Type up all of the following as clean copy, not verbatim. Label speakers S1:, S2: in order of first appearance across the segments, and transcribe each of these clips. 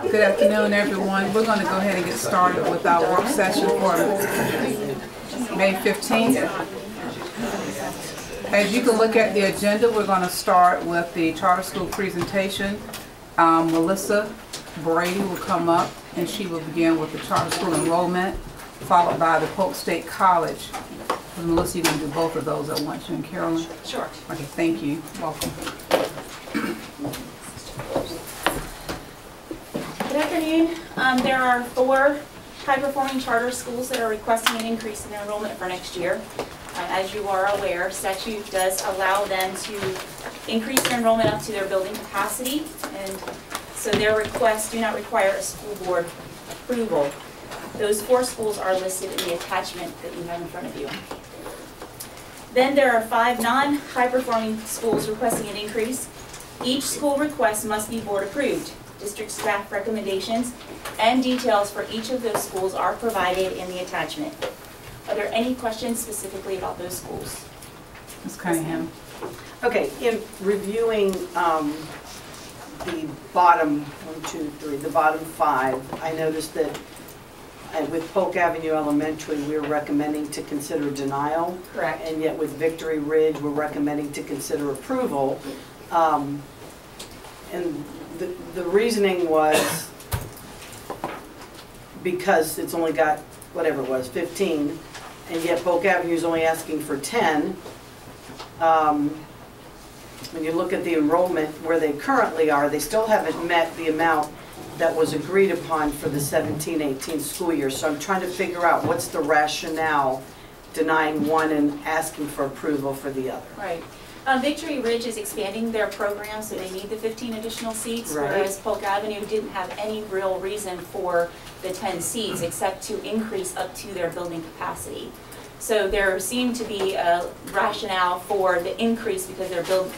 S1: Good afternoon, everyone. We're going to go ahead and get started with our work session for May 15th. As you can look at the agenda, we're going to start with the charter school presentation. Melissa Brady will come up and she will begin with the charter school enrollment, followed by the Polk State College. Melissa, you're going to do both of those at once, you and Carolyn?
S2: Sure.
S1: Okay, thank you. Welcome.
S2: Good afternoon. There are 4 high-performing charter schools that are requesting an increase in their enrollment for next year. As you are aware, statute does allow them to increase their enrollment up to their building capacity, and so their requests do not require a school board approval. Those 4 schools are listed in the attachment that you have in front of you. Then there are 5 non-high-performing schools requesting an increase. Each school request must be board approved. District staff recommendations and details for each of those schools are provided in the attachment. Are there any questions specifically about those schools?
S1: Ms. Cunningham.
S3: Okay, in reviewing the bottom 5, I noticed that with Polk Avenue Elementary, we're recommending to consider denial.
S2: Correct.
S3: And yet with Victory Ridge, we're recommending to consider approval. And the reasoning was because it's only got, whatever it was, 15, and yet Polk Avenue is only asking for 10. When you look at the enrollment where they currently are, they still haven't met the amount that was agreed upon for the 17-18 school year. So I'm trying to figure out what's the rationale denying one and asking for approval for the other.
S2: Right. Victory Ridge is expanding their program, so they need the 15 additional seats,
S3: right.
S2: Whereas Polk Avenue didn't have any real reason for the 10 seats except to increase up to their building capacity. So there seemed to be a rationale for the increase because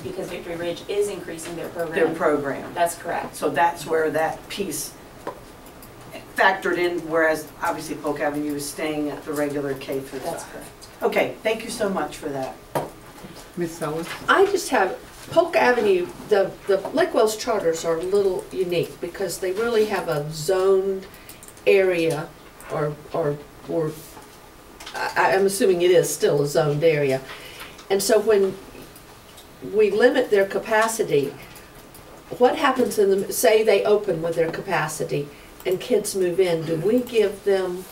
S2: because Victory Ridge is increasing their program.
S3: Their program.
S2: That's correct.
S3: So that's where that piece factored in, whereas obviously Polk Avenue is staying at the regular K through 5.
S2: That's correct.
S3: Okay, thank you so much for that.
S1: Ms. Sellers.
S4: I just have Polk Avenue, the Lake Wells charters are a little unique because they really have a zoned area or I'm assuming it is still a zoned area. And so when we limit their capacity, what happens in the, say they open with their capacity and kids move in, do we give them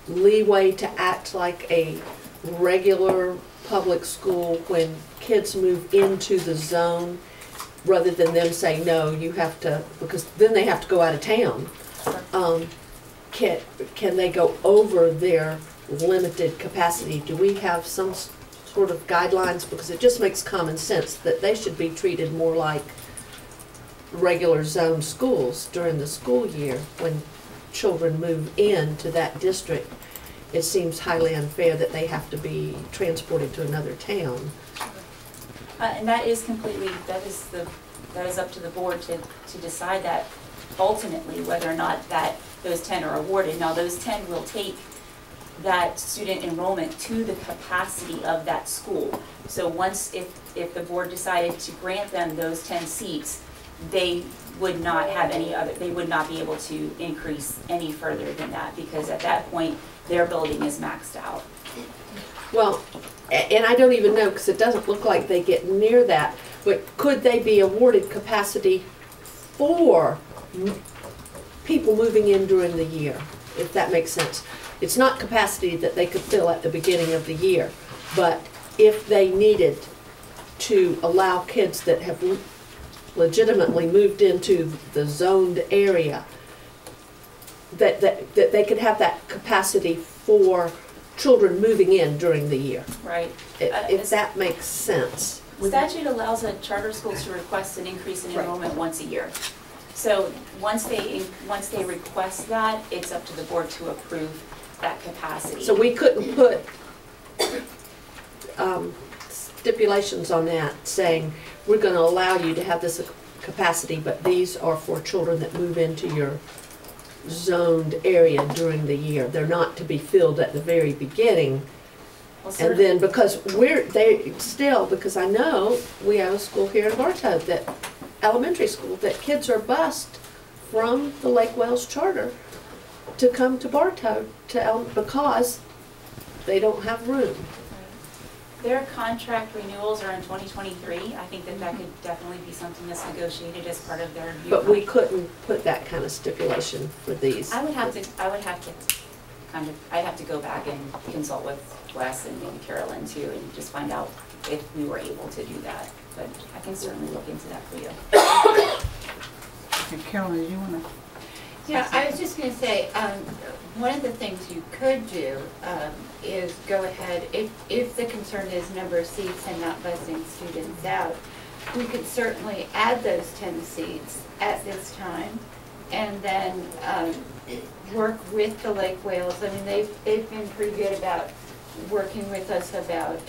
S4: leeway to act like a regular public school when kids move into the zone rather than them say, no, you have to, because then they have to go out of town. Can they go over their limited capacity? Do we have some sort of guidelines? Because it just makes common sense that they should be treated more like regular zone schools during the school year when children move into that district. It seems highly unfair that they have to be transported to another town.
S2: And that is completely, that is up to the board to decide that ultimately whether or not that those 10 are awarded. Now those 10 will take that student enrollment to the capacity of that school. So once, if the board decided to grant them those 10 seats, they would not have any other, they would not be able to increase any further than that because at that point their building is maxed out.
S4: Well, and I don't even know because it doesn't look like they get near that, but could they be awarded capacity for people moving in during the year, if that makes sense? It's not capacity that they could fill at the beginning of the year, but if they needed to allow kids that have legitimately moved into the zoned area, that they could have that capacity for children moving in during the year.
S2: Right.
S4: If that makes sense.
S2: Statute allows a charter school to request an increase in enrollment once a year. So once they request that, it's up to the board to approve that capacity.
S4: So we couldn't put stipulations on that saying we're going to allow you to have this capacity, but these are for children that move into your zoned area during the year. They're not to be filled at the very beginning. Well, and then because because I know we have a school here in Bartow, that elementary school, that kids are bused from the Lake Wales Charter to come to Bartow because they don't have room.
S2: Their contract renewals are in 2023. I think that that could definitely be something that's negotiated as part of their review.
S4: But we couldn't put that kind of stipulation for these.
S2: I would have to I'd have to go back and consult with Wes and maybe Carolyn too, and just find out if we were able to do that. But I can certainly look into that for you.
S1: And Carolyn, do you wanna?
S5: Yeah, I was just gonna say, one of the things you could do is go ahead, if the concern is number of seats and not bussing students out, we could certainly add those 10 seats at this time, and then work with the Lake Wales. I mean, they've been pretty good about working with us about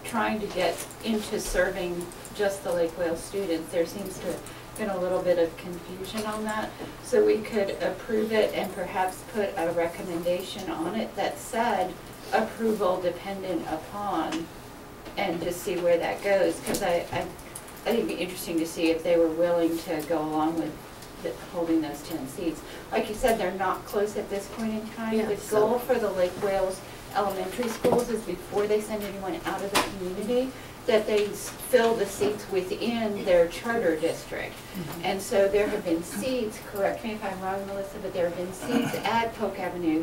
S5: trying to get into serving just the Lake Wales students. There seems to have been a little bit of confusion on that. So we could approve it and perhaps put a recommendation on it that said approval dependent upon, and just see where that goes. Because I think it'd be interesting to see if they were willing to go along with holding those 10 seats. Like you said, they're not close at this point in time.
S4: Yeah,
S5: The
S4: so-
S5: goal for the Lake Wales elementary schools is before they send anyone out of the community, that they fill the seats within their charter district. And so there have been seats, correct me if I'm wrong, Melissa, but there have been seats at Polk Avenue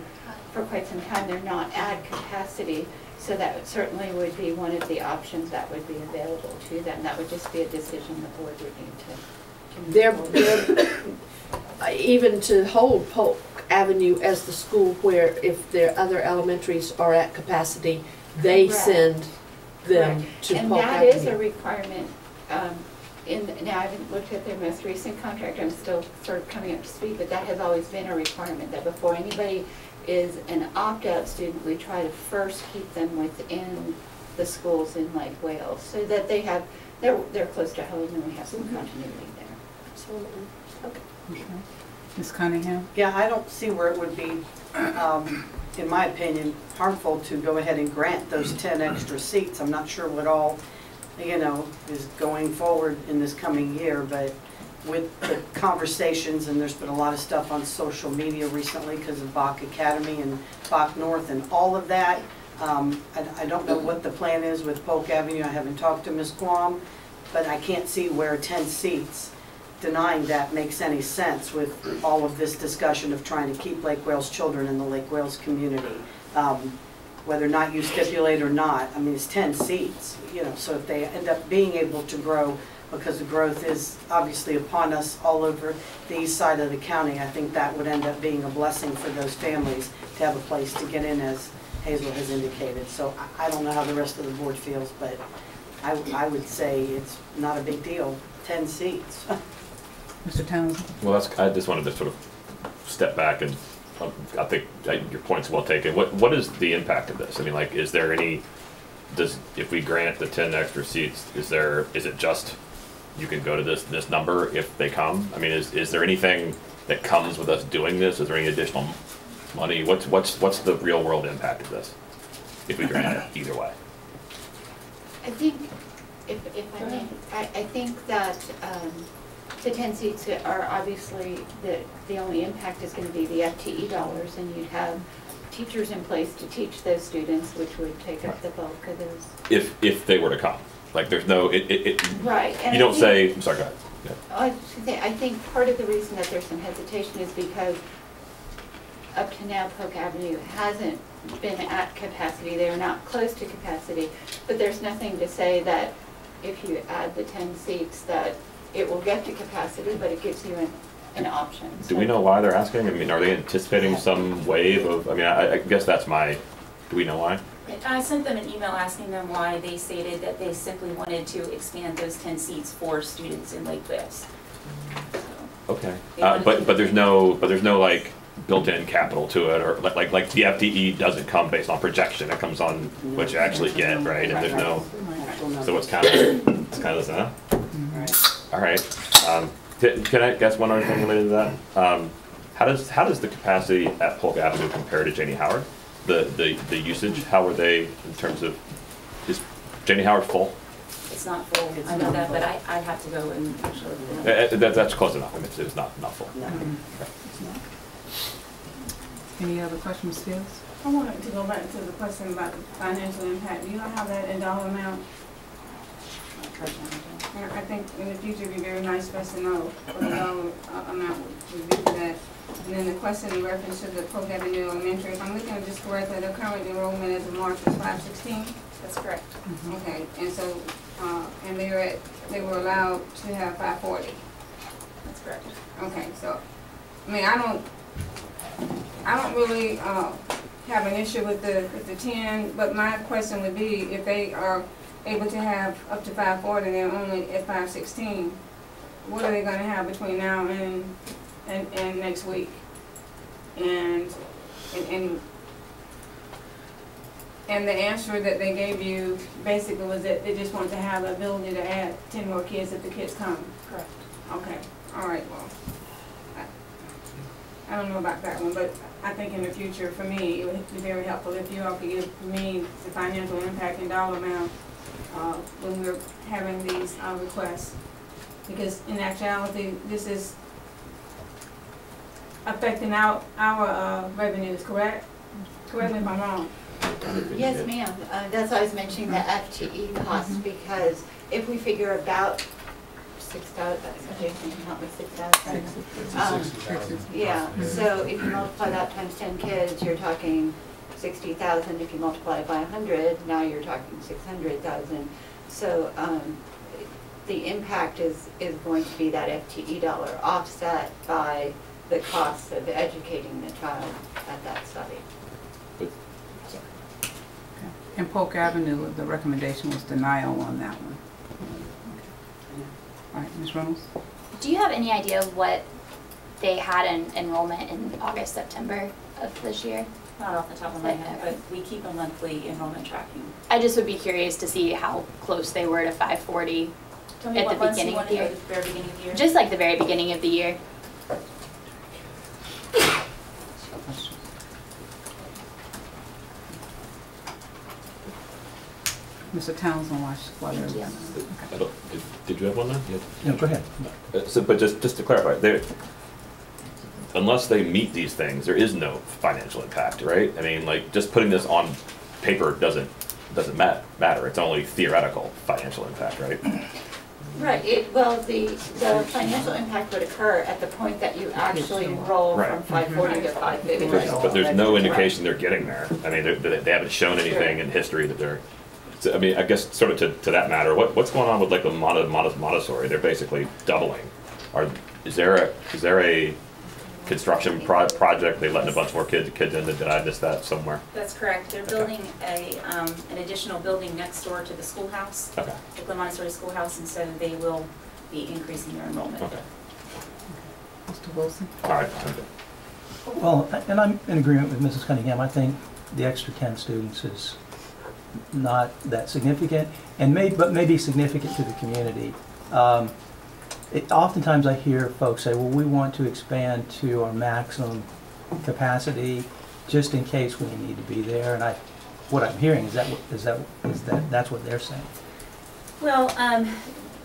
S5: for quite some time. They're not at capacity. So that certainly would be one of the options that would be available to them. That would just be a decision the board would need to
S4: They're,
S5: move
S4: they're even to hold Polk Avenue as the school where if their other elementaries are at capacity, they
S5: Correct.
S4: send them
S5: Correct.
S4: to
S5: And
S4: Polk
S5: that is a
S4: Avenue.
S5: requirement, now I haven't looked at their most recent contract, I'm still sort of coming up to speed, but that has always been a requirement, that before anybody is an opt-out student, we try to first keep them within the schools in Lake Wales, so that they have, they're close to home and we have some continuity there.
S4: Absolutely. Okay.
S1: Okay. Ms. Cunningham?
S3: Yeah, I don't see where it would be, in my opinion, harmful to go ahead and grant those 10 extra seats. I'm not sure what all, is going forward in this coming year, but with the conversations, and there's been a lot of stuff on social media recently because of Bach Academy and Bach North and all of that. I don't know what the plan is with Polk Avenue. I haven't talked to Ms. Guam, but I can't see where 10 seats, denying that makes any sense with all of this discussion of trying to keep Lake Wales children in the Lake Wales community. Whether or not you stipulate or not, I mean, it's 10 seats, so if they end up being able to grow, because the growth is obviously upon us all over the east side of the county, I think that would end up being a blessing for those families to have a place to get in, as Hazel has indicated. So I don't know how the rest of the board feels, but I would say it's not a big deal, 10 seats.
S1: Mr. Townsend?
S6: Well, I just wanted to sort of step back and I think your point's well taken. What is the impact of this? I mean, like, is there any, if we grant the 10 extra seats, is it just you can go to this number if they come? I mean, is there anything that comes with us doing this? Is there any additional money? What's the real world impact of this if we grant it either way?
S5: I think, if I may, I think that the 10 seats are obviously, the only impact is going to be the FTE dollars, and you'd have teachers in place to teach those students, which would take up the bulk of those.
S6: If they were to come, like, there's no
S5: Right. And
S6: you don't say. I'm sorry. Go ahead. Yeah.
S5: I was gonna say, I think part of the reason that there's some hesitation is because up to now, Polk Avenue hasn't been at capacity. They're not close to capacity, but there's nothing to say that if you add the 10 seats that it will get to capacity, but it gives you an option.
S6: Do we know why they're asking? I mean, are they anticipating some wave of? I mean, I guess that's my. Do we know why?
S2: I sent them an email asking them why. They stated that they simply wanted to expand those 10 seats for students in Lake Wales. So,
S6: Okay,
S2: They wanted
S6: but there's no so built-in capital to it, or like the FTE doesn't come based on projection. It comes on what you actually get, right? And there's no. So it's kind of this, huh? All right. Can I guess one other thing related to that? How does the capacity at Polk Avenue compare to Janie Howard? The usage, how are they in terms of, is Janie Howard full?
S2: It's not full, I know that, but I'd have to go and actually.
S6: That's close enough. I mean, it's not full.
S1: Any other questions, Ms. Fields?
S7: I wanted to go back to the question about the financial impact. Do you have that in dollar amount? And I think in the future it'd be very nice for us to know what the dollar amount would be for that. And then the question in reference to the Polk Avenue Elementary, if I'm looking at this correctly, the current enrollment as of March is 516?
S2: That's correct.
S7: Okay, and so, and they were allowed to have 540?
S2: That's correct.
S7: Okay, so, I mean, I don't really have an issue with the 10, but my question would be, if they are able to have up to 540 and they're only at 516, what are they going to have between now and next week? And the answer that they gave you basically was that they just want to have the ability to add 10 more kids if the kids come.
S2: Correct.
S7: Okay, all right, well, I don't know about that one, but I think in the future, for me, it would be very helpful if you all could give me the financial impact and dollar amount when we're having these requests. Because in actuality, this is affecting our revenues, correct? Correct me if I'm wrong.
S5: Yes, ma'am. That's why I was mentioning the FTE cost, because if we figure about 6,000, Jason can help me, 6,000. Yeah, so if you multiply that times 10 kids, you're talking 60,000. If you multiply it by 100, now you're talking 600,000. So the impact is going to be that FTE dollar offset by the cost of educating the child at that study.
S1: In Polk Avenue, the recommendation was denial on that one. All right, Ms. Reynolds?
S8: Do you have any idea what they had in enrollment in August, September of this year?
S2: Not off the top of my head, but we keep a monthly enrollment tracking.
S8: I just would be curious to see how close they were to 540
S2: Tell me
S8: at
S2: what
S8: the
S2: months you
S8: beginning
S2: want
S8: of the
S2: to know
S8: year.
S2: at the very beginning of the year.
S8: Just like the very beginning of the year.
S1: Mr. Townsend, watch while they're.
S8: Thank you.
S6: I don't, did you have one then?
S9: No, go ahead.
S6: But just to clarify, unless they meet these things, there is no financial impact, right? I mean, like, just putting this on paper doesn't matter. It's only theoretical financial impact, right?
S5: Right, well, the financial impact would occur at the point that you actually enroll
S6: Right.
S5: from 540 to 550.
S6: But there's no indication they're getting there. I mean, they haven't shown anything in history that they're. So, I mean, I guess sort of to that matter, what's going on with like the Montessori? They're basically doubling. Is there a construction project? They letting a bunch more kids in? Did I miss that somewhere?
S2: That's correct. They're building an additional building next door to the schoolhouse,
S6: Okay.
S2: the Glen Montessori Schoolhouse, and so they will be increasing their enrollment.
S6: Okay.
S1: Mr. Wilson?
S6: All right. I'm good.
S9: Well, and I'm in agreement with Mrs. Cunningham. I think the extra 10 students is not that significant, and may be significant to the community. Oftentimes I hear folks say, well, we want to expand to our maximum capacity just in case we need to be there. And what I'm hearing is that's what they're saying.
S2: Well,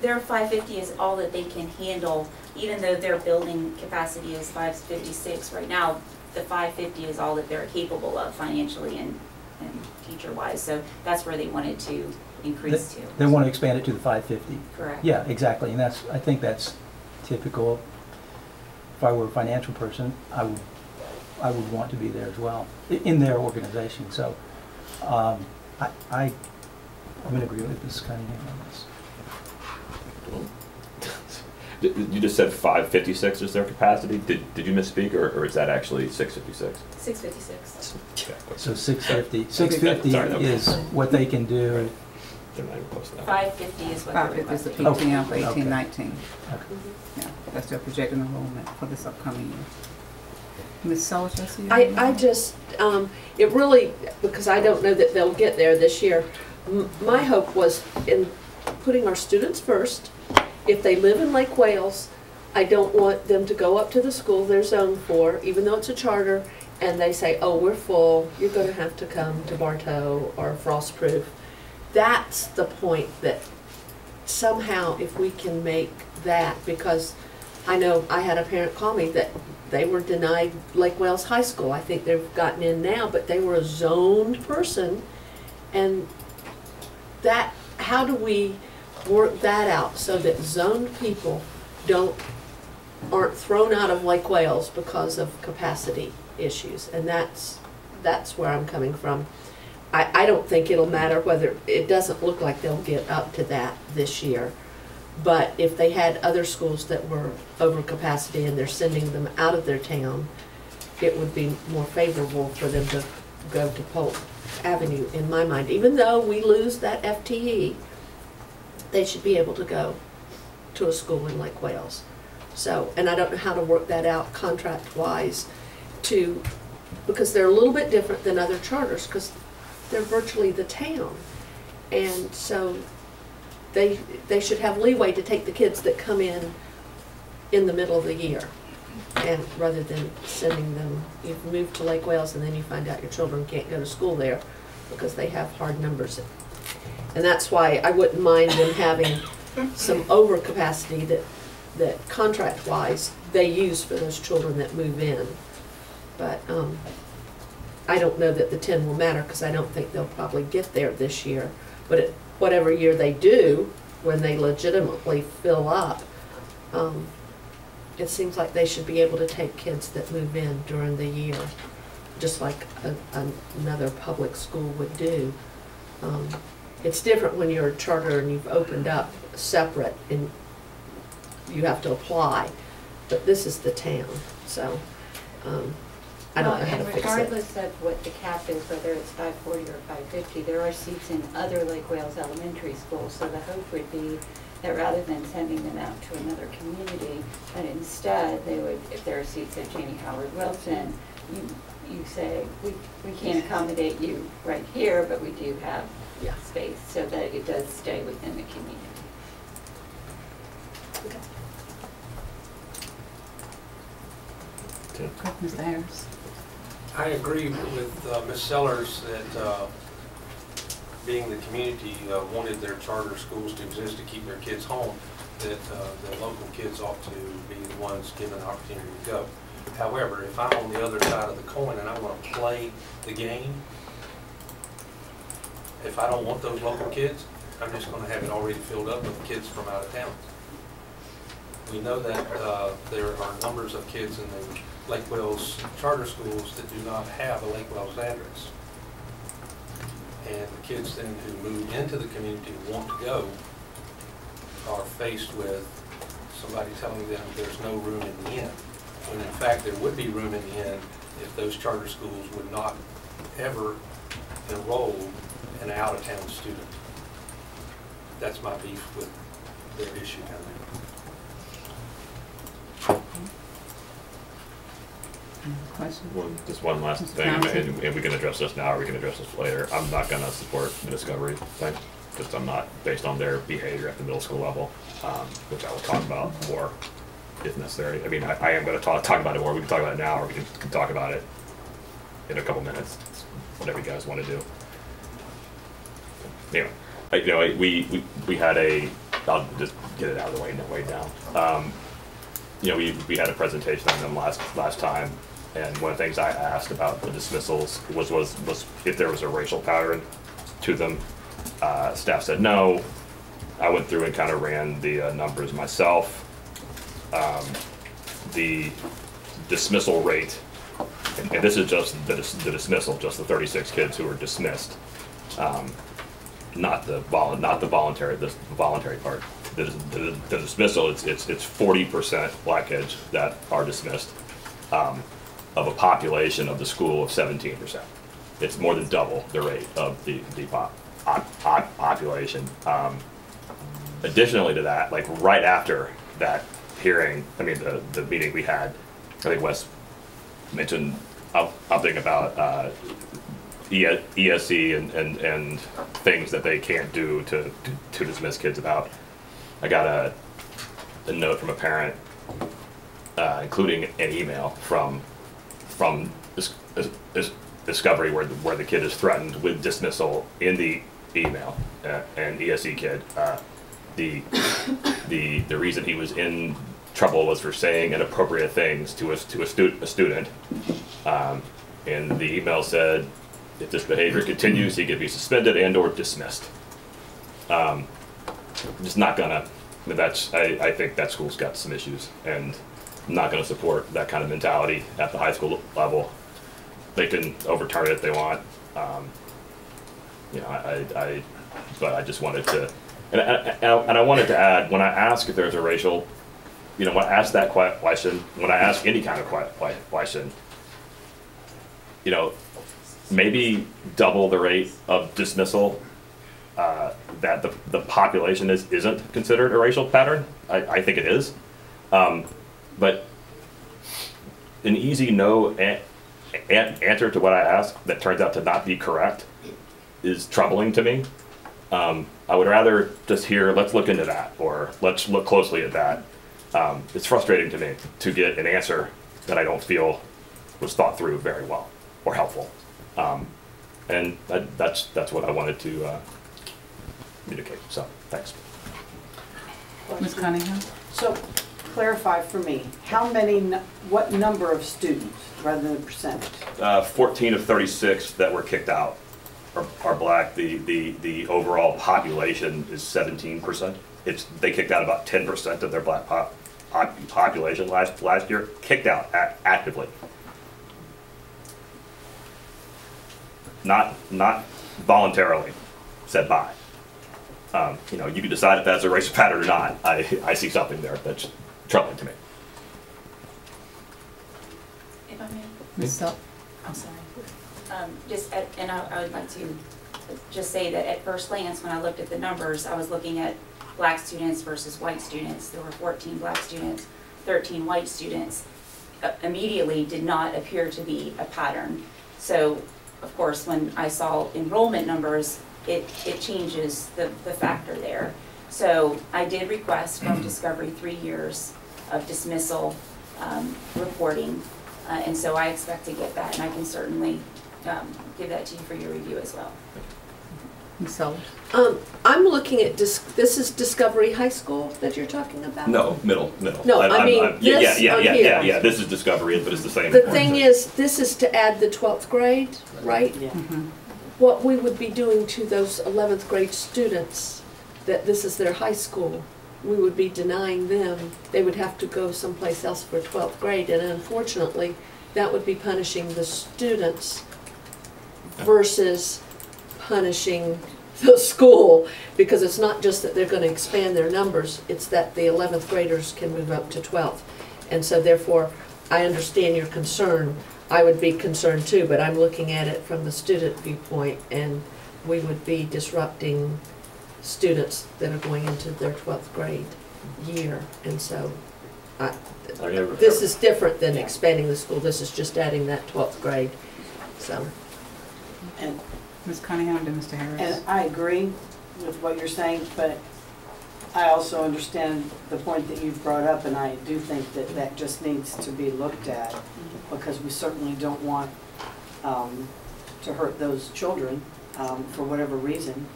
S2: their 550 is all that they can handle, even though their building capacity is 556 right now. The 550 is all that they're capable of financially and teacher-wise. So that's where they wanted to increase to.
S9: They want to expand it to the 550.
S2: Correct.
S9: Yeah, exactly, and I think that's typical. If I were a financial person, I would want to be there as well in their organization. So, I'm in agreement with Mrs. Cunningham on this.
S6: You just said 556 is their capacity. Did you misspeak, or is that actually 656?
S2: 656.
S9: So 650
S6: Sorry,
S9: is what they can do.
S6: Right. They're not even close to that.
S2: 550 is what they're
S1: 550 is the
S2: requesting.
S1: PTM for
S9: Okay.
S1: 18-19.
S9: Okay.
S1: Yeah, that's their projected enrollment for this upcoming year. Ms. Soldier, I see you.
S4: I just, it really, because I don't know that they'll get there this year, my hope was in putting our students first. If they live in Lake Wales, I don't want them to go up to the school they're zoned for, even though it's a charter, and they say, oh, we're full, you're going to have to come to Bartow or Frostproof. That's the point that somehow if we can make that, because I know I had a parent call me that they were denied Lake Wales High School. I think they've gotten in now, but they were a zoned person. And that, how do we work that out so that zoned people aren't thrown out of Lake Wales because of capacity issues? And that's where I'm coming from. I don't think it'll matter whether, it doesn't look like they'll get up to that this year. But if they had other schools that were over capacity and they're sending them out of their town, it would be more favorable for them to go to Polk Avenue, in my mind. Even though we lose that FTE, they should be able to go to a school in Lake Wales. So, and I don't know how to work that out contract-wise because they're a little bit different than other charters, because they're virtually the town. And so they should have leeway to take the kids that come in the middle of the year, and rather than sending them, you've moved to Lake Wales and then you find out your children can't go to school there because they have hard numbers. And that's why I wouldn't mind them having some overcapacity that contract-wise they use for those children that move in. But I don't know that the 10 will matter, because I don't think they'll probably get there this year. But whatever year they do, when they legitimately fill up, it seems like they should be able to take kids that move in during the year, just like another public school would do. It's different when you're a charter and you've opened up separate and you have to apply, but this is the town, so I don't know how to fix it.
S5: And regardless of what the cap is, whether it's 540 or 550, there are seats in other Lake Wales elementary schools, so the hope would be that rather than sending them out to another community, that instead they would, if there are seats at Janie Howard Wilson, you say, we can't accommodate you right here, but we do have space, so that it does stay within the community.
S4: Okay.
S1: Mr. Harris.
S10: I agree with Ms. Sellers that being the community wanted their charter schools to exist to keep their kids home, that the local kids ought to be the ones given the opportunity to go. However, if I'm on the other side of the coin and I want to play the game, if I don't want those local kids, I'm just going to have it already filled up with kids from out of town. We know that there are numbers of kids in the Lake Wales charter schools that do not have a Lake Wales address. And the kids then who move into the community and want to go are faced with somebody telling them there's no room in the inn. When in fact there would be room in the inn if those charter schools would not ever enroll an out-of-town student. That's my beef with their issue down there.
S6: Just one last thing, and we can address this now or we can address this later. I'm not going to support the Discovery thing. Just I'm not, based on their behavior at the middle school level, which I will talk about more if necessary. I mean, I am going to talk about it more. We can talk about it now, or we can talk about it in a couple minutes. It's whatever you guys want to do. Anyway, you know, we had a. I'll just get it out of the way down. You know, we had a presentation on them last time, and one of the things I asked about the dismissals was if there was a racial pattern to them. Staff said no. I went through and kind of ran the numbers myself. The dismissal rate, and this is just the dismissal, just the 36 kids who were dismissed, not the voluntary part. The dismissal, it's 40% black kids that are dismissed of a population of the school of 17%. It's more than double the rate of the population. Additionally to that, like right after that hearing, I mean the meeting we had, I think Wes mentioned something about ESE and things that they can't do to dismiss kids about. I got a note from a parent, including an email from Discovery where the kid is threatened with dismissal in the email, an ESE kid. the reason he was in trouble was for saying inappropriate things to a student. And the email said, if this behavior continues, he could be suspended and or dismissed. Just not gonna, I think that school's got some issues, and I'm not gonna support that kind of mentality at the high school level. They can overturn it if they want. You know, but I just wanted to, and I wanted to add, when I ask if there's a racial, you know, when I ask that question, when I ask any kind of question, you know, maybe double the rate of dismissal that the population isn't considered a racial pattern. I think it is. But an easy no answer to what I ask that turns out to not be correct is troubling to me. I would rather just hear, let's look into that, or let's look closely at that. It's frustrating to me to get an answer that I don't feel was thought through very well or helpful. And that's what I wanted to communicate. So, thanks.
S1: Ms. Cunningham?
S3: So, clarify for me, how many, what number of students, rather than percentage?
S6: 14 of 36 that were kicked out are black. The overall population is 17%. They kicked out about 10% of their black population last year, kicked out actively. Not voluntarily said bye. You know, you can decide if that's a racial pattern or not. I see something there that's troubling to me.
S2: If I may.
S1: Ms. Sel-
S2: I'm sorry. And I would like to just say that at first glance, when I looked at the numbers, I was looking at black students versus white students. There were 14 black students, 13 white students. Immediately did not appear to be a pattern. So, of course, when I saw enrollment numbers, it changes the factor there. So I did request from Discovery 3 years of dismissal reporting. And so I expect to get that, and I can certainly give that to you for your review as well.
S1: Ms. Sellers?
S4: I'm looking at, this is Discovery High School that you're talking about?
S6: No, middle.
S4: No, I mean, this on here.
S6: Yeah, this is Discovery, but it's the same.
S4: The thing is, this is to add the 12th grade, right?
S3: Yeah.
S4: What we would be doing to those 11th grade students, that this is their high school, we would be denying them. They would have to go someplace else for 12th grade, and unfortunately, that would be punishing the students versus punishing the school, because it's not just that they're going to expand their numbers, it's that the 11th graders can move up to 12th. And so therefore, I understand your concern. I would be concerned too, but I'm looking at it from the student viewpoint, and we would be disrupting students that are going into their 12th grade year. And so this is different than expanding the school. This is just adding that 12th grade. So.
S3: And
S1: Ms. Cunningham and Mr. Harris?
S3: And I agree with what you're saying, but I also understand the point that you've brought up, and I do think that that just needs to be looked at, because we certainly don't want to hurt those children for whatever reason.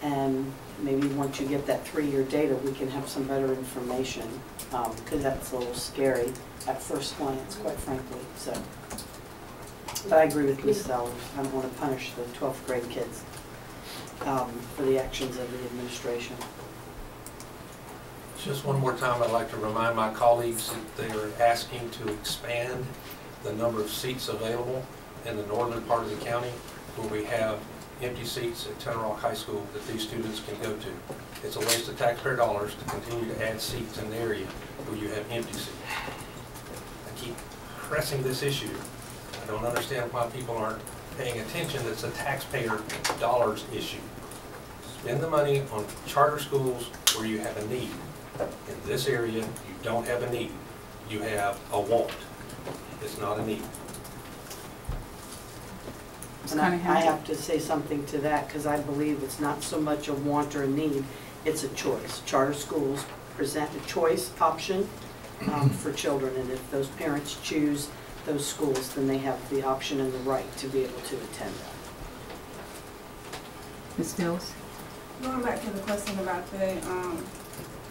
S3: And maybe once you get that 3-year data, we can have some better information, because that's a little scary at first glance, quite frankly. So. But I agree with Ms. Sellers. I don't want to punish the 12th grade kids for the actions of the administration.
S10: Just one more time, I'd like to remind my colleagues that they are asking to expand the number of seats available in the northern part of the county, where we have empty seats at Tenor Rock High School that these students can go to. It's a waste of taxpayer dollars to continue to add seats in the area where you have empty seats. I keep pressing this issue. I don't understand why people aren't paying attention. It's a taxpayer dollars issue. Spend the money on charter schools where you have a need. In this area, you don't have a need. You have a want. It's not a need.
S3: And I have to say something to that, because I believe it's not so much a want or a need, it's a choice. Charter schools present a choice option for children, and if those parents choose those schools, then they have the option and the right to be able to attend that.
S1: Ms. Stills?
S7: Going back to the question about the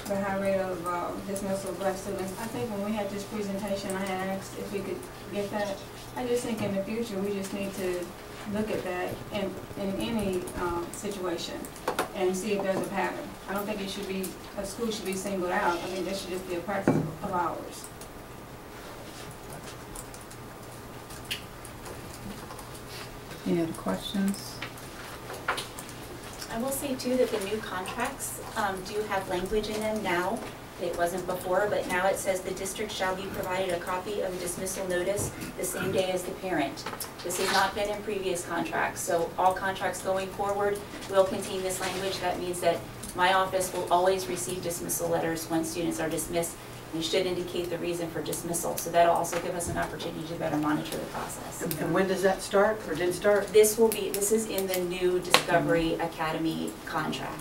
S7: high rate of dismissal of black students, I think when we had this presentation, I had asked if we could get that. I just think in the future, we just need to look at that in any situation and see if there's a pattern. I don't think it should be, a school should be singled out. I think this should just be a practice of ours.
S1: Any other questions?
S2: I will say too that the new contracts do have language in them now. It wasn't before, but now it says the district shall be provided a copy of a dismissal notice the same day as the parent. This has not been in previous contracts, so all contracts going forward will contain this language. That means that my office will always receive dismissal letters when students are dismissed. They should indicate the reason for dismissal, so that'll also give us an opportunity to better monitor the process.
S3: And when does that start, or did it start?
S2: This is in the new Discovery Academy contract.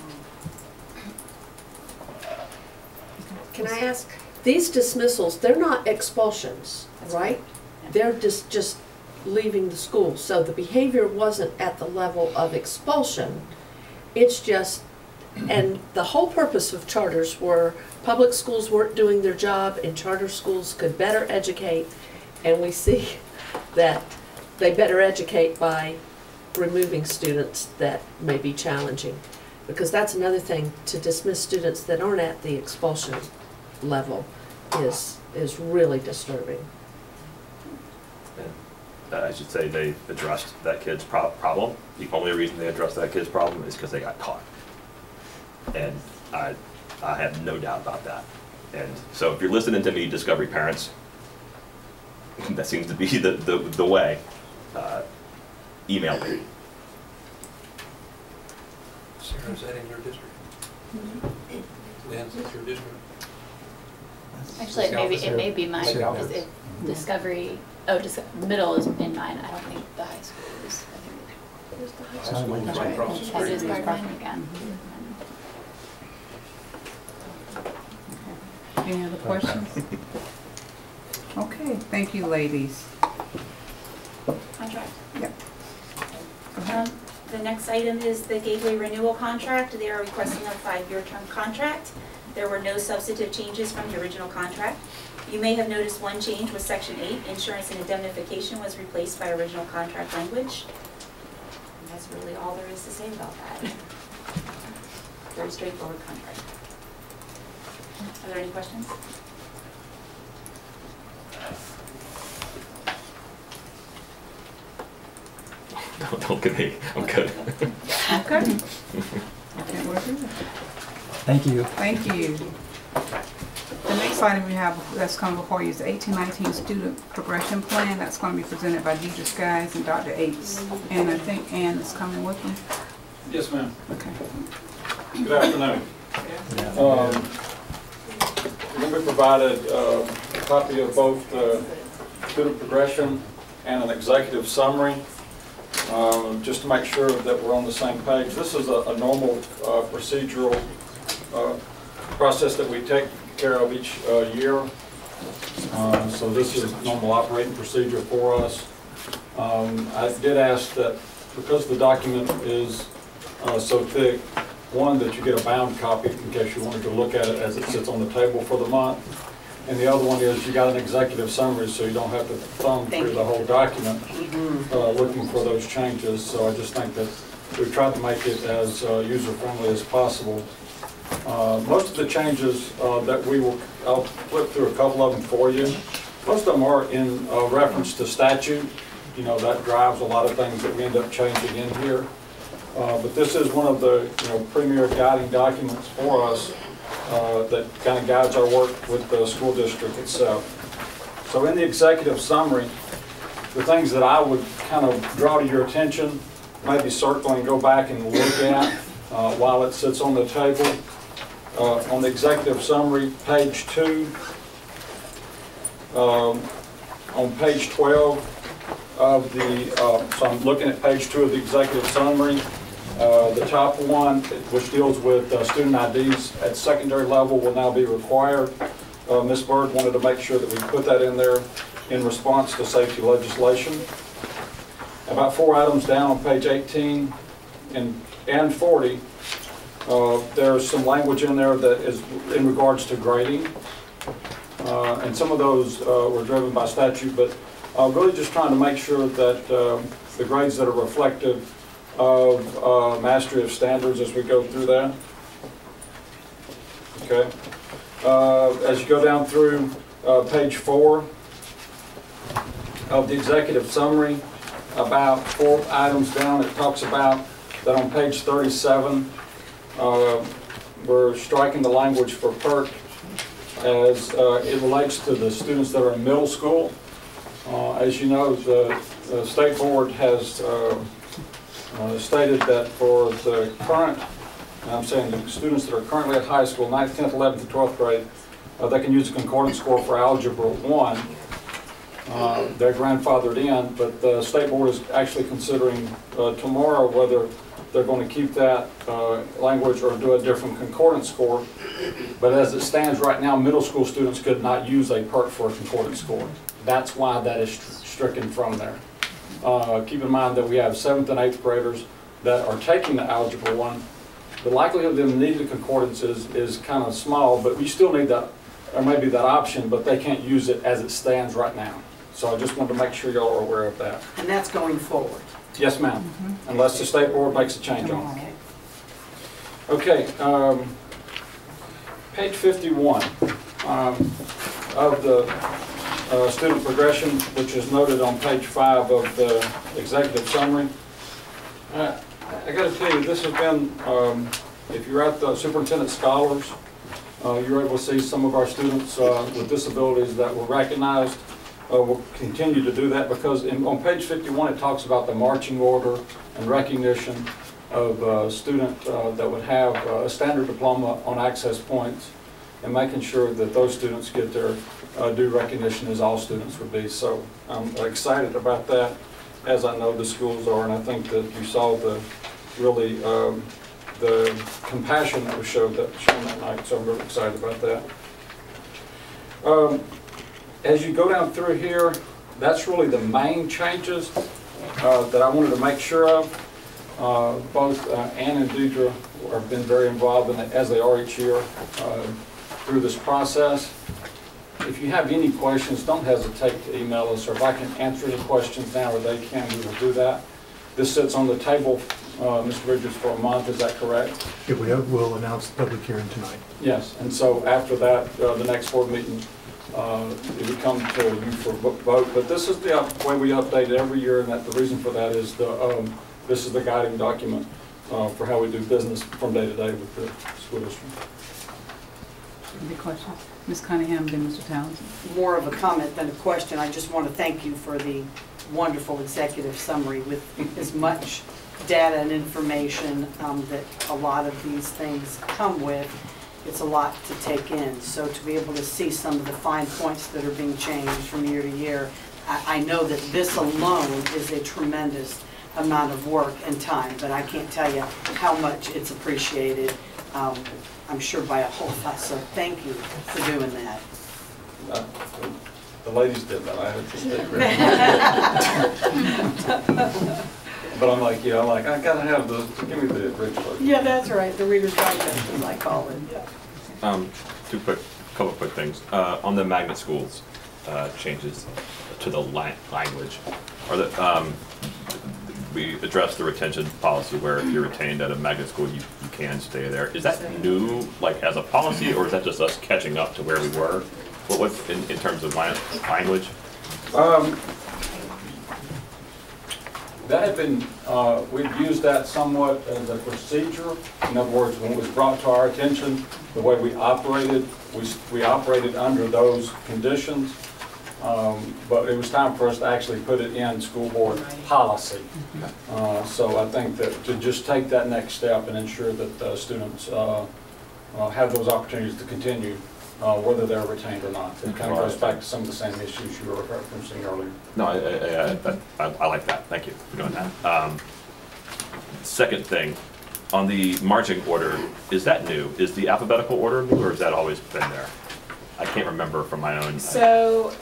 S4: Can I ask, these dismissals, they're not expulsions,
S2: That's
S4: right?
S2: Yeah.
S4: They're just leaving the school. So the behavior wasn't at the level of expulsion. It's just, and the whole purpose of charters were public schools weren't doing their job and charter schools could better educate. And we see that they better educate by removing students that may be challenging. Because that's another thing, to dismiss students that aren't at the expulsion level is really disturbing.
S6: I should say they addressed that kid's problem. The only reason they addressed that kid's problem is because they got caught. And I have no doubt about that. And so if you're listening to me, Discovery parents, that seems to be the way. Email me.
S10: Sarah, is that in your district? Lynn, is that your district?
S8: Actually, it may be mine, because if Discovery, middle is in mine, I don't think the high school is. I think it was the high school.
S10: Right across the
S8: That is
S10: street.
S8: part of mine again.
S1: Any other questions? Okay, thank you, ladies.
S2: Contract.
S1: Yep. Go ahead.
S2: The next item is the Gateway renewal contract. They are requesting a 5-year term contract. There were no substantive changes from the original contract. You may have noticed one change with Section 8, insurance and indemnification was replaced by original contract language. And that's really all there is to say about that. Very straightforward contract. Are there any questions?
S6: Don't get me. I'm good.
S1: Okay.
S9: Thank you.
S1: Thank you. The next item we have that's coming before you is the 18-19 student progression plan. That's going to be presented by Deidre Skies and Dr. Apes. And I think Ann is coming with them.
S11: Yes, ma'am.
S1: Okay.
S11: Good afternoon. We're going to be provided a copy of both the student progression and an executive summary, just to make sure that we're on the same page. This is a normal procedural process that we take care of each year. So this is normal operating procedure for us. I did ask that because the document is so thick, one, that you get a bound copy in case you wanted to look at it as it sits on the table for the month. And the other one is you got an executive summary so you don't have to thumb through the whole document looking for those changes. So I just think that we've tried to make it as user-friendly as possible. Most of the changes that I'll flip through a couple of them for you. Most of them are in reference to statute. You know, that drives a lot of things that we end up changing in here. But this is one of the premier guiding documents for us that kind of guides our work with the school district itself. So in the executive summary, the things that I would kind of draw to your attention, maybe circle and go back and look at while it sits on the table. On the executive summary, page 2, on page 12 of the, so I'm looking at page 2 of the executive summary. The top one, which deals with student IDs at secondary level, will now be required. Ms. Bird wanted to make sure that we put that in there in response to safety legislation. About 4 items down on page 18 and 40, There's some language in there that is in regards to grading. And some of those were driven by statute, but really just trying to make sure that the grades that are reflective of mastery of standards as we go through that. Okay. As you go down through page 4 of the executive summary, about 4 items down, it talks about that on page 37, we're striking the language for PERT as it relates to the students that are in middle school. As you know, the State Board has stated that for the current, and I'm saying the students that are currently at high school, 9th, 10th, 11th, and 12th grade, they can use a concordance score for Algebra 1. They're grandfathered in, but the State Board is actually considering tomorrow whether they're going to keep that language or do a different concordance score. But as it stands right now, middle school students could not use a PERT for a concordance score. That's why that is stricken from there. Keep in mind that we have 7th and 8th graders that are taking the Algebra 1. The likelihood of them needing the concordance is kind of small, but we still need that, or maybe that option, but they can't use it as it stands right now. So I just wanted to make sure y'all are aware of that.
S3: And that's going forward?
S11: Yes, ma'am. Unless the State Board makes a change on it. Okay, page 51 of the student progression, which is noted on page 5 of the executive summary. I got to tell you, this has been, if you're at the Superintendent Scholars, you're able to see some of our students with disabilities that were recognized. We'll continue to do that because on page 51 it talks about the marching order and recognition of a student that would have a standard diploma on access points and making sure that those students get their due recognition as all students would be. So I'm excited about that, as I know the schools are, and I think that you saw the really the compassion that was shown that night, so I'm really excited about that. As you go down through here, that's really the main changes that I wanted to make sure of. Both Ann and Deidre have been very involved in it, as they are each year through this process. If you have any questions, don't hesitate to email us, or if I can answer any questions now or they can, we will do that. This sits on the table, Mr. Bridges, for a month, is that correct?
S12: Yeah, we'll announce the public hearing tonight.
S11: Yes, and so after that, the next board meeting, it would come to you for vote. But this is the way we update it every year, and that the reason for that is this is the guiding document for how we do business from day to day with the school district.
S1: Any questions? Ms. Cunningham, then Mr. Townsend.
S3: More of a comment than a question. I just want to thank you for the wonderful executive summary with as much data and information that a lot of these things come with. It's a lot to take in. So to be able to see some of the fine points that are being changed from year to year, I know that this alone is a tremendous amount of work and time, but I can't tell you how much it's appreciated, I'm sure by a whole lot. So thank you for doing that.
S11: The ladies did that. I had to stay But I'm like, yeah, I gotta have the, give me the original.
S3: Yeah, that's right. The Reader's Digest, as I call it.
S6: Couple quick things. On the magnet schools, changes to the language. We addressed the retention policy where if you're retained at a magnet school, you can stay there. Is that new, as a policy, or is that just us catching up to where we were? What's in terms of language?
S11: That had been, we've used that somewhat as a procedure. In other words, when it was brought to our attention, the way we operated under those conditions. But it was time for us to actually put it in school board policy. So I think that to just take that next step and ensure that students have those opportunities to continue, whether they're retained or not. It kind of goes back to some of the same issues you were referencing earlier.
S6: No, I like that. Thank you for doing that. Second thing, on the marching order, is that new? Is the alphabetical order new, or has that always been there? I can't remember from my own.
S13: So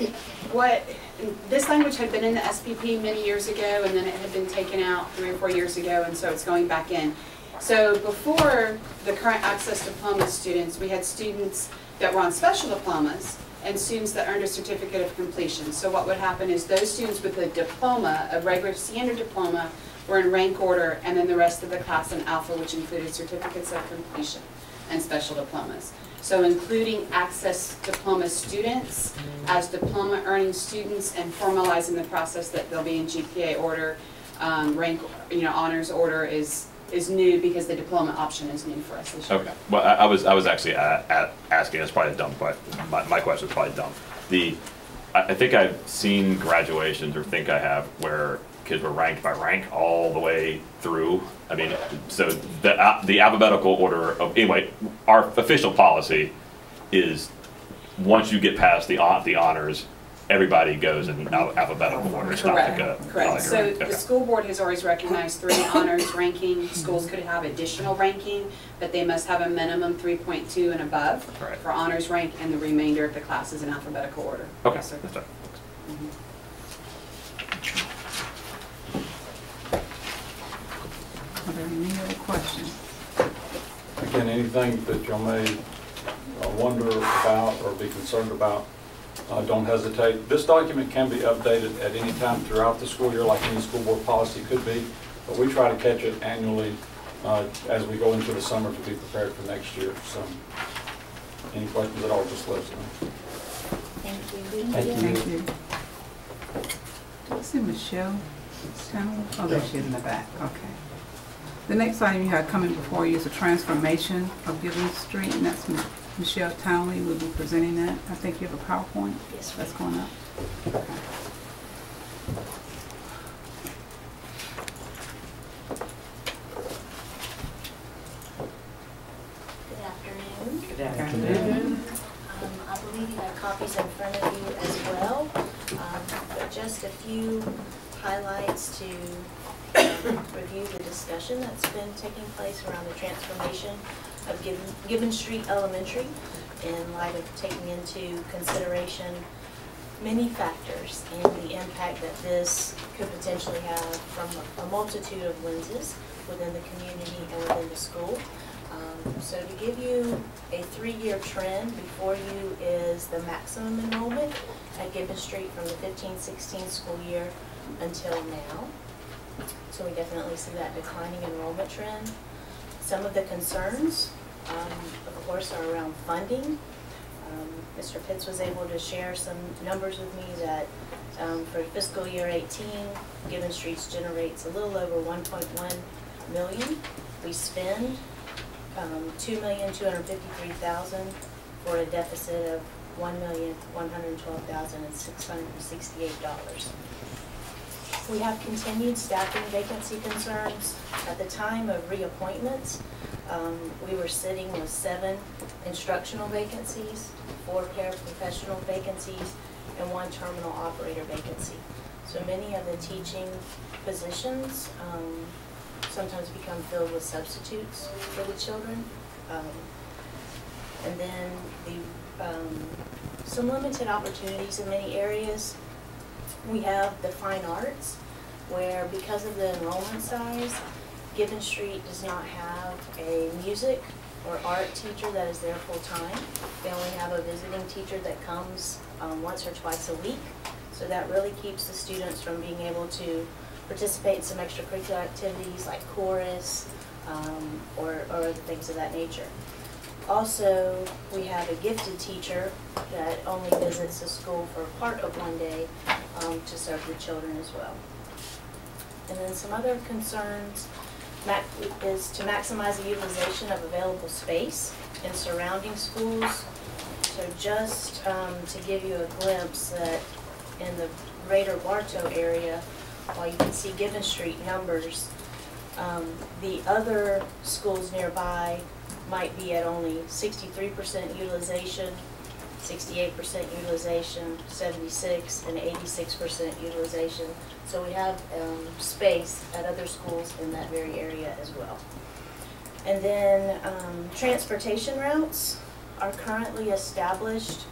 S13: this language had been in the SPP many years ago, and then it had been taken out 3 or 4 years ago, and so it's going back in. So before the current Access Diploma students, we had students that were on special diplomas and students that earned a certificate of completion. So what would happen is those students with a diploma, a regular standard diploma, were in rank order, and then the rest of the class in alpha, which included certificates of completion and special diplomas. So including Access Diploma students as diploma earning students and formalizing the process that they'll be in GPA order, rank, honors order is new because the diploma option is new for us this year.
S6: Okay. Well, I was actually asking. It's probably a dumb question. My question is probably dumb. I think I've seen graduations, or think I have, where kids were ranked by rank all the way through. I mean, so the alphabetical order of, anyway, our official policy is once you get past the honors, everybody goes in alphabetical order. It's not like a,
S13: Correct.
S6: not like a
S13: So
S6: rank.
S13: the
S6: Okay.
S13: school board has always recognized 3 honors ranking. Schools could have additional ranking, but they must have a minimum 3.2 and above
S6: Right.
S13: for honors rank, and the remainder of the classes in alphabetical order.
S6: Okay.
S13: Yes, sir.
S6: That's right.
S1: Are there any other questions?
S11: Again, anything that y'all may wonder about or be concerned about, don't hesitate. This document can be updated at any time throughout the school year, like any school board policy could be, but we try to catch it annually as we go into the summer to be prepared for next year. So, any questions at all, just let us know.
S8: Thank you.
S9: Thank you.
S1: Thank you. Do I see Michelle Townley? Oh, there she is in the back, okay. The next item you have coming before you is a transformation of Gibbons Street, and that's Michelle Townley will be presenting that. I think you have a PowerPoint
S8: Yes,
S1: that's going up. Okay.
S8: Good afternoon.
S3: Good afternoon.
S8: I believe you have copies in front of you as well, but just a few highlights to review the discussion that's been taking place around the transformation of Gibbons Street Elementary in light of taking into consideration many factors and the impact that this could potentially have from a multitude of lenses within the community and within the school. So to give you a 3-year trend, before you is the maximum enrollment at Gibbons Street from the 15-16 school year until now. So we definitely see that declining enrollment trend. Some of the concerns, of course, are around funding. Mr. Pitts was able to share some numbers with me that for fiscal year 18, Gibbons Street generates a little over 1.1 million. We spend $2,253,000 for a deficit of $1,112,668. We have continued staffing vacancy concerns. At the time of reappointments, we were sitting with 7 instructional vacancies, 4 paraprofessional vacancies, and 1 terminal operator vacancy. So many of the teaching positions sometimes become filled with substitutes for the children. And then some limited opportunities in many areas. We have the fine arts, where because of the enrollment size, Gibbons Street does not have a music or art teacher that is there full-time. They only have a visiting teacher that comes once or twice a week. So that really keeps the students from being able to participate in some extracurricular activities like chorus or other things of that nature. Also, we have a gifted teacher that only visits the school for part of one day to serve the children as well. And then some other concerns is to maximize the utilization of available space in surrounding schools. So just to give you a glimpse that in the greater Bartow area, while you can see Gibbons Street numbers, the other schools nearby might be at only 63% utilization, 68% utilization, 76 and 86% utilization. So we have space at other schools in that very area as well. And then transportation routes are currently established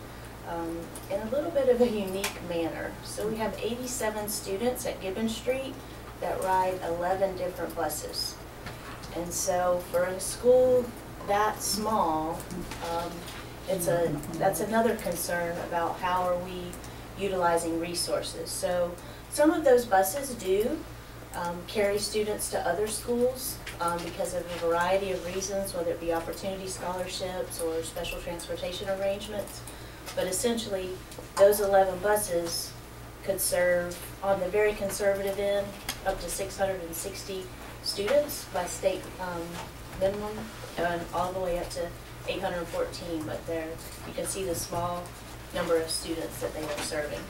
S8: in a little bit of a unique manner. So we have 87 students at Gibbons Street that ride 11 different buses. And so for a school that small, that's another concern about how are we utilizing resources. So some of those buses do carry students to other schools because of a variety of reasons, whether it be opportunity scholarships or special transportation arrangements. But essentially, those 11 buses could serve, on the very conservative end, up to 660 students by state minimum, and all the way up to 814. But there, you can see the small number of students that they are serving.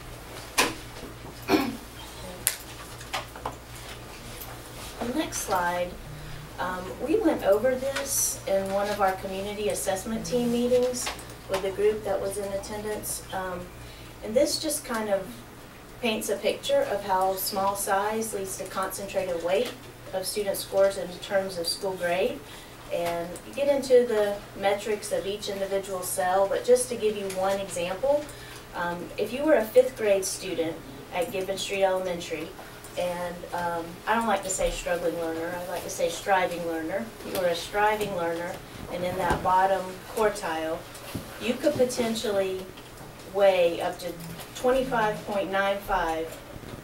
S8: The next slide, we went over this in one of our community assessment team meetings with the group that was in attendance. And this just kind of paints a picture of how small size leads to concentrated weight of student scores in terms of school grade. And you get into the metrics of each individual cell, but just to give you one example, if you were a 5th grade student at Gibbon Street Elementary, and I don't like to say struggling learner, I like to say striving learner. You were a striving learner, and in that bottom quartile, you could potentially weigh up to 25.95.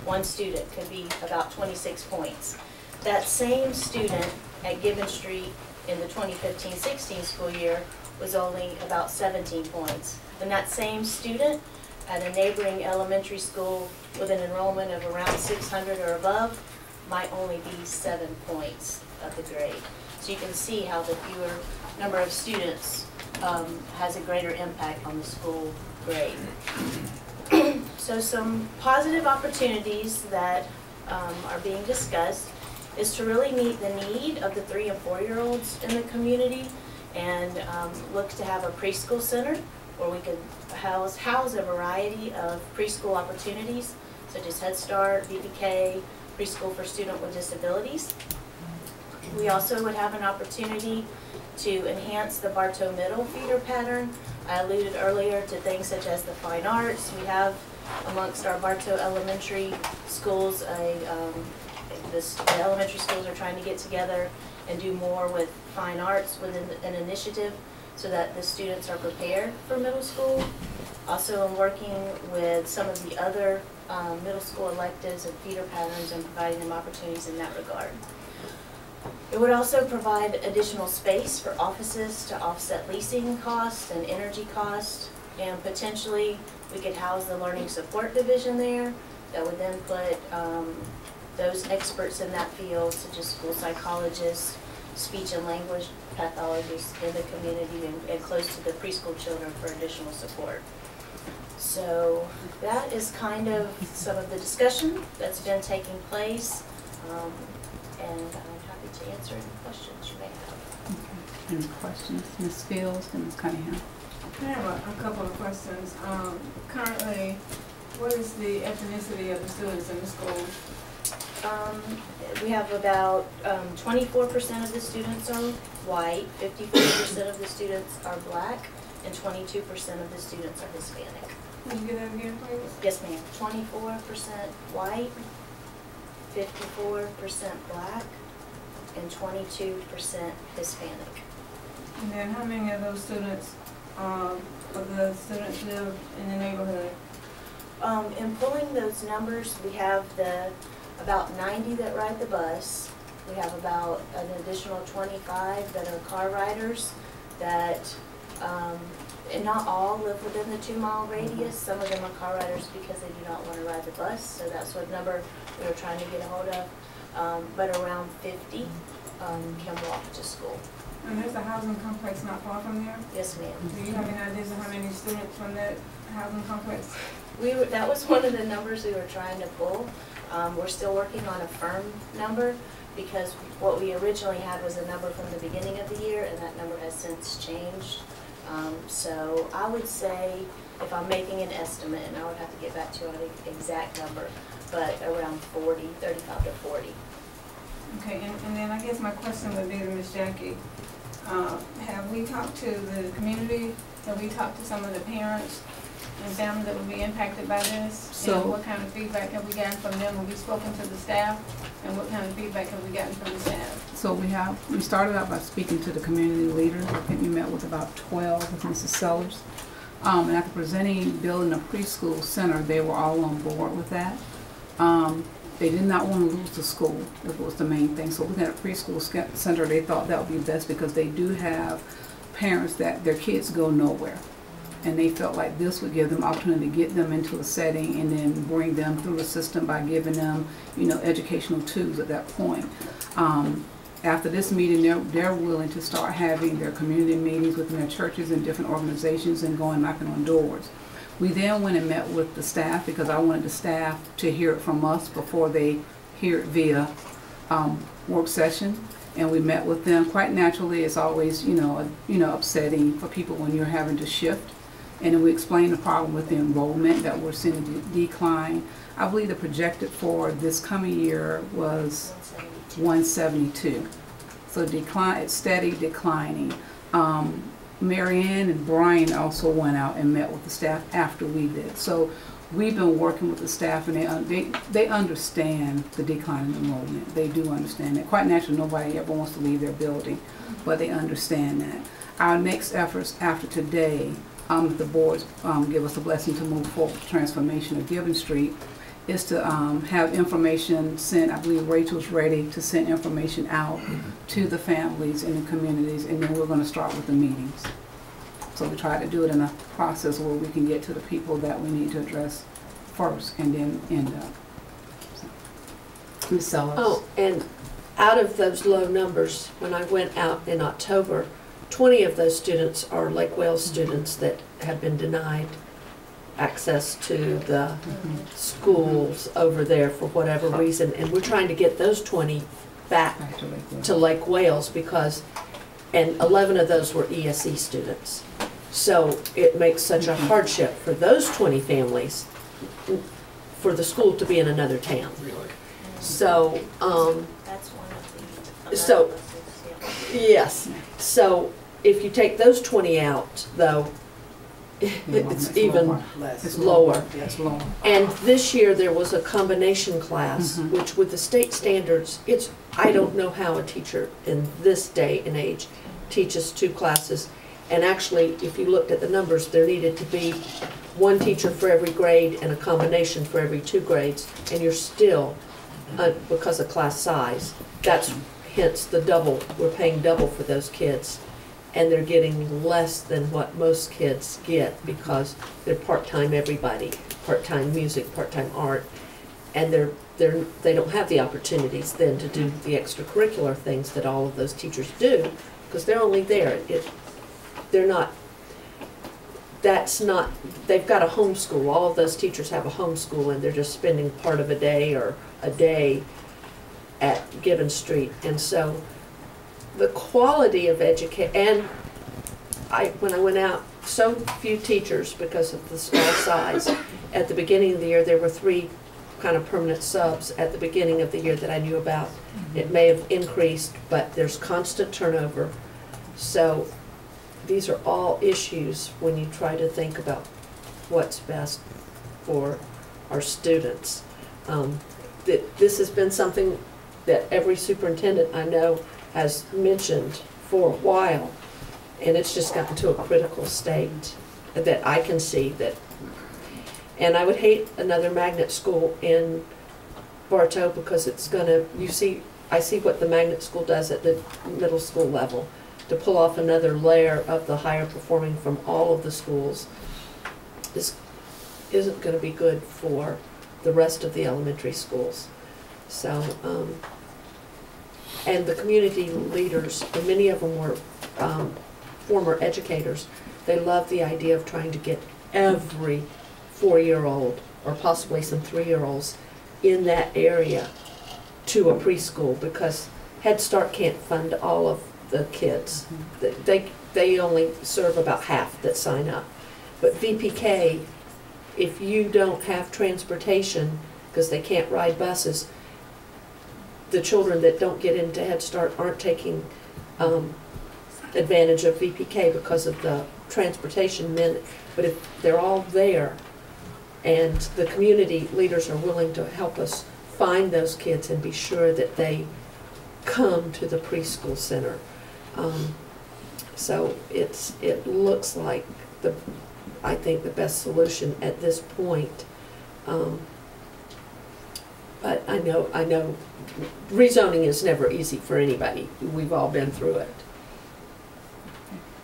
S8: One student could be about 26 points. That same student at Gibbon Street in the 2015-16 school year was only about 17 points. And that same student at a neighboring elementary school with an enrollment of around 600 or above might only be 7 points of the grade. So you can see how the fewer number of students has a greater impact on the school grade. So some positive opportunities that are being discussed is to really meet the need of the 3- and 4-year-olds in the community and look to have a preschool center where we can house a variety of preschool opportunities such as Head Start, VPK, preschool for students with disabilities. We also would have an opportunity to enhance the Bartow Middle feeder pattern. I alluded earlier to things such as the fine arts. We have amongst our Bartow elementary schools, the elementary schools are trying to get together and do more with fine arts within an initiative so that the students are prepared for middle school. Also, I'm working with some of the other middle school electives and feeder patterns and providing them opportunities in that regard. It would also provide additional space for offices to offset leasing costs and energy costs, and potentially we could house the Learning Support Division there that would then put those experts in that field, such as school psychologists, speech and language pathologists in the community and close to the preschool children for additional support. So that is kind of some of the discussion that's been taking place, and I'm happy to answer any questions you may have.
S1: Okay. Any questions, Ms. Fields and Ms. Cunningham?
S7: I have a couple of questions. Currently, what is the ethnicity of the students in the school?
S8: We have about 24% of the students are white, 54% of the students are black, and 22% of the students are Hispanic.
S7: Can you get that again, please?
S8: Yes, ma'am. 24% white, 54% black, and 22% Hispanic.
S7: And then how many of those students, live in the neighborhood?
S8: In pulling those numbers, we have about 90 that ride the bus. We have about an additional 25 that are car riders that, and not all live within the 2-mile radius. Some of them are car riders because they do not want to ride the bus, so that's what number we were trying to get a hold of. But around 50 can walk to school.
S7: And there's a housing complex not far from there?
S8: Yes, ma'am.
S7: Do you have any ideas of how many students from that housing complex?
S8: That was one of the numbers we were trying to pull. We're still working on a firm number because what we originally had was a number from the beginning of the year, and that number has since changed. So I would say, if I'm making an estimate, and I would have to get back to you on the exact number, but around 40, 35 to 40.
S7: Okay, and then I guess my question would be to Ms. Jackie. Have we talked to the community? Have we talked to some of the parents and families that would be impacted by this?
S1: So-
S7: And what kind of feedback have we gotten from them? Have we spoken to the staff? And what kind of feedback have we gotten from the staff?
S1: So we started out by speaking to the community leaders. I think we met with about 12 with Mrs. Sellers. And after presenting building a preschool center, they were all on board with that. They did not want to lose the school. That was the main thing. So looking at a preschool center, they thought that would be best because they do have parents that their kids go nowhere. And they felt like this would give them opportunity to get them into a setting and then bring them through the system by giving them, educational tools at that point. After this meeting, they're willing to start having their community meetings within their churches and different organizations and going knocking on doors. We then went and met with the staff because I wanted the staff to hear it from us before they hear it via work session. And we met with them. Quite naturally, it's always, upsetting for people when you're having to shift. And then we explained the problem with the enrollment, that we're seeing a decline. I believe the projected for this coming year was 172. So decline, it's steady declining. Marianne and Brian also went out and met with the staff after we did. So we've been working with the staff, and they understand the decline in enrollment. They do understand that. Quite naturally, nobody ever wants to leave their building, but they understand that. Our next efforts after today, if the boards give us a blessing to move forward with the transformation of Gibbon Street, is to have information sent. I believe Rachel's ready to send information out to the families in the communities, and then we're going to start with the meetings. So we try to do it in a process where we can get to the people that we need to address first and then end up. Ms. Sellers.
S4: Oh, and out of those low numbers, when I went out in October, 20 of those students are Lake Wales students that have been denied access to the schools over there for whatever reason. And we're trying to get those 20 back to Lake Wales and 11 of those were ESE students. So it makes such a hardship for those 20 families for the school to be in another town. So,
S8: That's one of the.
S4: So, yes. So if you take those 20 out, though, it's even lower.
S1: It's lower.
S4: And this year there was a combination class, which with the state standards, I don't know how a teacher in this day and age teaches 2 classes. And actually, if you looked at the numbers, there needed to be 1 teacher for every grade and a combination for every 2 grades. And you're still, because of class size, that's hence the double. We're paying double for those kids. And they're getting less than what most kids get because they're part-time everybody, part-time music, part-time art, and they don't have the opportunities then to do the extracurricular things that all of those teachers do because they're only there. They're not. That's not. They've got a homeschool. All of those teachers have a homeschool, and they're just spending part of a day or a day at Gibbon Street, and so. The quality of education, and when I went out, so few teachers because of the small size. At the beginning of the year, there were 3 kind of permanent subs at the beginning of the year that I knew about. It may have increased, but there's constant turnover. So these are all issues when you try to think about what's best for our students. This has been something that every superintendent I know has mentioned for a while, and it's just gotten to a critical state that I can see that. And I would hate another magnet school in Bartow because it's gonna, I see what the magnet school does at the middle school level to pull off another layer of the higher performing from all of the schools. This isn't gonna be good for the rest of the elementary schools. So, and the community leaders, and many of them were former educators, they love the idea of trying to get every 4-year-old, or possibly some 3-year-olds, in that area to a preschool, because Head Start can't fund all of the kids. They only serve about half that sign up. But VPK, if you don't have transportation, because they can't ride buses, the children that don't get into Head Start aren't taking advantage of VPK because of the transportation men, but if they're all there and the community leaders are willing to help us find those kids and be sure that they come to the preschool center. So it looks like I think the best solution at this point. But I know rezoning is never easy for anybody. We've all been through it.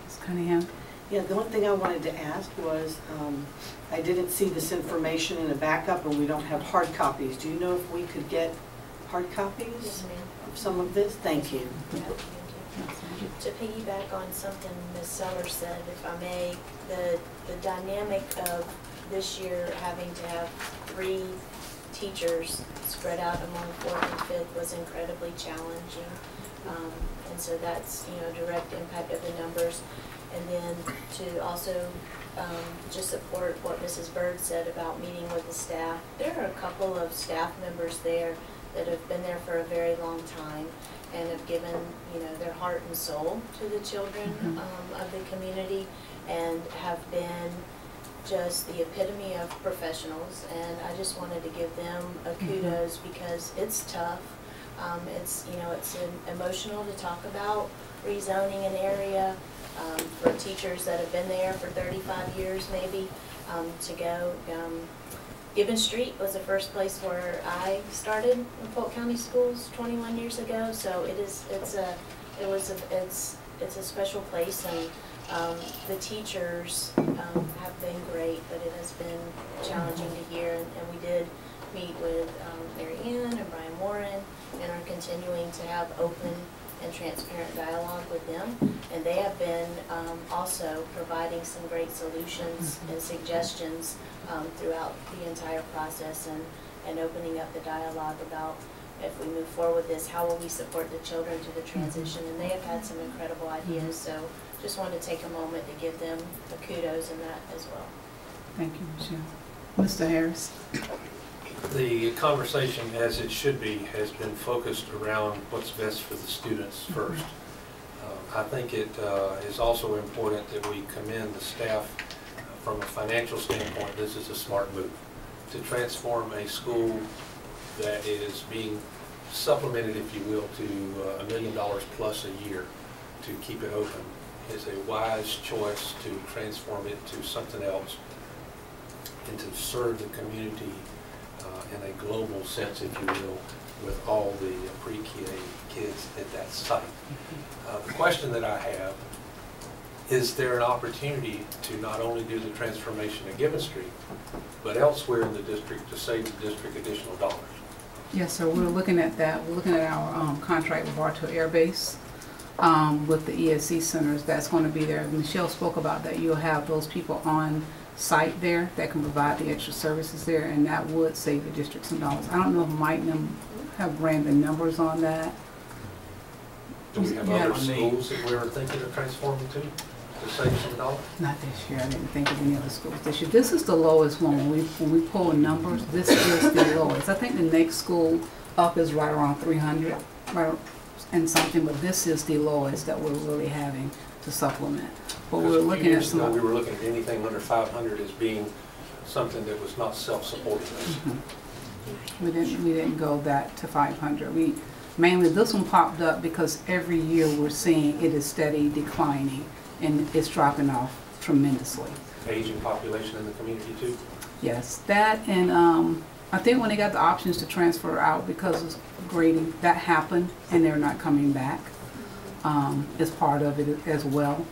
S1: Ms. Cunningham?
S3: Yeah, the one thing I wanted to ask was, I didn't see this information in a backup and we don't have hard copies. Do you know if we could get hard copies
S8: Yes, ma'am.
S3: of some of this? Thank you.
S8: Yeah. To piggyback on something Ms. Sellers said, if I may, the dynamic of this year having to have 3 teachers spread out among 4th and 5th was incredibly challenging. And so that's, direct impact of the numbers. And then to also just support what Mrs. Bird said about meeting with the staff. There are a couple of staff members there that have been there for a very long time and have given, their heart and soul to the children of the community and have been just the epitome of professionals. And I just wanted to give them a kudos because it's tough. It's emotional to talk about rezoning an area for teachers that have been there for 35 years maybe to go. Gibbon Street was the first place where I started in Polk County Schools 21 years ago, so it's a special place, and the teachers have been great, but it has been challenging to hear, and we did meet with Mary Ann and Brian Warren and are continuing to have open and transparent dialogue with them, and they have been also providing some great solutions and suggestions throughout the entire process and opening up the dialogue about if we move forward with this, how will we support the children to the transition, and they have had some incredible ideas, so just wanted to take a moment to give them a kudos in that as well.
S1: Thank you, Michelle. Mr. Harris?
S10: The conversation, as it should be, has been focused around what's best for the students first. I think it is also important that we commend the staff from a financial standpoint. This is a smart move to transform a school that is being supplemented, if you will, to $1 million plus a year to keep it open. Is a wise choice to transform it to something else and to serve the community in a global sense, if you will, with all the pre-K kids at that site. The question that I have, is there an opportunity to not only do the transformation at Gibbon Street, but elsewhere in the district to save the district additional dollars?
S1: Yes, sir. We're looking at that. We're looking at our contract with Bartow Air Base with the ESC centers. That's going to be there. Michelle spoke about that. You'll have those people on site there that can provide the extra services there, and that would save the district some dollars. I don't know if Mike and them have ran the numbers on that.
S10: Do we have other schools that we were thinking of transforming to save some dollars?
S1: Not this year. I didn't think of any other schools this year. This is the lowest one. When we pull numbers, this is the lowest. I think the next school up is right around 300 and something, but this is the lowest that we're really having to supplement. But we're looking at some.
S10: We were looking at anything under 500 as being something that was not self-supporting.
S1: We didn't go that to 500. Mainly this one popped up because every year we're seeing it is steady declining and it's dropping off tremendously.
S10: Aging population in the community too?
S1: Yes, that, and I think when they got the options to transfer out because of grading, that happened and they're not coming back as part of it as well.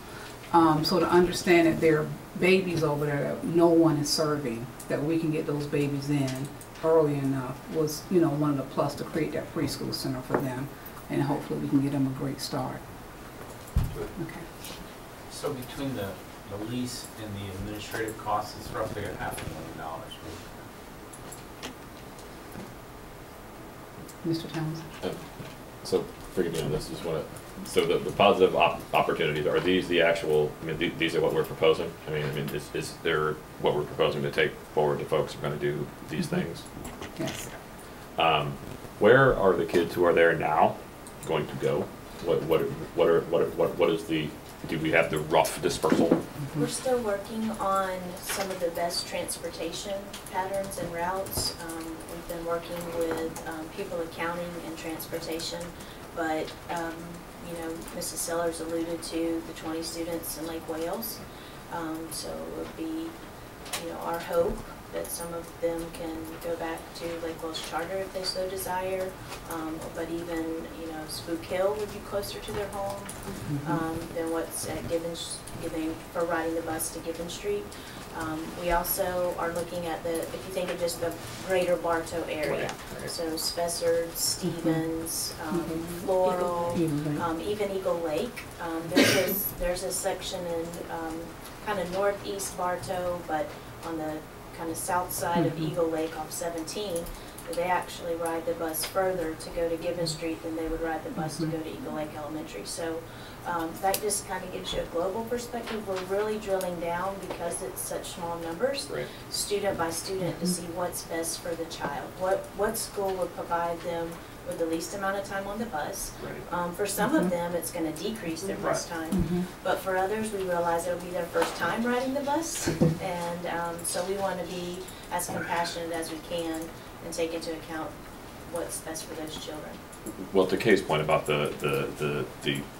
S1: So to understand that there are babies over there that no one is serving, that we can get those babies in early enough was, one of the plus to create that preschool center for them, and hopefully we can get them a great start. Okay.
S14: So between the lease and the administrative costs, it's roughly $500,000.
S1: Mr. Townsend?
S6: So forgive me on this, so the positive opportunities, are these the actual, these are what we're proposing? Is there what we're proposing to take forward to folks who are going to do these things?
S1: Yes.
S6: Where are the kids who are there now going to go? What is the do we have the rough dispersal?
S8: We're still working on some of the best transportation patterns and routes. We've been working with people accounting and transportation, but you know, Mrs. Sellers alluded to the 20 students in Lake Wales. So it would be, you know, our hope that some of them can go back to Lake Wales Charter if they so desire, but even, you know, Spook Hill would be closer to their home than what's at Gibbons for riding the bus to Gibbon Street. We also are looking at the, if you think of just the greater Bartow area, so Spessard, Stevens, Floral, even Eagle Lake. There's a section in kind of northeast Bartow, but on the kind of south side of Eagle Lake off 17, they actually ride the bus further to go to Gibbon Street than they would ride the bus to go to Eagle Lake Elementary. So that just kind of gives you a global perspective. We're really drilling down because it's such small numbers, student by student, to see what's best for the child. What school would provide them with the least amount of time on the bus. For some of them, it's going to decrease their bus time, but for others, we realize it'll be their first time riding the bus, and so we want to be as compassionate as we can and take into account what's best for those children.
S6: Well, to Kay's point about the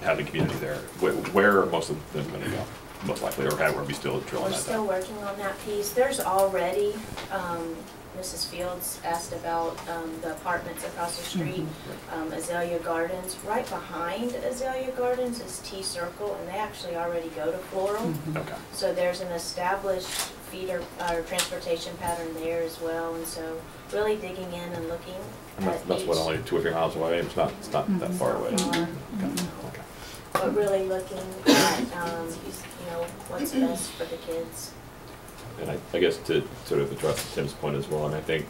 S6: having community there, where are most of them going to go? Most likely, or are we still drilling that down?
S8: We're still working on that piece. There's already, Mrs. Fields asked about the apartments across the street, Azalea Gardens. Right behind Azalea Gardens is T-Circle, and they actually already go to Floral. So there's an established feeder or transportation pattern there as well, and so really digging in and looking at
S6: that's what, only 2 or 3 miles away? It's not that far away.
S8: But really looking at you know, what's best for the kids.
S6: And I guess to sort of address Tim's point as well, and I think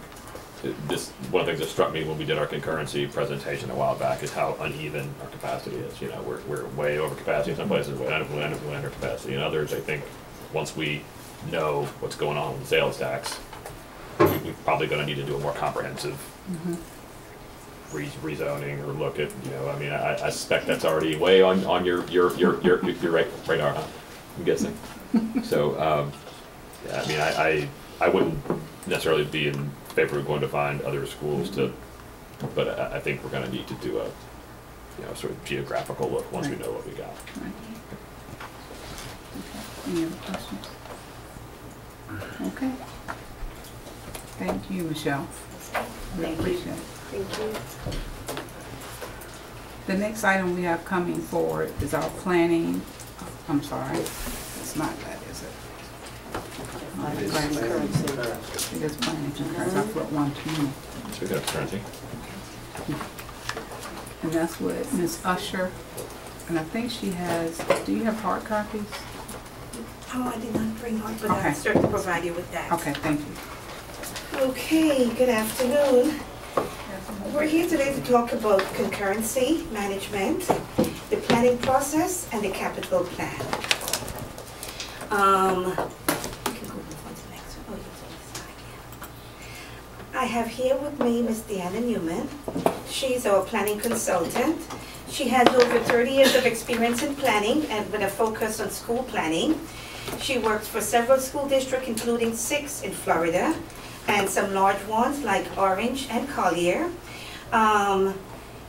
S6: this, one of the things that struck me when we did our concurrency presentation a while back is how uneven our capacity is. You know, we're way over capacity in some places, way under capacity in others. I think once we know what's going on with the sales tax, we're probably going to need to do a more comprehensive rezoning or look at, you know, I mean, I suspect that's already way on your radar, huh? I'm guessing. So, yeah, I mean, I wouldn't necessarily be in favor of going to find other schools to, but I think we're going to need to do a, you know, sort of geographical look once we know what we got.
S1: Any other questions? Okay. Thank you, Michelle. We appreciate it.
S3: Thank you.
S1: The next item we have coming forward is our planning. I'm sorry, it's not that, is it? It is planning concurrence. I put one too many.
S6: So we got currency.
S1: And that's with Ms. Usher. And I think she has, do you have hard copies?
S15: Oh, I did not bring hard, but I'll certainly provide you with that.
S1: Okay, thank you.
S15: Okay, good afternoon. We're here today to talk about concurrency management, the planning process, and the capital plan. I have here with me Ms. Deanna Newman. She's our planning consultant. She has over 30 years of experience in planning and with a focus on school planning. She works for several school districts, including 6 in Florida, and some large ones like Orange and Collier.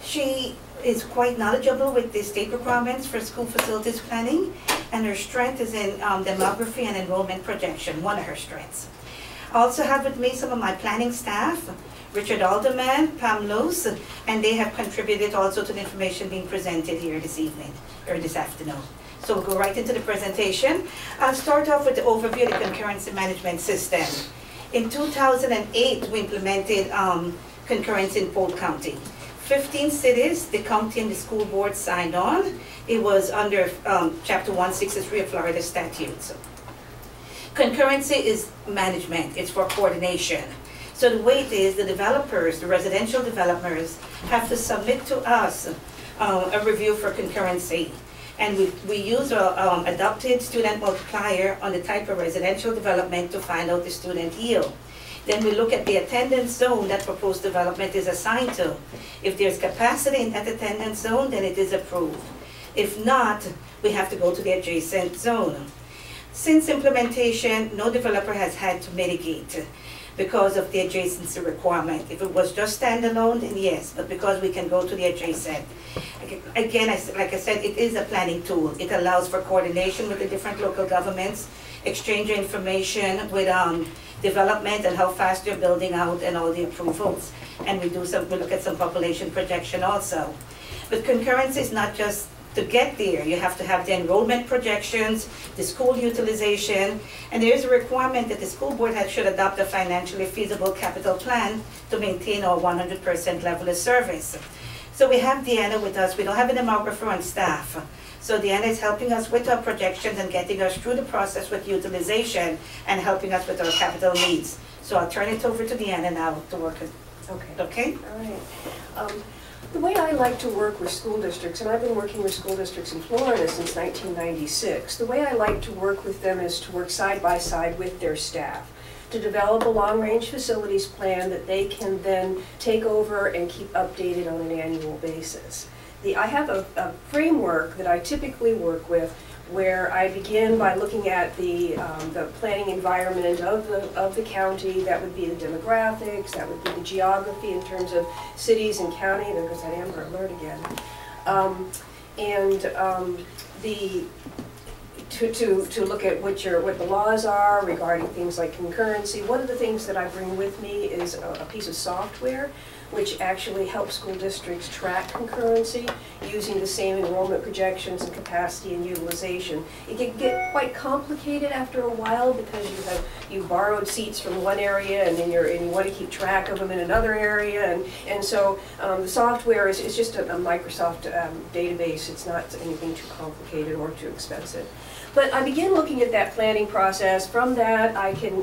S15: She is quite knowledgeable with the state requirements for school facilities planning, and her strength is in demography and enrollment projection, one of her strengths. I also have with me some of my planning staff, Richard Alderman, Pam Luce, and they have contributed also to the information being presented here this evening, or this afternoon. So we'll go right into the presentation. I'll start off with the overview of the concurrency management system. In 2008, we implemented concurrency in Polk County. 15 cities, the county and the school board signed on. It was under Chapter 163 of Florida statutes. Concurrency is management, it's for coordination. So the way it is, the developers, the residential developers, have to submit to us a review for concurrency. And we use a adopted student multiplier on the type of residential development to find out the student yield. Then we look at the attendance zone that proposed development is assigned to. If there's capacity in that attendance zone, then it is approved. If not, we have to go to the adjacent zone. Since implementation, no developer has had to mitigate because of the adjacency requirement. If it was just standalone, then yes, but because we can go to the adjacent. Again, like I said, it is a planning tool. It allows for coordination with the different local governments, exchange of information with development and how fast they're building out and all the approvals. And we look at some population projection also. But concurrency is not just to get there. You have to have the enrollment projections, the school utilization, and there is a requirement that the school board should adopt a financially feasible capital plan to maintain our 100% level of service. So we have Deanna with us. We don't have a demographer on staff. So Deanna is helping us with our projections and getting us through the process with utilization and helping us with our capital needs. So I'll turn it over to Deanna now to work it. Okay?
S16: All right. The way I like to work with school districts, and I've been working with school districts in Florida since 1996, the way I like to work with them is to work side by side with their staff, to develop a long-range facilities plan that they can then take over and keep updated on an annual basis. I have a framework that I typically work with where I begin by looking at the planning environment of the county. That would be the demographics, that would be the geography in terms of cities and county. There goes that Amber Alert again. To look at what the laws are regarding things like concurrency. One of the things that I bring with me is a piece of software which actually helps school districts track concurrency using the same enrollment projections and capacity and utilization. It can get quite complicated after a while because you've borrowed seats from one area and then you want to keep track of them in another area, and so the software is just a Microsoft database. It's not anything too complicated or too expensive. But I begin looking at that planning process. From that, I can,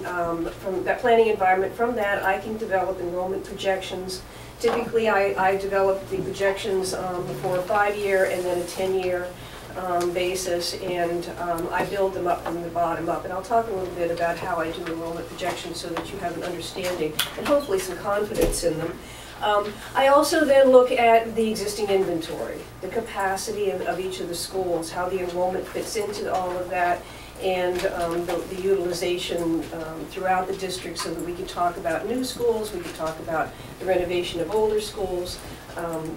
S16: from that planning environment, from that I can develop enrollment projections. Typically, I develop the projections for a 5-year and then a 10-year basis, and I build them up from the bottom up. And I'll talk a little bit about how I do enrollment projections so that you have an understanding and hopefully some confidence in them. I also then look at the existing inventory, the capacity of each of the schools, how the enrollment fits into all of that, and the utilization throughout the district so that we can talk about new schools, we can talk about the renovation of older schools,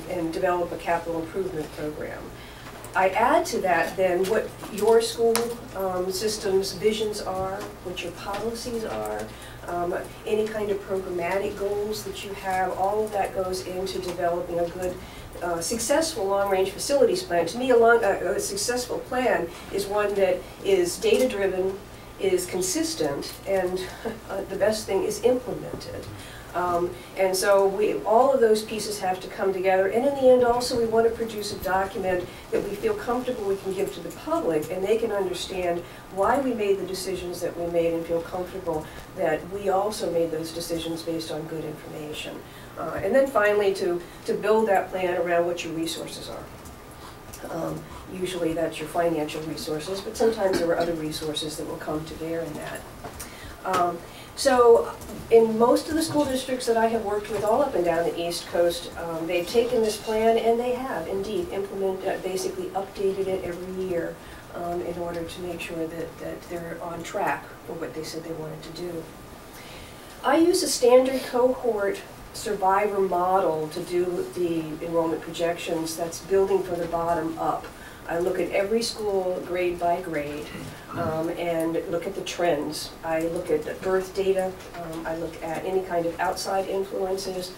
S16: and develop a capital improvement program. I add to that then what your school system's visions are, what your policies are, any kind of programmatic goals that you have. All of that goes into developing a good, successful long-range facilities plan. To me, a successful plan is one that is data-driven, is consistent, and the best thing is implemented. And so all of those pieces have to come together, and in the end also we want to produce a document that we feel comfortable we can give to the public, and they can understand why we made the decisions that we made and feel comfortable that we also made those decisions based on good information. And then finally to build that plan around what your resources are. Usually that's your financial resources, but sometimes there are other resources that will come to bear in that. So in most of the school districts that I have worked with all up and down the East Coast, they've taken this plan and they have indeed implemented, basically updated it every year in order to make sure that they're on track for what they said they wanted to do. I use a standard cohort survivor model to do the enrollment projections. That's building from the bottom up. I look at every school grade by grade and look at the trends. I look at birth data. I look at any kind of outside influences.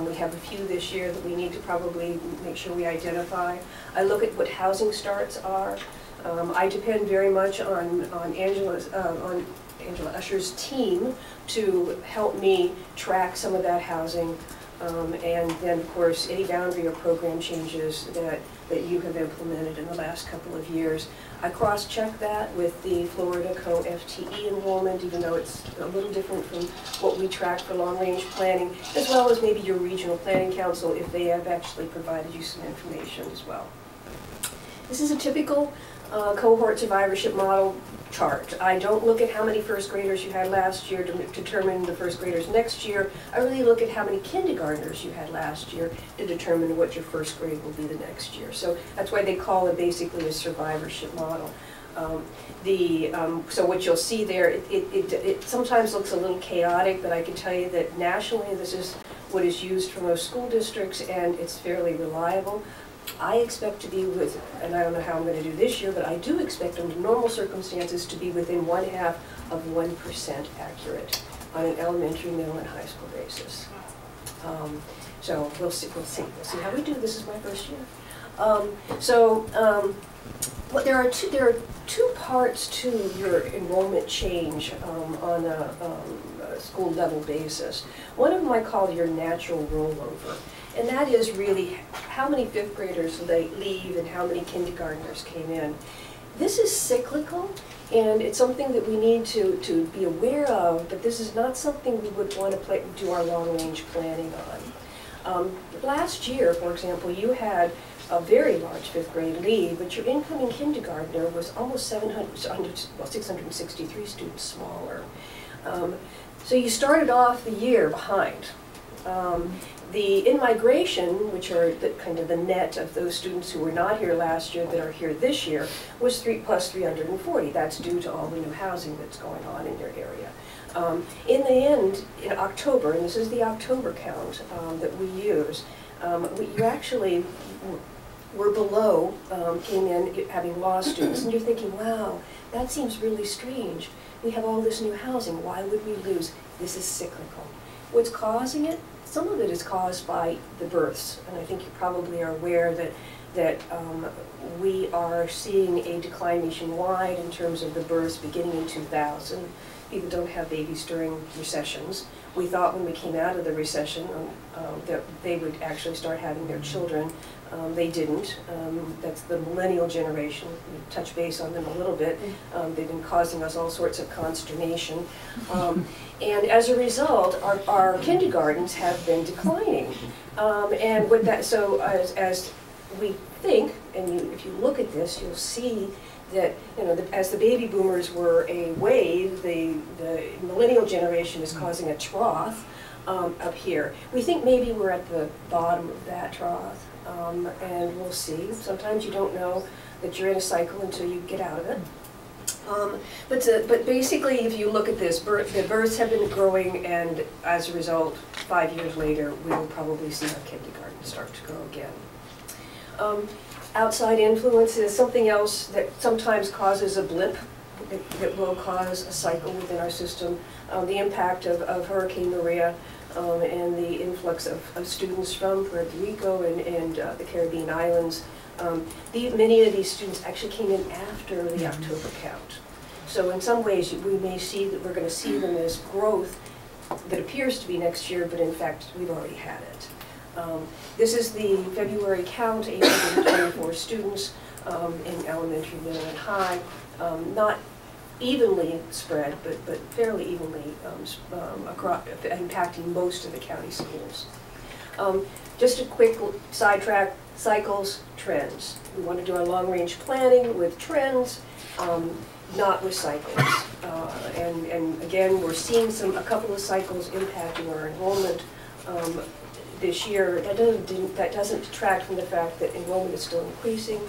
S16: We have a few this year that we need to probably make sure we identify. I look at what housing starts are. I depend very much on Angela Usher's team to help me track some of that housing. And then, of course, any boundary or program changes that you have implemented in the last couple of years. I cross-check that with the Florida Co-FTE enrollment, even though it's a little different from what we track for long-range planning, as well as maybe your regional planning council if they have actually provided you some information as well. This is a typical cohort survivorship model chart. I don't look at how many first graders you had last year to determine the first graders next year. I really look at how many kindergartners you had last year to determine what your first grade will be the next year. So that's why they call it basically a survivorship model. So what you'll see there, it sometimes looks a little chaotic, but I can tell you that nationally this is what is used for most school districts, and it's fairly reliable. I expect to be with, and I don't know how I'm going to do this year, but I do expect under normal circumstances to be within 1/2 of 1% accurate on an elementary, middle, and high school basis. So we'll see how we do. This is my first year. But there are two parts to your enrollment change on a school level basis. One of them I call your natural rollover, and that is really how many fifth graders leave and how many kindergartners came in. This is cyclical, and it's something that we need to be aware of, but this is not something we would want to do our long-range planning on. Last year, for example, you had a very large fifth grade leave, but your incoming kindergartner was almost 663 students smaller. So you started off the year behind. The in-migration, which are kind of the net of those students who were not here last year that are here this year, was plus 340. That's due to all the new housing that's going on in your area. In the end, in October, and this is the October count that we use, you actually were below, came in having lost students, and you're thinking, wow, that seems really strange. We have all this new housing, why would we lose? This is cyclical. What's causing it? Some of it is caused by the births, and I think you probably are aware that we are seeing a decline nationwide in terms of the births beginning in 2000. People don't have babies during recessions. We thought when we came out of the recession that they would actually start having their children. They didn't. That's the millennial generation. We touch base on them a little bit. They've been causing us all sorts of consternation. And as a result, our kindergartens have been declining. And with that, so as we think, and if you look at this, you'll see that, as the baby boomers were a wave, the millennial generation is causing a trough up here. We think maybe we're at the bottom of that trough, and we'll see. Sometimes you don't know that you're in a cycle until you get out of it. But basically, if you look at this, the births have been growing, and as a result, 5 years later, we will probably see our kindergarten start to grow again. Outside influences, something else that sometimes causes a blip that will cause a cycle within our system. The impact of Hurricane Maria and the influx of students from Puerto Rico and the Caribbean islands. Many of these students actually came in after the October count. So in some ways, we may see that we're going to see them as growth that appears to be next year, but in fact, we've already had it. This is the February count, 824 students in elementary, middle, and high. Not evenly spread, but fairly evenly impacting most of the county schools. Just a quick sidetrack, cycles, trends. We want to do our long-range planning with trends, not with cycles. And again, we're seeing a couple of cycles impacting our enrollment this year. That doesn't detract from the fact that enrollment is still increasing,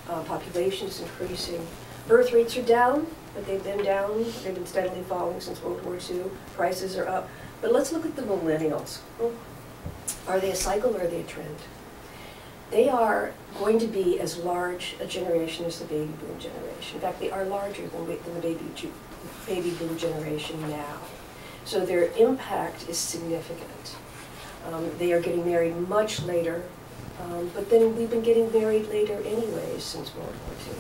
S16: population is increasing. Birth rates are down, but they've been down. They've been steadily falling since World War II. Prices are up. But let's look at the millennials. Are they a cycle or are they a trend? They are going to be as large a generation as the baby boom generation. In fact, they are larger than the baby boom generation now. So their impact is significant. They are getting married much later, but then we've been getting married later anyways since World War II.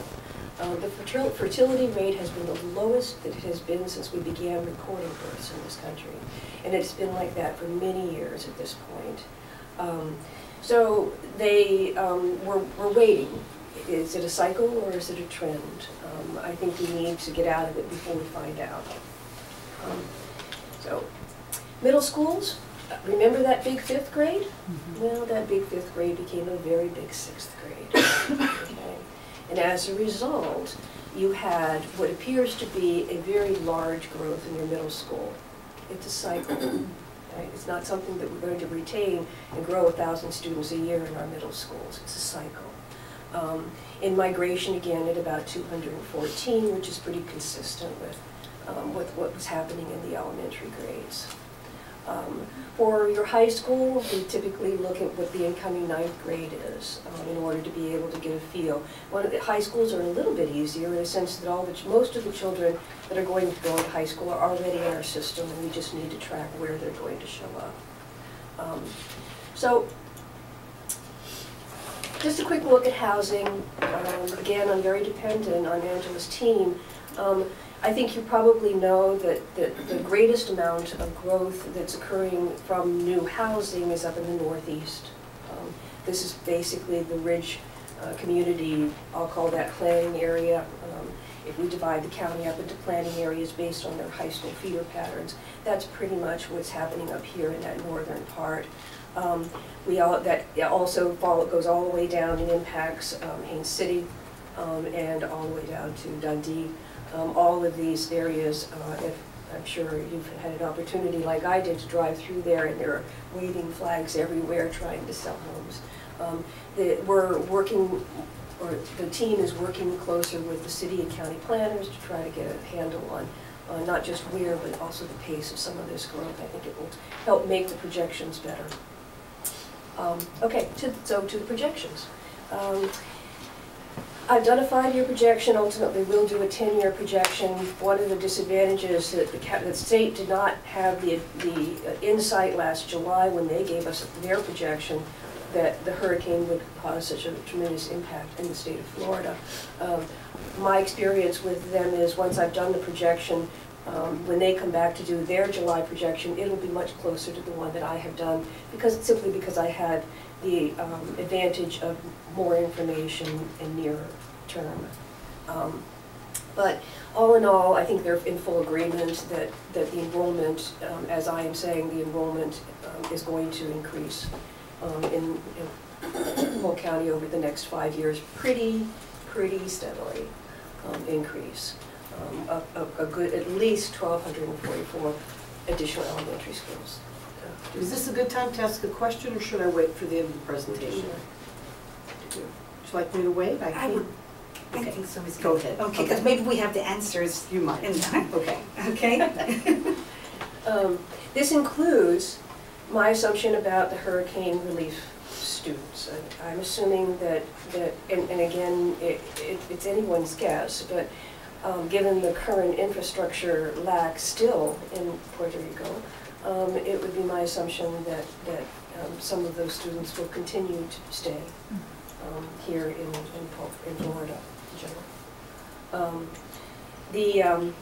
S16: The fertility rate has been the lowest that it has been since we began recording births in this country. And it's been like that for many years at this point. So we're waiting. Is it a cycle or is it a trend? I think we need to get out of it before we find out. So middle schools, remember that big fifth grade? Well, that big fifth grade became a very big sixth grade. Okay. And as a result, you had what appears to be a very large growth in your middle school. It's a cycle. Right? It's not something that we're going to retain and grow 1,000 students a year in our middle schools. It's a cycle. In migration, again, at about 214, which is pretty consistent with what was happening in the elementary grades. For your high school, we typically look at what the incoming 9th grade is in order to be able to get a feel. One of the high schools are a little bit easier in the sense that most of the children that are going to go into high school are already in our system, and we just need to track where they're going to show up. So, just a quick look at housing. Again, I'm very dependent on Angela's team. I think you probably know that the greatest amount of growth that's occurring from new housing is up in the Northeast. This is basically the Ridge community, I'll call that planning area. If we divide the county up into planning areas based on their high school feeder patterns, that's pretty much what's happening up here in that northern part. That also goes all the way down and impacts Haines City and all the way down to Dundee. All of these areas, I'm sure you've had an opportunity like I did to drive through there, and there are waving flags everywhere trying to sell homes. We're working, or the team is working closer with the city and county planners to try to get a handle on not just where, but also the pace of some of this growth. I think it will help make the projections better. Okay, so to the projections. I've done a 5-year projection. Ultimately, we'll do a 10-year projection. One of the disadvantages that the state did not have the insight last July when they gave us their projection that the hurricane would cause such a tremendous impact in the state of Florida. My experience with them is once I've done the projection, when they come back to do their July projection, it'll be much closer to the one that I have done, simply because I had the advantage of more information in nearer term. But all in all, I think they're in full agreement that the enrollment, as I am saying, the enrollment is going to increase in Polk County over the next 5 years, pretty steadily increase. A good, at least 1,244 additional elementary schools.
S3: Is this a good time to ask a question, or should I wait for the end of the presentation? Would you like me to wait?
S15: I would. I think so.
S3: Go ahead.
S15: Okay, because maybe we have the answers.
S3: You might. Okay.
S15: Okay.
S16: This includes my assumption about the hurricane relief students. I'm assuming that and again, it's anyone's guess, but given the current infrastructure lack still in Puerto Rico, it would be my assumption that some of those students will continue to stay here in Florida in general.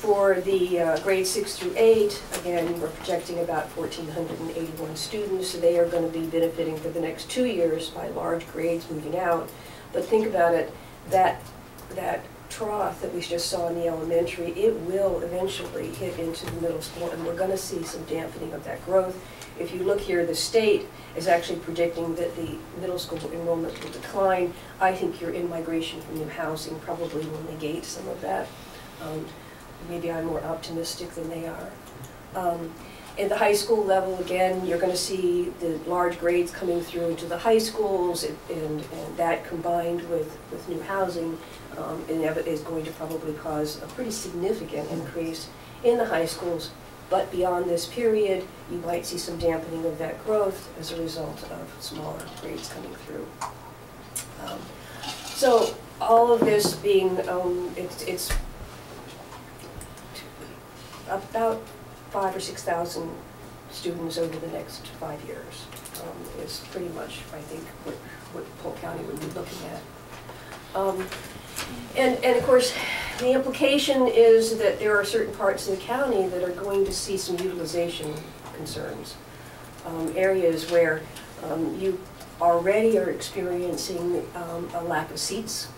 S16: For the grades 6 through 8, again, we're projecting about 1,481 students. So they are going to be benefiting for the next 2 years by large grades moving out. But think about it, that trough that we just saw in the elementary, it will eventually hit into the middle school, and we're going to see some dampening of that growth. If you look here, the state is actually predicting that the middle school enrollment will decline. I think your in-migration from new housing probably will negate some of that. Maybe I'm more optimistic than they are. At the high school level, again, you're going to see the large grades coming through to the high schools, and that combined with new housing is going to probably cause a pretty significant increase in the high schools. But beyond this period, you might see some dampening of that growth as a result of smaller grades coming through. So all of this being, it's about 5,000 or 6,000 students over the next 5 years is pretty much, I think, what Polk County would be looking at. And of course, the implication is that there are certain parts of the county that are going to see some utilization concerns. Areas where you already are experiencing a lack of seats.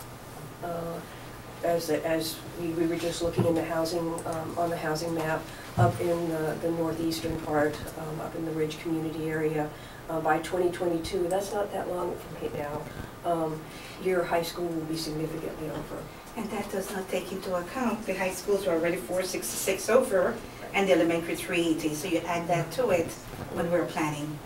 S16: As we were just looking in the housing, on the housing map, up in the northeastern part, up in the Ridge community area, by 2022, that's not that long from now, your high school will be significantly over.
S15: And that does not take into account the high schools are already 466 over and the elementary 380. So you add that to it when we're planning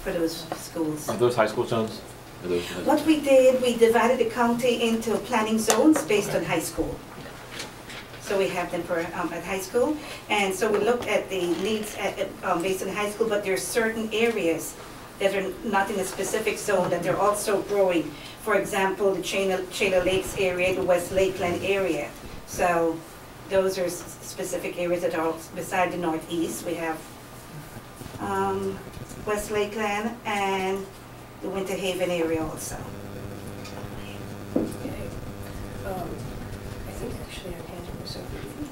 S15: for those schools.
S6: Are those high school zones? Are those,
S15: What we did, we divided the county into planning zones based on high school. So we have them for at high school, and so we looked at the needs based on high school, but there are certain areas that are not in a specific zone that they're also growing. For example, the Chayla Lakes area, the West Lakeland area. So those are specific areas that are beside the Northeast. We have West Lakeland and the Winter Haven area also.
S16: Okay. I think actually I'm handing this over to you.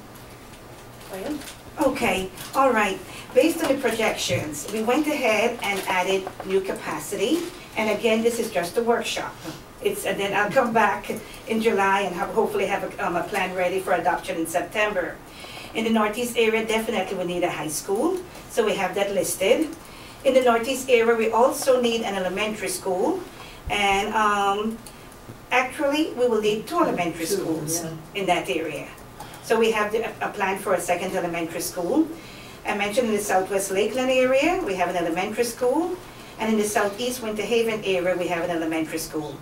S16: I am?
S15: Okay, all right. Based on the projections, we went ahead and added new capacity. And again, this is just a workshop. And then I'll come back in July and hopefully have a plan ready for adoption in September. In the Northeast area, definitely we need a high school, so we have that listed. In the Northeast area, we also need an elementary school, and actually, we will need 2 elementary schools in that area. So we have a plan for a second elementary school. I mentioned in the Southwest Lakeland area, we have an elementary school, and in the Southeast Winter Haven area, we have an elementary school.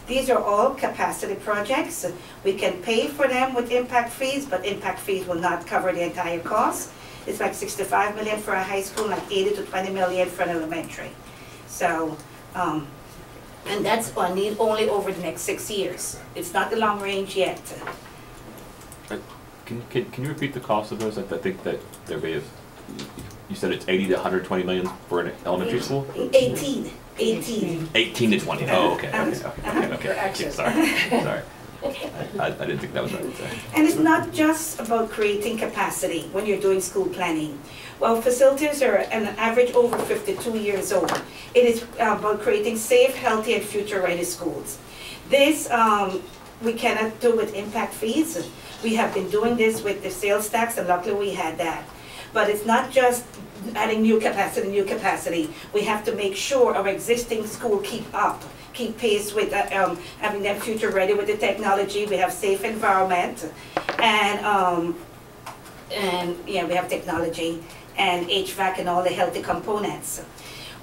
S15: These are all capacity projects. We can pay for them with impact fees, but impact fees will not cover the entire cost. It's like 65 million for a high school, like 80 to 20 million for an elementary. So, and that's only over the next 6 years. It's not the long range yet.
S6: can you repeat the cost of those? I think that there be, you said it's 80 to 120 million for an elementary school?
S15: 18
S6: to 20. Oh, okay. Yeah, sorry. I didn't think that was right. Sorry.
S15: And it's not just about creating capacity when you're doing school planning. Well, facilities are an average over 52 years old. It is about creating safe, healthy, and future-ready schools. This we cannot do with impact fees. We have been doing this with the sales tax, and luckily we had that. But it's not just adding new capacity. We have to make sure our existing school keep pace with having them future ready with the technology. We have safe environment, and yeah, we have technology and HVAC and all the healthy components.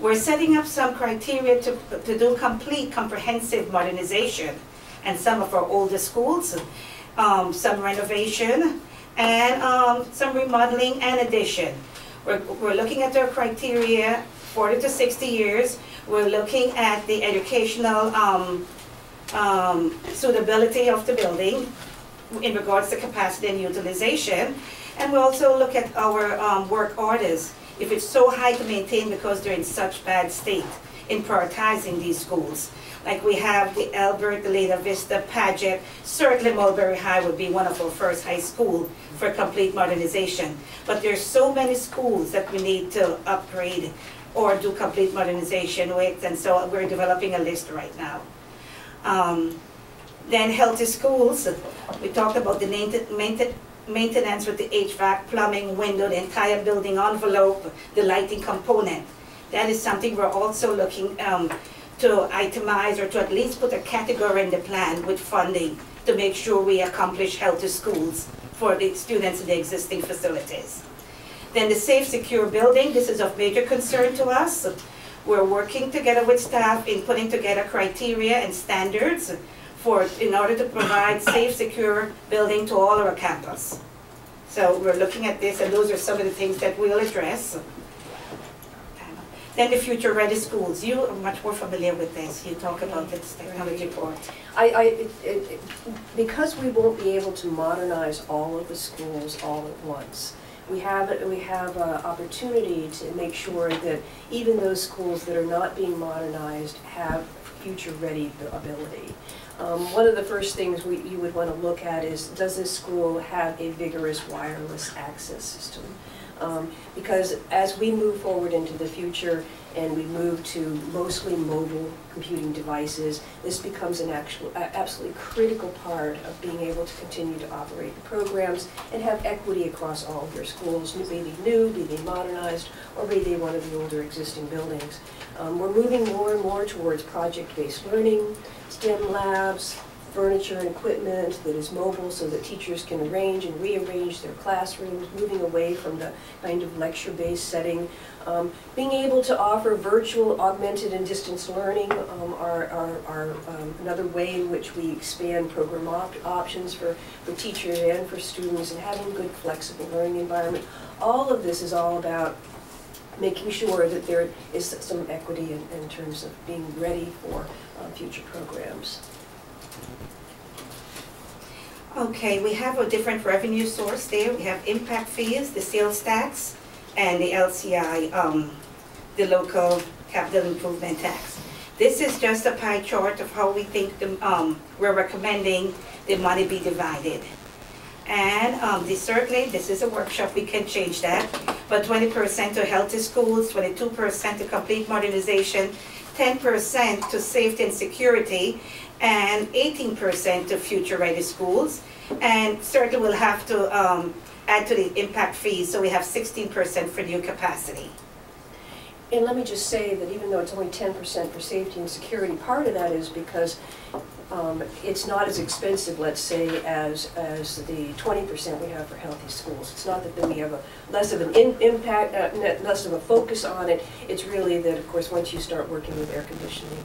S15: We're setting up some criteria to do complete comprehensive modernization, and some of our older schools, some renovation, and some remodeling and addition. We're looking at our criteria, 40 to 60 years. We're looking at the educational suitability of the building in regards to capacity and utilization. And we also look at our work orders, if it's so high to maintain because they're in such bad state, in prioritizing these schools. Like we have the Albert, the Lena Vista, Paget, certainly Mulberry High would be one of our first high school for complete modernization. But there's so many schools that we need to upgrade or do complete modernization with, and so we're developing a list right now. Then healthy schools, we talked about the maintenance with the HVAC, plumbing, window, the entire building envelope, the lighting component. That is something we're also looking to itemize, or to at least put a category in the plan with funding to make sure we accomplish healthy schools for the students in the existing facilities. Then the safe, secure building, this is of major concern to us. We're working together with staff in putting together criteria and standards in order to provide safe, secure building to all our campus. So we're looking at this, and those are some of the things that we'll address. Then the future-ready schools. You are much more familiar with this. You talk about this technology part.
S16: Because we won't be able to modernize all of the schools all at once, we have an opportunity to make sure that even those schools that are not being modernized have future-ready ability. One of the first things you would want to look at is, does this school have a vigorous wireless access system? Because as we move forward into the future and we move to mostly mobile computing devices, this becomes an absolutely critical part of being able to continue to operate the programs and have equity across all of your schools, be they new, be they modernized, or be they one of the older existing buildings. We're moving more and more towards project-based learning, STEM labs, furniture and equipment that is mobile so that teachers can arrange and rearrange their classrooms, moving away from the kind of lecture-based setting. Being able to offer virtual, augmented, and distance learning are another way in which we expand program options for teachers and for students, and having a good flexible learning environment. All of this is all about making sure that there is some equity in terms of being ready for future programs.
S15: Okay, we have a different revenue source there. We have impact fees, the sales tax, and the LCI, the local capital improvement tax. This is just a pie chart of how we think we're recommending the money be divided. And certainly, this is a workshop, we can change that, but 20% to healthy schools, 22% to complete modernization, 10% to safety and security, and 18% to future-ready schools. And certainly we'll have to add to the impact fees, so we have 16% for new capacity.
S16: And let me just say that even though it's only 10% for safety and security, part of that is because it's not as expensive, let's say, as the 20% we have for healthy schools. It's not that we have less of an impact, less of a focus on it. It's really that, of course, once you start working with air conditioning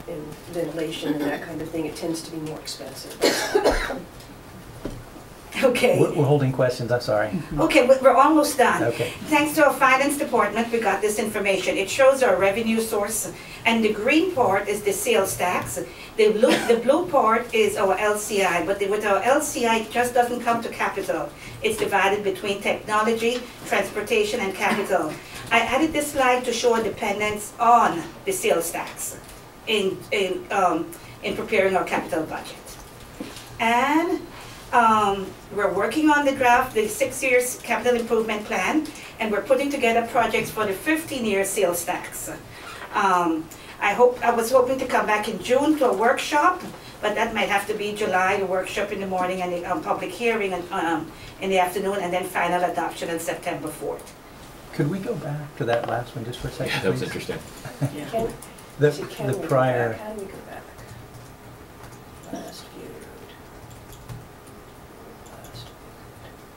S16: and ventilation and that kind of thing, it tends to be more expensive.
S15: Okay.
S9: We're holding questions, I'm sorry.
S15: Okay, we're almost done.
S9: Okay.
S15: Thanks to our finance department, we got this information. It shows our revenue source, and the green part is the sales tax. The blue part is our LCI, but with our LCI, it just doesn't come to capital. It's divided between technology, transportation, and capital. I added this slide to show a dependence on the sales tax in preparing our capital budget. And we're working on the draft, the 6 years capital improvement plan, and we're putting together projects for the 15-year sales tax. I was hoping to come back in June to a workshop, but that might have to be July, the workshop in the morning and the public hearing in the afternoon, and then final adoption on September 4th.
S9: Could we go back to that last one just for a second,
S6: That was
S9: please?
S6: interesting.
S16: Yeah.
S9: The prior.
S16: How do we go back? Last viewed.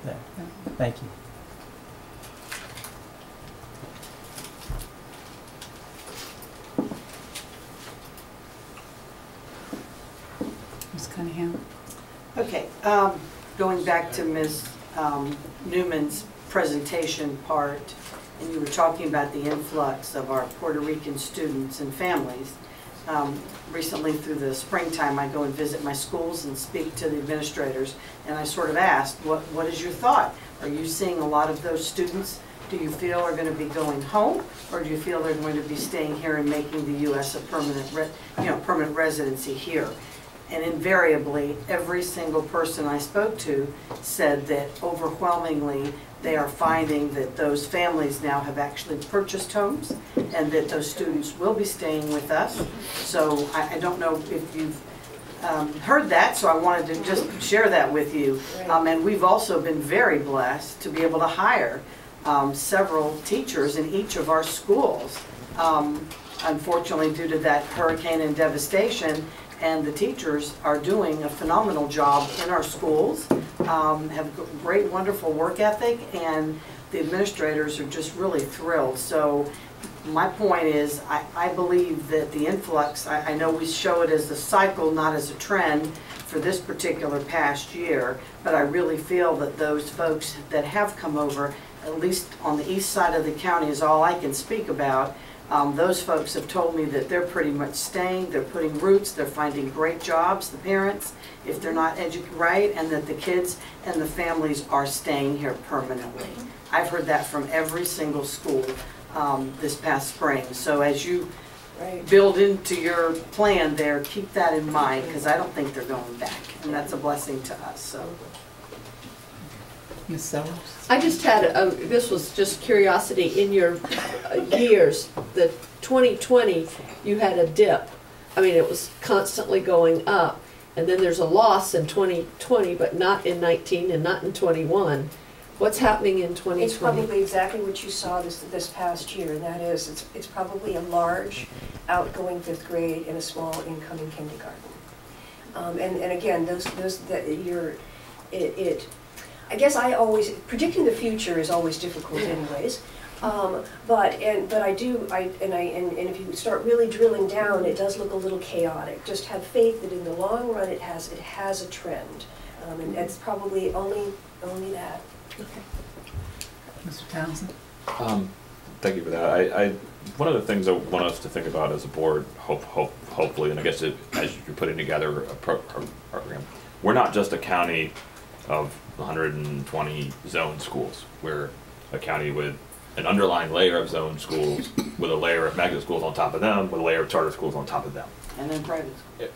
S9: There. Thank you.
S1: Ms. Cunningham?
S3: Okay, going back to Ms. Newman's presentation part, and you were talking about the influx of our Puerto Rican students and families. Recently through the springtime, I go and visit my schools and speak to the administrators, and I sort of asked, what is your thought? Are you seeing a lot of those students, do you feel are going to be going home, or do you feel they're going to be staying here and making the U.S. a permanent residency here? And invariably, every single person I spoke to said that overwhelmingly they are finding that those families now have actually purchased homes and that those students will be staying with us. So I don't know if you've heard that, so I wanted to just share that with you. And we've also been very blessed to be able to hire several teachers in each of our schools. Unfortunately, due to that hurricane and devastation, and the teachers are doing a phenomenal job in our schools, have a great, wonderful work ethic, and the administrators are just really thrilled. So my point is, I believe that the influx, I know we show it as a cycle, not as a trend for this particular past year, but I really feel that those folks that have come over, at least on the east side of the county is all I can speak about. Those folks have told me that they're pretty much staying, they're putting roots, they're finding great jobs, the parents, if they're not educated right, and that the kids and the families are staying here permanently. I've heard that from every single school this past spring. So as you build into your plan there, keep that in mind, because I don't think they're going back, and that's a blessing to us. So.
S1: Ms. Sellers?
S4: I just had, this was just curiosity, in your years, the 2020, you had a dip. I mean, it was constantly going up, and then there's a loss in 2020, but not in 19 and not in 21. What's happening in 2020?
S16: It's probably exactly what you saw this past year, and that is, it's probably a large outgoing 5th grade and a small incoming kindergarten. And again, I guess predicting the future is always difficult anyways. But if you start really drilling down, it does look a little chaotic. Just have faith that in the long run it has a trend, and it's probably only that.
S4: Okay.
S1: Mr. Townsend?
S6: Thank you for that. One of the things I want us to think about as a board, hopefully, and I guess as you're putting together a program, we're not just a county of 120 zone schools. We're a county with an underlying layer of zone schools, with a layer of magnet schools on top of them, with a layer of charter schools on top of them.
S3: And then private schools.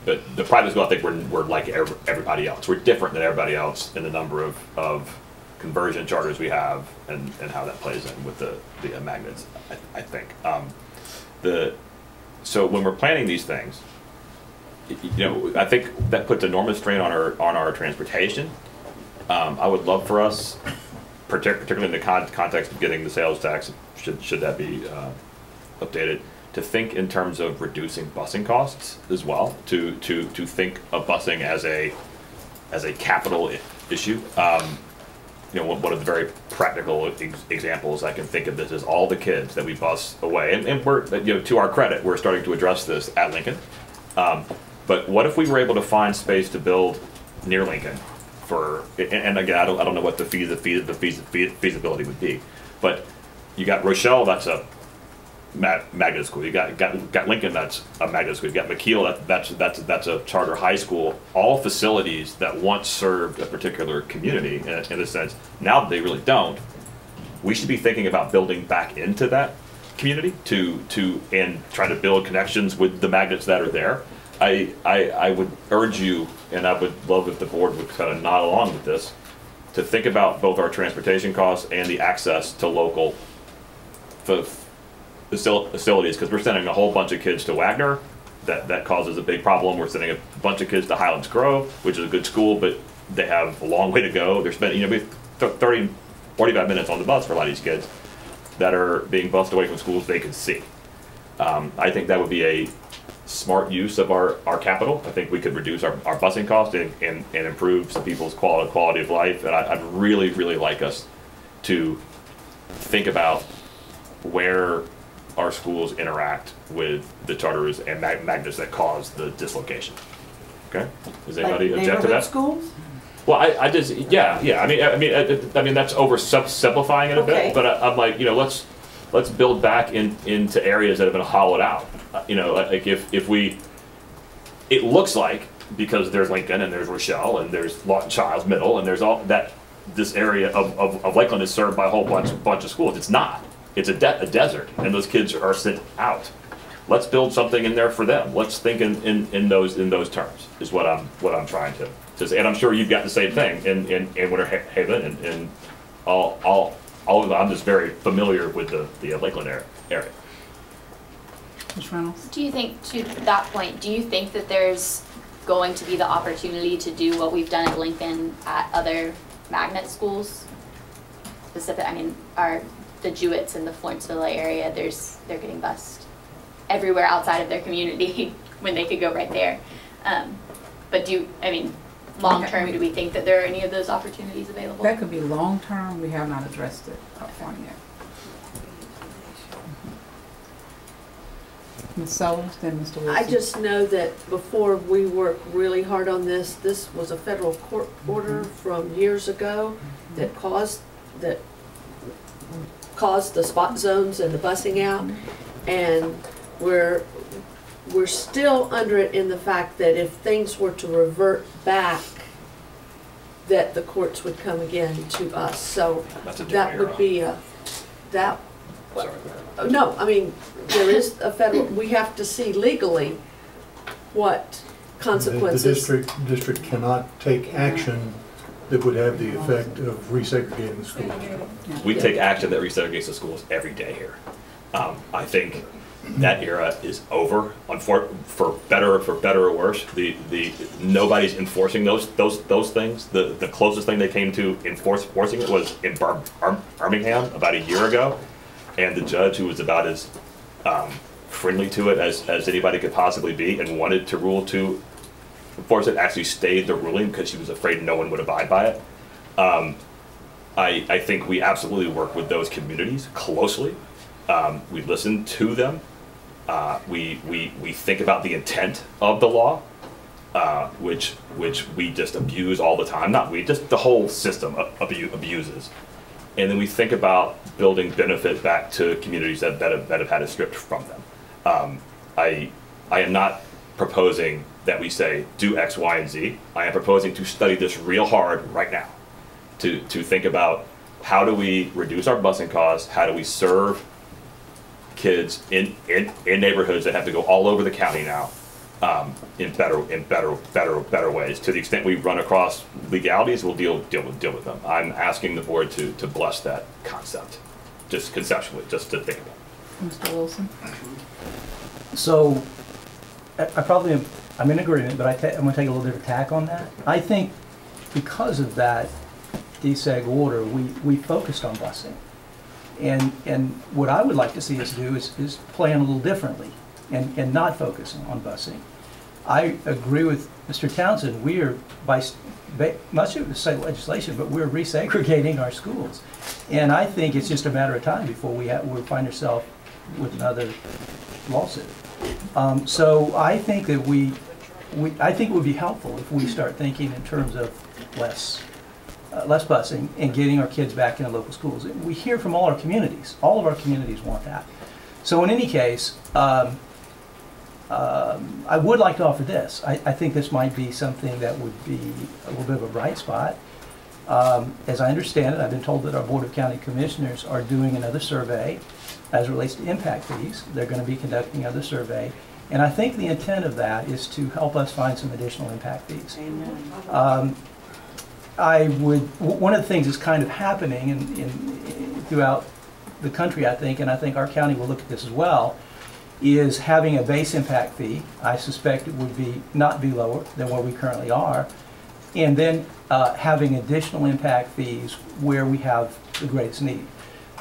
S6: But the private school, I think we're like everybody else. We're different than everybody else in the number of conversion charters we have and how that plays in with the magnets, I think. So when we're planning these things, I think that puts enormous strain on our transportation. I would love for us, particularly in the context of getting the sales tax, should that be updated, to think in terms of reducing busing costs as well, to think of busing as a capital issue. One of the very practical examples I can think of this is all the kids that we bus away, and we're, to our credit, we're starting to address this at Lincoln. But what if we were able to find space to build near Lincoln and again, I don't know what the feasibility would be, but you got Rochelle, that's a magnet school. You got Lincoln, that's a magnet school. You got McKeel, that's a charter high school. All facilities that once served a particular community in a sense. Now that they really don't, we should be thinking about building back into that community and try to build connections with the magnets that are there. I would urge you, and I would love if the board would kind of nod along with this, to think about both our transportation costs and the access to local facilities, because we're sending a whole bunch of kids to Wagner. That causes a big problem. We're sending a bunch of kids to Highlands Grove, which is a good school, but they have a long way to go. They're spending, we have 30, 45 minutes on the bus for a lot of these kids that are being bused away from schools they can see. I think that would be a smart use of our capital. I think we could reduce our busing cost and improve some people's quality of life. And I'd really, really like us to think about where our schools interact with the charters and magnets that cause the dislocation. Okay? Does anybody object to that?
S3: Schools?
S6: Well, I just, yeah. I mean that's oversimplifying it a bit, but I'm like, let's build back into areas that have been hollowed out. Like if we, it looks like, because there's Lincoln and there's Rochelle and there's Lawton Childs Middle and there's all that, this area of Lakeland is served by a whole bunch of schools. It's not. It's a desert, and those kids are sent out. Let's build something in there for them. Let's think in those terms. Is what I'm trying to say. And I'm sure you've got the same thing in Winter Haven and all. I'm just very familiar with the Lakeland area.
S1: Ms. Reynolds?
S2: Do you think, to that point, do you think that there's going to be the opportunity to do what we've done at Lincoln at other magnet schools? The Jewetts in the Florenceville area, they're getting bused everywhere outside of their community when they could go right there. But long term, do we think that there are any of those opportunities available?
S1: That could be long term. We have not addressed it upfront yet. Ms. Sellers, then Mr. Wilson.
S4: I just know that before we worked really hard on this was a federal court order from years ago that caused the spot zones and the busing out, and we're still under it in the fact that if things were to revert back, that the courts would come again to us. So that would be no, I mean, there is a federal, we have to see legally what consequences.
S12: The district cannot take action that would have the effect of resegregating the schools.
S6: We take action that resegregates the schools every day here. I think that era is over. For better or worse, nobody's enforcing those things. The closest thing they came to enforcing it was in Birmingham about a year ago, and the judge, who was about as friendly to it as anybody could possibly be, and wanted to rule to enforce it, actually stayed the ruling because she was afraid no one would abide by it. I think we absolutely work with those communities closely. We listen to them. We think about the intent of the law, which we just abuse all the time. Not we, just the whole system abuses. And then we think about building benefit back to communities that have had it stripped from them. I am not proposing that we say do X, Y, and Z. I am proposing to study this real hard right now, to think about how do we reduce our busing costs, how do we serve kids in neighborhoods that have to go all over the county now, in better ways. To the extent we run across legalities, we'll deal with them. I'm asking the board to bless that concept, just conceptually, just to think about.
S1: Mr. Wilson?
S9: So, I'm in agreement, but I'm going to take a little different tack on that. I think because of that DSEG order, we focused on busing. And what I would like to see us do is plan a little differently and not focusing on busing. I agree with Mr. Townsend. We are, much of the state legislation, but we're resegregating our schools. And I think it's just a matter of time before we find ourselves with another lawsuit. So I think that I think it would be helpful if we start thinking in terms of less busing and getting our kids back into local schools. We hear from all our communities. All of our communities want that. So in any case, I would like to offer this. I think this might be something that would be a little bit of a bright spot. As I understand it, I've been told that our Board of County Commissioners are doing another survey as it relates to impact fees. They're going to be conducting another survey. And I think the intent of that is to help us find some additional impact fees.
S3: Amen.
S9: One of the things that's kind of happening throughout the country, I think, and I think our county will look at this as well, is having a base impact fee. I suspect it would not be lower than where we currently are, and then having additional impact fees where we have the greatest need.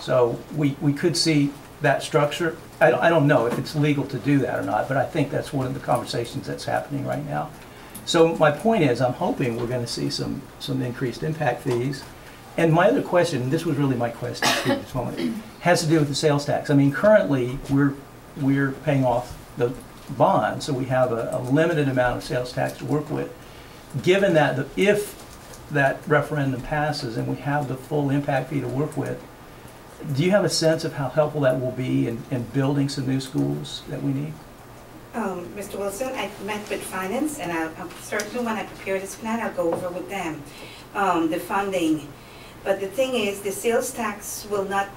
S9: So we could see that structure. I don't know if it's legal to do that or not, but I think that's one of the conversations that's happening right now. So my point is, I'm hoping we're going to see some increased impact fees. And my other question, and this was really my question at this moment, has to do with the sales tax. I mean, currently we're paying off the bond, so we have a limited amount of sales tax to work with. Given that if that referendum passes and we have the full impact fee to work with, do you have a sense of how helpful that will be in building some new schools that we need?
S15: Mr. Wilson, I met with finance, and I'm certainly when I prepare this plan, I'll go over with them the funding. But the thing is, the sales tax will not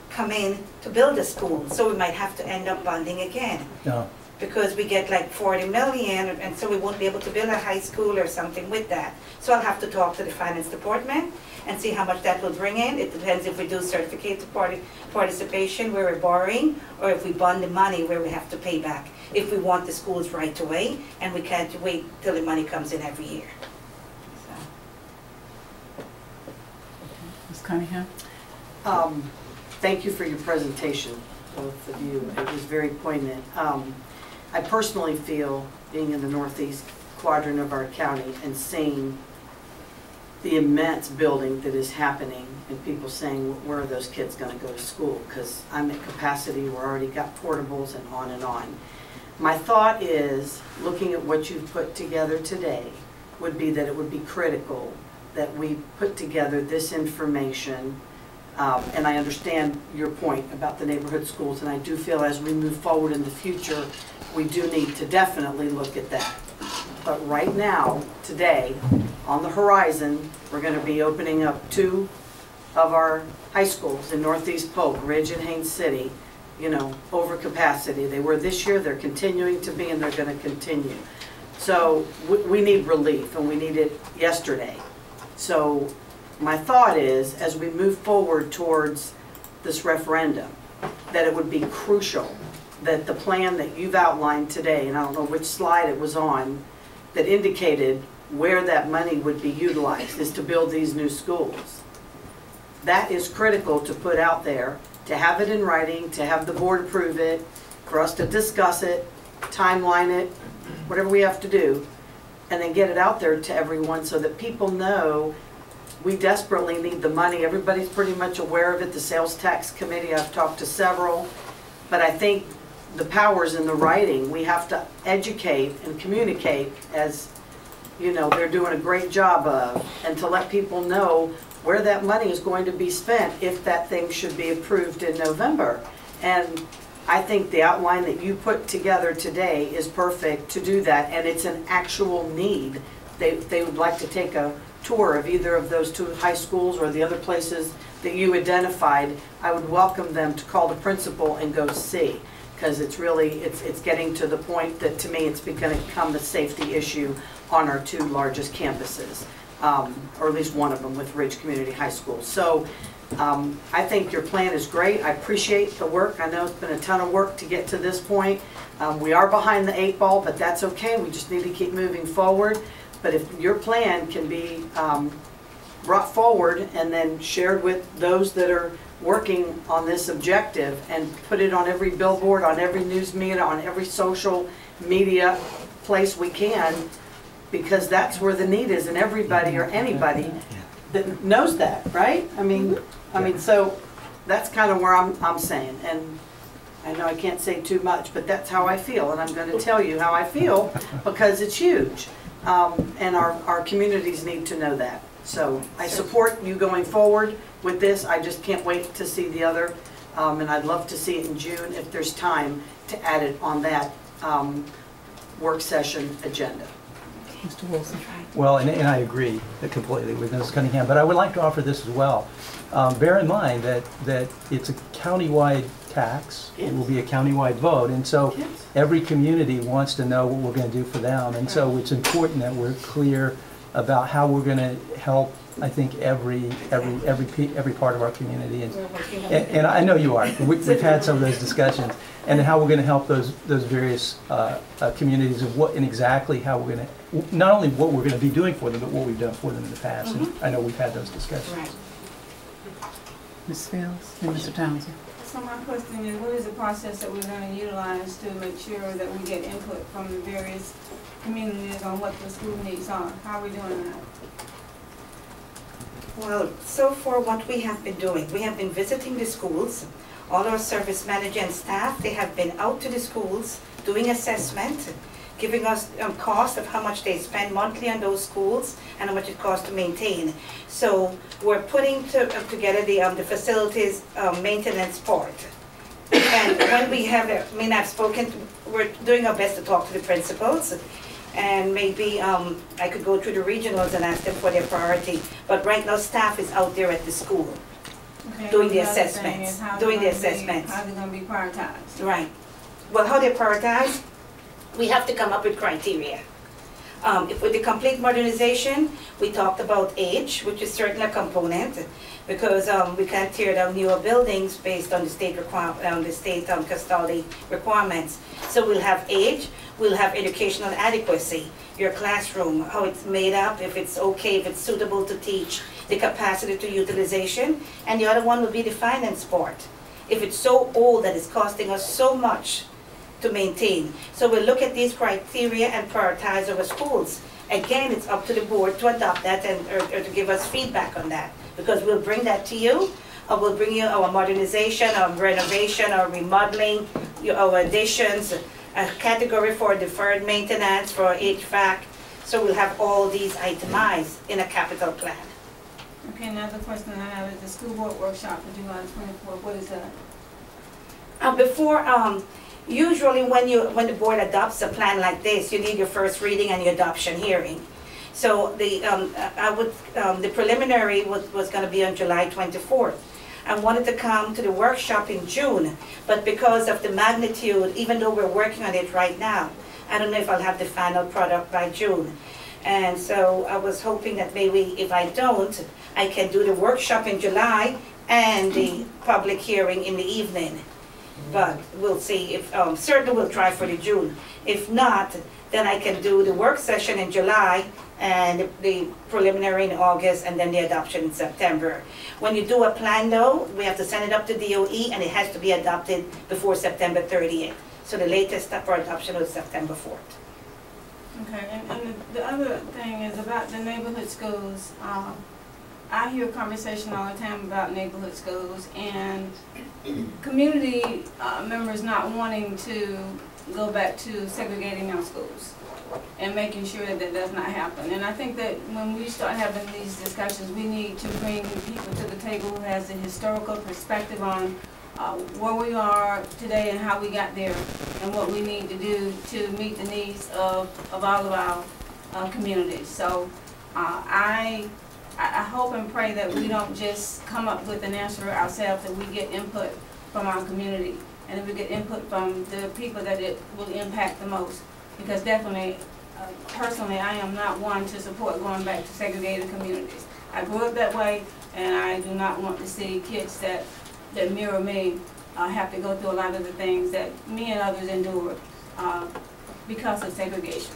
S15: come in to build a school, so we might have to end up bonding again.
S9: No.
S15: Because we get like 40 million, and so we won't be able to build a high school or something with that. So I'll have to talk to the finance department and see how much that will bring in. It depends if we do certificate of participation where we're borrowing, or if we bond the money where we have to pay back. If we want the schools right away, and we can't wait till the money comes in every year.
S1: Ms. Cunningham?
S3: Thank you for your presentation, both of you. It was very poignant. I personally feel, being in the northeast quadrant of our county and seeing the immense building that is happening and people saying, where are those kids going to go to school? Because I'm at capacity, we're already got portables and on and on. My thought is, looking at what you've put together today, would be that it would be critical that we put together this information. And I understand your point about the neighborhood schools, and I do feel as we move forward in the future, we do need to definitely look at that. But right now, today, on the horizon, we're going to be opening up 2 of our high schools in Northeast Polk, Ridge and Haines City, you know, over capacity. They were this year, they're continuing to be, and they're going to continue. So we need relief, and we need it yesterday. So my thought is, as we move forward towards this referendum, that it would be crucial that the plan that you've outlined today, and I don't know which slide it was on, that indicated where that money would be utilized, is to build these new schools. That is critical to put out there, to have it in writing, to have the board approve it, for us to discuss it, timeline it, whatever we have to do, and then get it out there to everyone so that people know we desperately need the money. Everybody's pretty much aware of it. The sales tax committee, I've talked to several, but I think the power's in the writing. We have to educate and communicate, as you know, they're doing a great job of, and to let people know where that money is going to be spent if that thing should be approved in November. And I think the outline that you put together today is perfect to do that, and it's an actual need. They would like to take a tour of either of those two high schools or the other places that you identified. I would welcome them to call the principal and go see, because it's really, it's getting to the point that, to me, it's going to become a safety issue on our two largest campuses, or at least one of them with Ridge Community High School. So I think your plan is great. I appreciate the work. I know it's been a ton of work to get to this point. We are behind the 8 ball, but that's okay. We just need to keep moving forward. But if your plan can be brought forward and then shared with those that are working on this objective, and put it on every billboard, on every news media, on every social media place we can, because that's where the need is, and everybody or anybody that knows that, right? I mean, so that's kind of where I'm saying, and I know I can't say too much, but that's how I feel, and I'm going to tell you how I feel because it's huge, and our communities need to know that. So I support you going forward with this. I just can't wait to see the other, and I'd love to see it in June if there's time to add it on that work session agenda.
S1: Mr. Wilson.
S9: Well, and I agree completely with Ms. Cunningham, but I would like to offer this as well. Bear in mind that it's a countywide tax. It will be a countywide vote, and so every community wants to know what we're going to do for them, and so it's important that we're clear about how we're going to help, I think, every part of our community, and I know you are. We've had some of those discussions, and how we're going to help those various communities of what and exactly how we're going to, not only what we're going to be doing for them, but what we've done for them in the past. And I know we've had those discussions.
S1: Right. Ms. Fields and Mr. Townsend.
S7: So my question is, what is the process that we're going to utilize to make sure that we get input from the various communities on what the school needs are? How are we doing that?
S15: Well, so far what we have been doing, we have been visiting the schools. All our service manager and staff, they have been out to the schools doing assessment, giving us cost of how much they spend monthly on those schools and how much it costs to maintain. So we're putting together the facilities maintenance part. And when we have, I've spoken, we're doing our best to talk to the principals, and maybe I could go through the regionals and ask them for their priority. But right now staff is out there at the school.
S7: Okay,
S15: doing the assessments.
S7: How they're going to be prioritized.
S15: Right. Well, how they prioritize? We have to come up with criteria. With the complete modernization, we talked about age, which is certainly a component, because we can't tear down newer buildings based on the state custody requirements. So we'll have age, we'll have educational adequacy, your classroom, how it's made up, if it's okay, if it's suitable to teach, the capacity to utilization, and the other one will be the finance part. If it's so old that it's costing us so much to maintain. So we'll look at these criteria and prioritize our schools. Again, it's up to the board to adopt that and or to give us feedback on that, because we'll bring that to you, or we'll bring you our modernization, our renovation, our remodeling, our additions, a category for deferred maintenance, for HVAC. So we'll have all these itemized in a capital plan.
S7: Okay, another question I have is the school board workshop for July 24th. What is that?
S15: Usually when the board adopts a plan like this, you need your first reading and your adoption hearing. So the preliminary was going to be on July 24th. I wanted to come to the workshop in June, but because of the magnitude, even though we're working on it right now, I don't know if I'll have the final product by June. And so I was hoping that maybe if I don't, I can do the workshop in July and the public hearing in the evening. But we'll see if, certainly we'll try for the June. If not, then I can do the work session in July and the preliminary in August and then the adoption in September. When you do a plan though, we have to send it up to DOE and it has to be adopted before September 30th. So the latest for adoption was September 4th.
S7: Okay, and the other thing is about the neighborhood schools. I hear conversation all the time about neighborhood schools and community members not wanting to go back to segregating our schools and making sure that does not happen. And I think that when we start having these discussions, we need to bring people to the table who has a historical perspective on where we are today and how we got there and what we need to do to meet the needs of all of our communities. So I hope and pray that we don't just come up with an answer ourselves, that we get input from our community and that we get input from the people that it will impact the most. Because definitely, personally, I am not one to support going back to segregated communities. I grew up that way, and I do not want to see kids that mirror me have to go through a lot of the things that me and others endure because of segregation.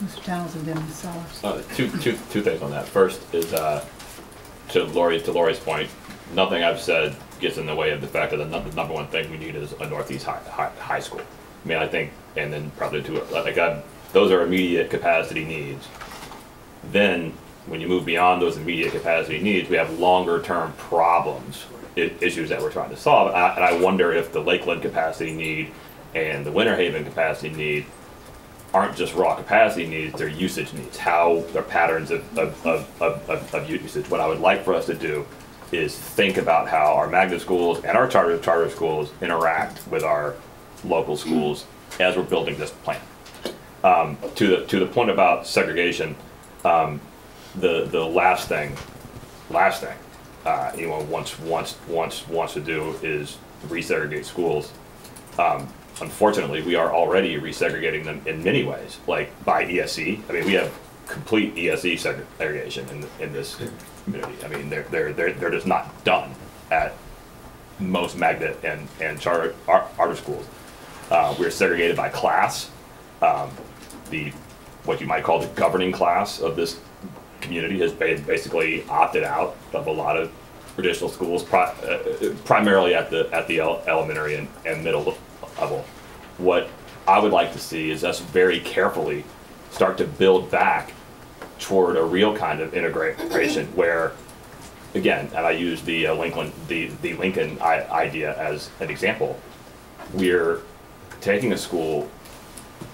S1: Mr. Townsend, then Ms. Sellers.
S6: Two things on that. First is to Lori's point, nothing I've said gets in the way of the fact that the number one thing we need is a Northeast high school. I mean, I think, and then probably those are immediate capacity needs. Then, when you move beyond those immediate capacity needs, we have longer term problems, issues that we're trying to solve. And I wonder if the Lakeland capacity need and the Winter Haven capacity need aren't just raw capacity needs, they're usage needs, how their patterns of usage. What I would like for us to do is think about how our magnet schools and our charter schools interact with our local schools as we're building this plan. To the point about segregation, the last thing anyone wants to do is resegregate schools. Unfortunately, we are already resegregating them in many ways, like by ESE. I mean, we have complete ESE segregation in this community. I mean, they're just not done at most magnet and charter schools. We're segregated by class. What you might call the governing class of this community has basically opted out of a lot of traditional schools, primarily at the elementary and middle level. What I would like to see is us very carefully start to build back toward a real kind of integration where, again, and I use the Lincoln idea as an example. We're taking a school.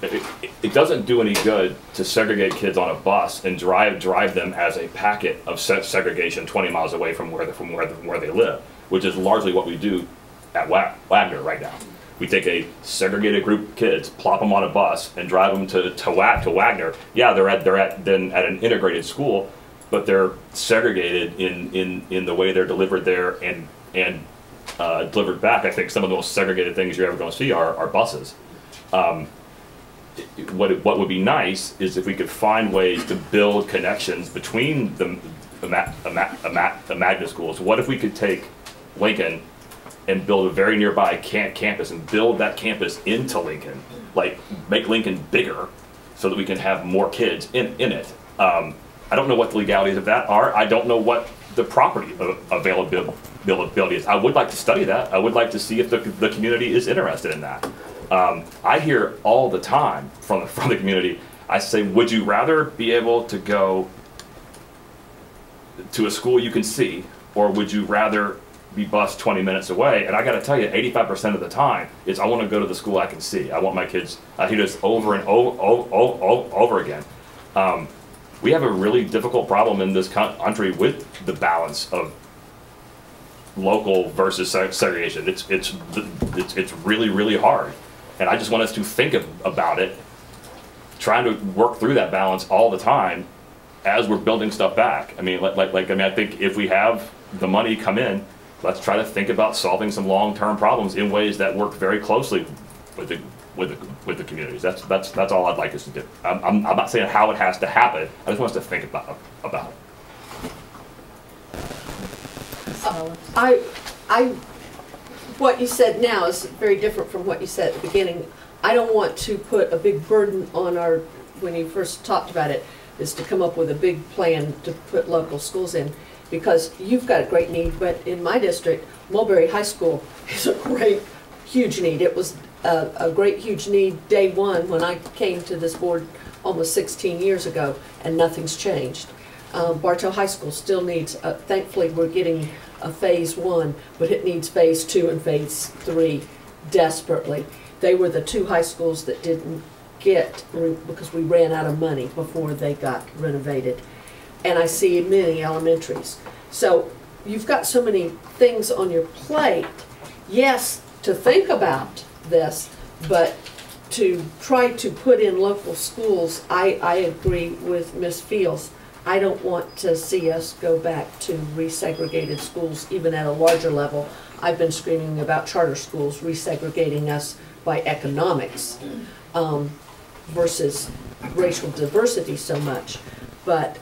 S6: It doesn't do any good to segregate kids on a bus and drive them as a packet of segregation 20 miles away from where they live, which is largely what we do at Wagner right now. We take a segregated group of kids, plop them on a bus, and drive them to Wagner. Yeah, they're at an integrated school, but they're segregated in the way they're delivered there and delivered back. I think some of the most segregated things you're ever going to see are buses. What would be nice is if we could find ways to build connections between the magnet schools. What if we could take Lincoln and build a very nearby campus and build that campus into Lincoln, like make Lincoln bigger so that we can have more kids in it. I don't know what the legalities of that are. I don't know what the property availability is. I would like to study that. I would like to see if the community is interested in that. I hear all the time from the community, I say, would you rather be able to go to a school you can see, or would you rather be bused 20 minutes away? And I got to tell you, 85% of the time, it's I want to go to the school I can see. I want my kids, I hear this over and over again. We have a really difficult problem in this country with the balance of local versus segregation. It's really, really hard. And I just want us to think about it, trying to work through that balance all the time as we're building stuff back. I mean, I think if we have the money come in, let's try to think about solving some long-term problems in ways that work very closely with the with the communities. That's all I'd like us to do. I'm not saying how it has to happen. I just want us to think about it.
S4: What you said now is very different from what you said at the beginning. I don't want to put a big burden on our, when you first talked about it, is to come up with a big plan to put local schools in, because you've got a great need, but in my district, Mulberry High School is a great, huge need. It was a great, huge need day one when I came to this board almost 16 years ago, and nothing's changed. Bartow High School still needs, thankfully we're getting a phase 1, but it needs phase 2 and phase 3 desperately. They were the 2 high schools that didn't get, because we ran out of money before they got renovated. And I see many elementaries. So you've got so many things on your plate. Yes, to think about this, but to try to put in local schools, I agree with Ms. Fields. I don't want to see us go back to resegregated schools, even at a larger level. I've been screaming about charter schools resegregating us by economics versus racial diversity so much. But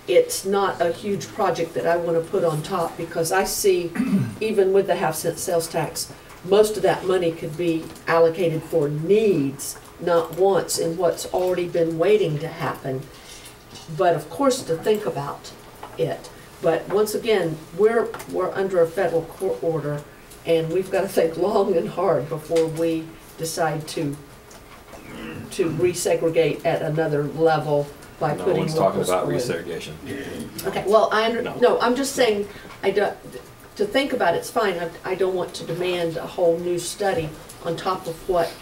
S4: it's not a huge project that I want to put on top, because I see, even with the half-cent sales tax, most of that money could be allocated for needs, not wants, in what's already been waiting to happen. But of course, to think about it. But once again, we're under a federal court order, and we've got to think long and hard before we decide to resegregate at another level by
S6: No
S4: putting
S6: one's talking
S4: local
S6: about
S4: school in.
S6: resegregation.
S4: Okay, well,
S6: No.
S4: no, I'm just saying, to think about it's fine. I don't want to demand a whole new study on top of what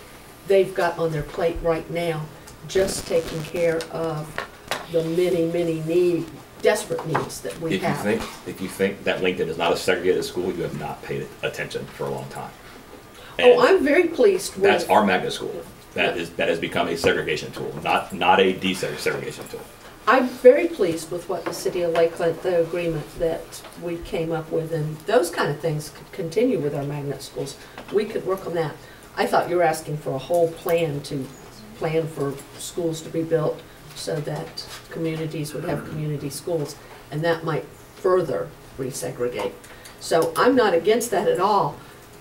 S4: they've got on their plate right now, just taking care of the many desperate needs that we have.
S6: If you think that Lincoln is not a segregated school, you have not paid attention for a long time.
S4: Oh, I'm very pleased with.
S6: That's our magnet school. That has become a segregation tool, not a desegregation tool.
S4: I'm very pleased with what the city of Lakeland, the agreement that we came up with, and those kind of things could continue with our magnet schools. We could work on that. I thought you were asking for a whole plan for schools to be built so that communities would have community schools, and that might further resegregate. So I'm not against that at all,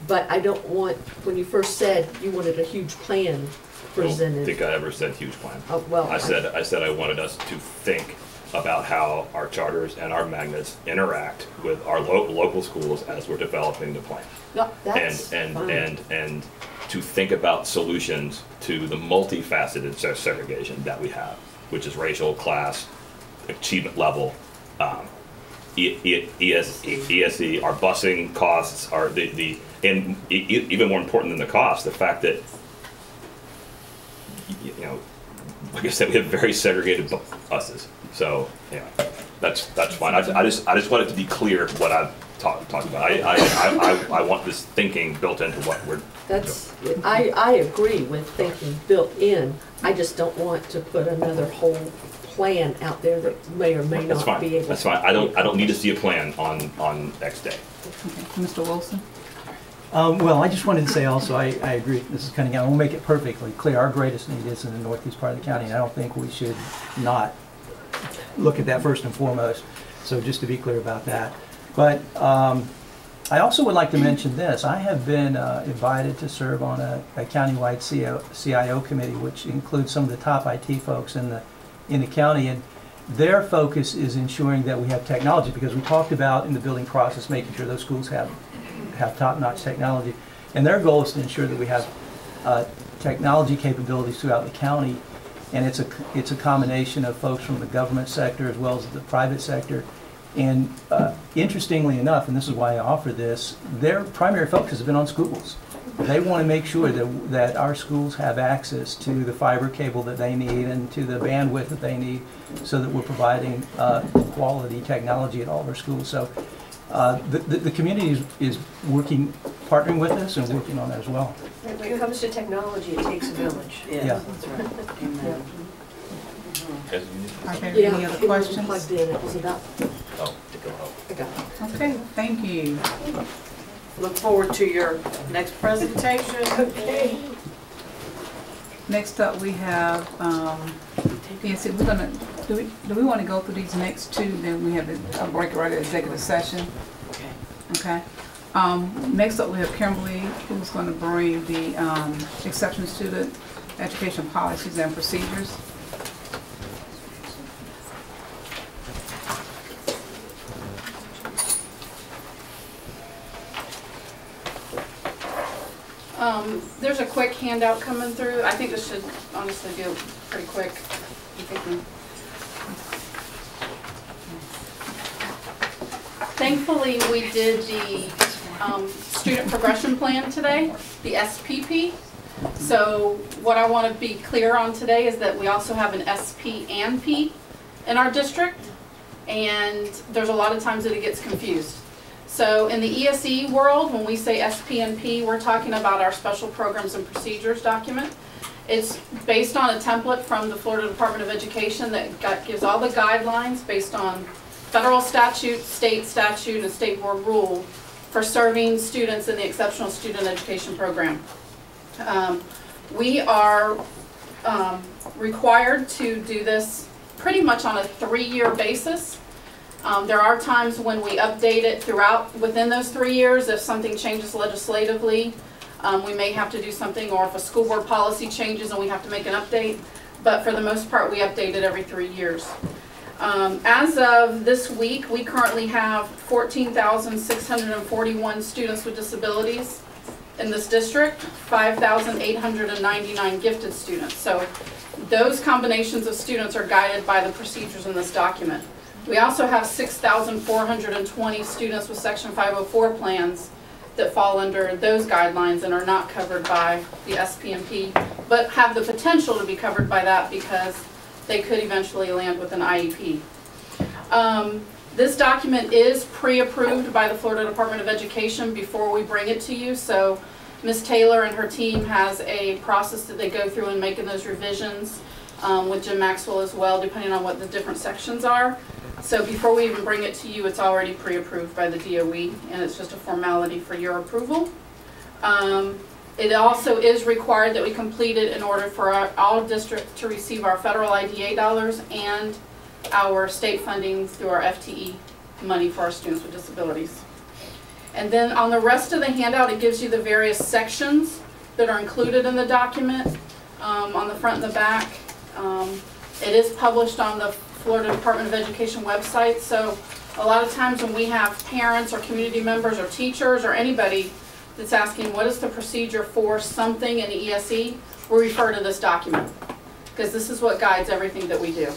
S4: but I don't want, when you first said you wanted a huge plan presented.
S6: I don't think I ever said huge plan.
S4: Oh, well,
S6: I said I wanted us to think about how our charters and our magnets interact with our local schools as we're developing the plan.
S4: No, that's fine.
S6: And to think about solutions to the multifaceted segregation that we have, which is racial, class, achievement level, ESE, our busing costs, and even more important than the cost, the fact that, like I said, we have very segregated buses. So, that's fine. I just want it to be clear what I've talked about. I want this thinking built into what we're.
S4: I agree with thinking built in. I just don't want to put another whole plan out there that may or may not be able.
S6: That's fine. I don't need to see a plan on X day.
S1: Okay. Mr. Wilson?
S9: Well, I just wanted to say also, I agree with Mrs. Cunningham. We'll make it perfectly clear. Our greatest need is in the northeast part of the county, and I don't think we should not look at that first and foremost. So just to be clear about that. But I also would like to mention this. I have been invited to serve on a countywide CIO committee, which includes some of the top IT folks in the county, and their focus is ensuring that we have technology, because we talked about in the building process making sure those schools have top-notch technology, and their goal is to ensure that we have technology capabilities throughout the county, and it's a combination of folks from the government sector as well as the private sector. And interestingly enough, and this is why I offer this, their primary focus has been on schools. They want to make sure that our schools have access to the fiber cable that they need and to the bandwidth that they need, so that we're providing quality technology at all of our schools. So the community is partnering with us and working on that as well.
S16: When it comes to technology, it takes a village.
S9: Yeah.
S3: That's right. Amen.
S1: Are there any other questions?
S4: Plugged in, it was about.
S6: Oh, to go home.
S4: I got it.
S1: Okay, thank you.
S3: Look forward to your next presentation.
S16: Okay.
S1: Next up, we have, PNC, we're gonna, do we want to go through these next two, then we have a break right at executive session? Okay. Next up, we have Kimberly, who's gonna bring the, exception student education policies and procedures.
S17: There's a quick handout coming through. I think this should honestly be pretty quick. Thankfully, we did the student progression plan today, the SPP. So what I want to be clear on today is that we also have an SP and P in our district, and there's a lot of times that it gets confused. So in the ESE world, when we say SPNP, we're talking about our Special Programs and Procedures document. It's based on a template from the Florida Department of Education that gives all the guidelines based on federal statute, and state board rule for serving students in the Exceptional Student Education Program. We are required to do this pretty much on a 3-year basis. There are times when we update it within those 3 years. If something changes legislatively, we may have to do something, or if a school board policy changes and we have to make an update. But for the most part, we update it every 3 years. As of this week, we currently have 14,641 students with disabilities in this district, 5,899 gifted students. So those combinations of students are guided by the procedures in this document. We also have 6,420 students with Section 504 plans that fall under those guidelines and are not covered by the SPNP, but have the potential to be covered by that because they could eventually land with an IEP. This document is pre-approved by the Florida Department of Education before we bring it to you, so Ms. Taylor and her team has a process that they go through in making those revisions, with Jim Maxwell as well, depending on what the different sections are. So before we even bring it to you, it's already pre-approved by the DOE, and it's just a formality for your approval. It also is required that we complete it in order for all districts to receive our federal IDA dollars and our state funding through our FTE money for our students with disabilities. And then on the rest of the handout, it gives you the various sections that are included in the document on the front and the back. It is published on the Florida Department of Education website, so a lot of times when we have parents or community members or teachers or anybody that's asking what is the procedure for something in the ESE, we refer to this document because this is what guides everything that we do.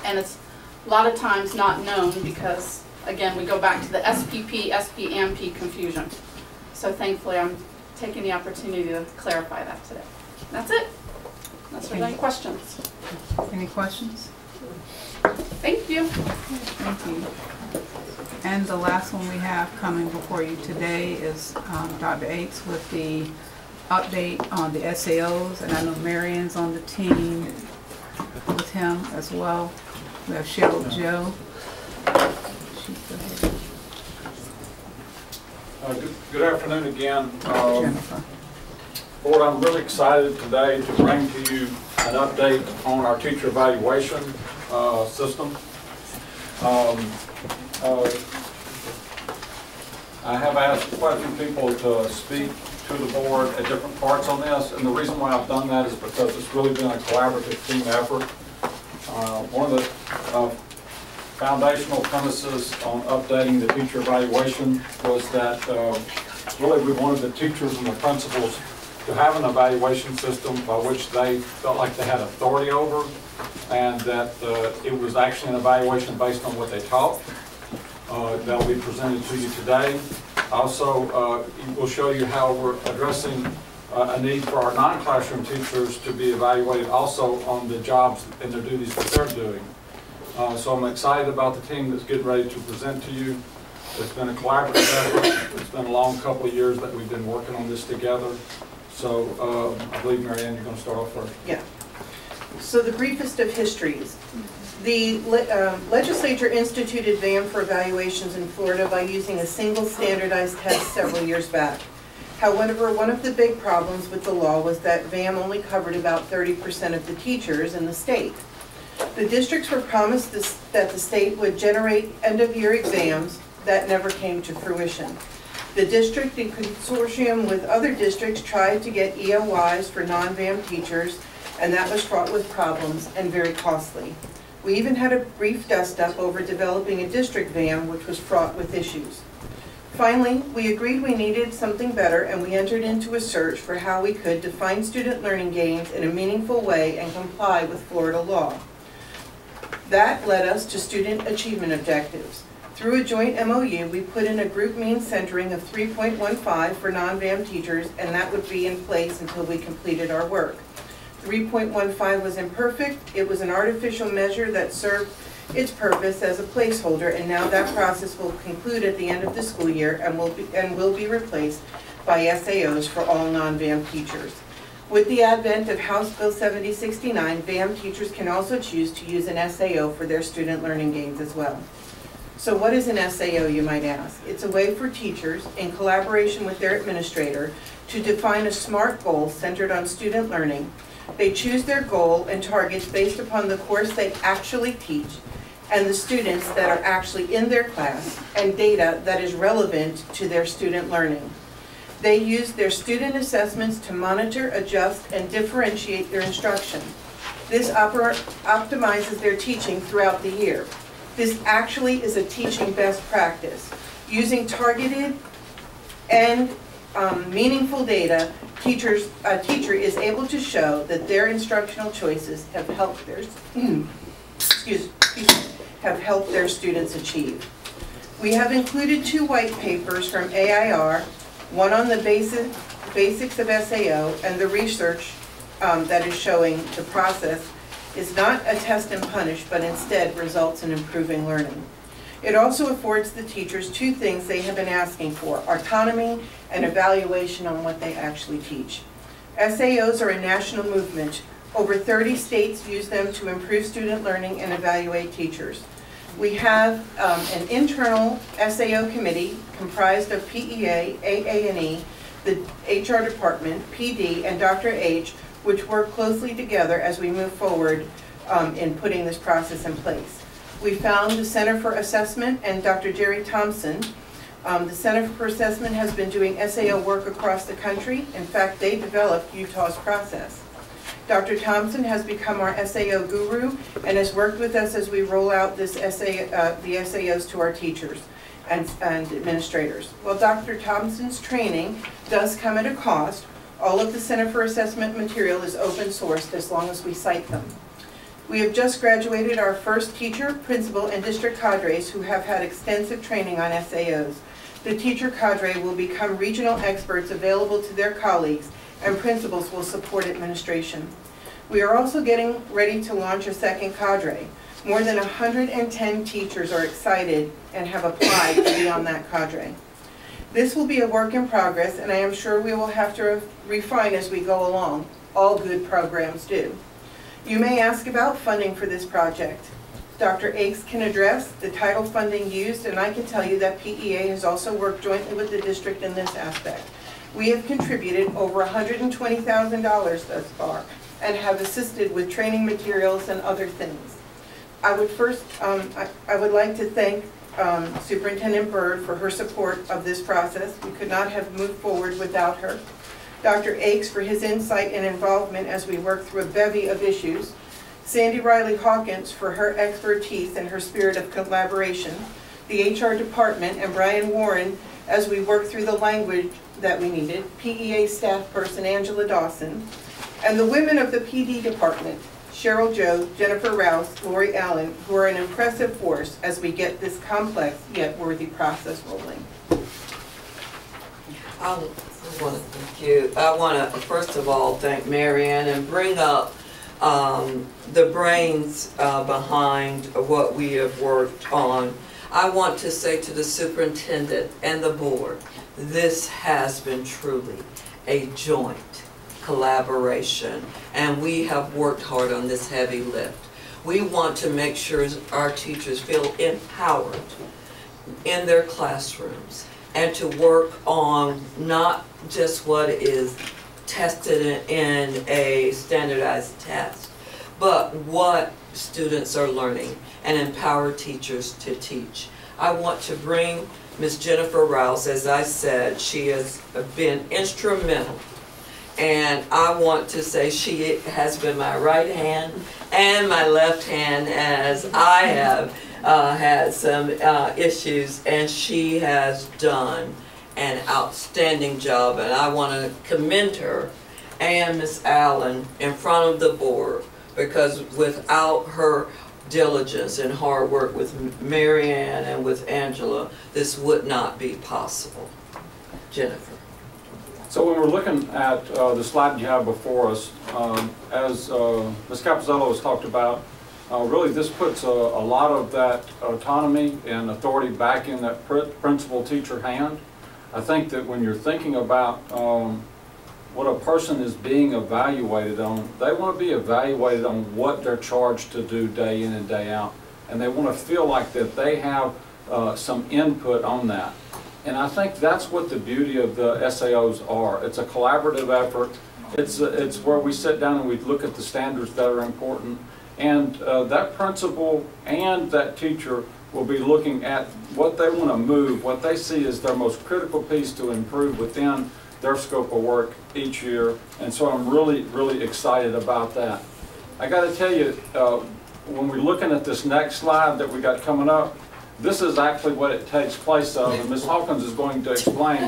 S17: And it's a lot of times not known because, again, we go back to the SPP, SPNP confusion. So thankfully I'm taking the opportunity to clarify that today. That's it. That's any questions.
S1: Any questions?
S17: Thank you.
S1: Thank you. And the last one we have coming before you today is Dr. Aikes with the update on the SAOs, and I know Marion's on the team with him as well. We have Cheryl Joe.
S11: Good afternoon again. Board, I'm really excited today to bring to you an update on our teacher evaluation system. I have asked quite a few people to speak to the board at different parts on this, and the reason why I've done that is because it's really been a collaborative team effort. One of the foundational premises on updating the teacher evaluation was that really we wanted the teachers and the principals to have an evaluation system by which they felt like they had authority over, and that it was actually an evaluation based on what they taught. That will be presented to you today. Also, we'll show you how we're addressing a need for our non-classroom teachers to be evaluated also on the jobs and their duties that they're doing. So I'm excited about the team that's getting ready to present to you. It's been a collaborative effort. It's been a long couple of years that we've been working on this together. So I believe, Marianne, you're going to start off first.
S3: Yeah.
S18: So the briefest of histories. The legislature instituted VAM for evaluations in Florida by using a single standardized test several years back. However, one of the big problems with the law was that VAM only covered about 30% of the teachers in the state. The districts were promised that the state would generate end-of-year exams. That never came to fruition. The district, in consortium with other districts, tried to get EOYs for non-VAM teachers, and that was fraught with problems and very costly. We even had a brief dust-up over developing a district VAM, which was fraught with issues. Finally, we agreed we needed something better, and we entered into a search for how we could define student learning gains in a meaningful way and comply with Florida law. That led us to student achievement objectives. Through a joint MOU, we put in a group mean centering of 3.15 for non-VAM teachers, and that would be in place until we completed our work. 3.15 was imperfect. It was an artificial measure that served its purpose as a placeholder, and now that process will conclude at the end of the school year and will be replaced by SAOs for all non-VAM teachers. With the advent of House Bill 7069, VAM teachers can also choose to use an SAO for their student learning gains as well. So what is an SAO, you might ask? It's a way for teachers, in collaboration with their administrator, to define a SMART goal centered on student learning. They choose their goal and targets based upon the course they actually teach and the students that are actually in their class and data that is relevant to their student learning. They use their student assessments to monitor, adjust, and differentiate their instruction. This optimizes their teaching throughout the year. This actually is a teaching best practice. Using targeted and meaningful data, a teacher is able to show that their instructional choices have helped their helped their students achieve. We have included 2 white papers from AIR, one on the basics of SAO and the research that is showing the process is not a test and punish, but instead results in improving learning. It also affords the teachers 2 things they have been asking for: autonomy and evaluation on what they actually teach. SAOs are a national movement. Over 30 states use them to improve student learning and evaluate teachers. We have an internal SAO committee comprised of PEA, AA&E, the HR department, PD, and Dr. H, which work closely together as we move forward in putting this process in place. We found the Center for Assessment and Dr. Jerry Thompson. The Center for Assessment has been doing SAO work across the country. In fact, they developed Utah's process. Dr. Thompson has become our SAO guru and has worked with us as we roll out this the SAOs to our teachers and administrators. While Dr. Thompson's training does come at a cost, all of the Center for Assessment material is open sourced as long as we cite them. We have just graduated our first teacher, principal, and district cadres who have had extensive training on SAOs. The teacher cadre will become regional experts available to their colleagues, and principals will support administration. We are also getting ready to launch a second cadre. More than 110 teachers are excited and have applied to be on that cadre. This will be a work in progress, and I am sure we will have to refine as we go along. All good programs do. You may ask about funding for this project. Dr. Akes can address the title funding used, and I can tell you that PEA has also worked jointly with the district in this aspect. We have contributed over $120,000 thus far and have assisted with training materials and other things. I would first, I would like to thank Superintendent Byrd for her support of this process. We could not have moved forward without her. Dr. Akes for his insight and involvement as we work through a bevy of issues. Sandy Riley Hawkins for her expertise and her spirit of collaboration. The HR department and Brian Warren as we work through the language that we needed. PEA staff person Angela Dawson. And the women of the PD department, Cheryl Joe, Jennifer Rouse, Lori Allen, who are an impressive force as we get this complex yet worthy process rolling.
S19: I want to thank you. I want to first of all thank Marianne and bring up the brains behind what we have worked on. I want to say to the superintendent and the board, this has been truly a joint collaboration, and we have worked hard on this heavy lift. We want to make sure our teachers feel empowered in their classrooms and to work on not just what is tested in a standardized test, but what students are learning, and empower teachers to teach. I want to bring Ms. Jennifer Rouse. As I said, she has been instrumental, and I want to say she has been my right hand and my left hand, as I have had some issues, and she has done an outstanding job, and I want to commend her and Ms. Allen in front of the board, because without her diligence and hard work with Mary Ann and with Angela, this would not be possible. Jennifer.
S11: So when we're looking at the slide you have before us, as Ms. Capozzello has talked about, really this puts a lot of that autonomy and authority back in that principal teacher hand. I think that when you're thinking about what a person is being evaluated on, they want to be evaluated on what they're charged to do day in and day out. And they want to feel like that they have some input on that. And I think that's what the beauty of the SAOs are. It's a collaborative effort. It's where we sit down and we look at the standards that are important. And that principal and that teacher will be looking at what they want to move, what they see as their most critical piece to improve within their scope of work each year. And so I'm really, really excited about that. I got to tell you, when we're looking at this next slide that we got coming up, this is actually what it takes place of, and Ms. Hawkins is going to explain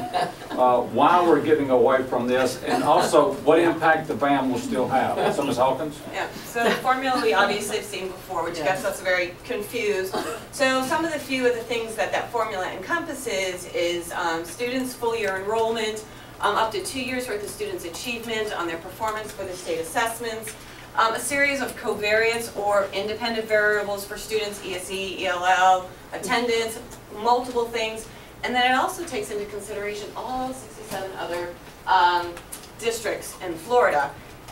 S11: why we're getting away from this, and also what impact the VAM will still have. So Ms. Hawkins?
S20: Yeah, so the formula we obviously have seen before, which gets us very confused. So some of the few of the things that that formula encompasses is students' full year enrollment, up to 2 years worth of students' achievement on their performance for the state assessments, a series of covariates or independent variables for students, ESE, ELL, attendance, multiple things, and then it also takes into consideration all 67 other districts in Florida,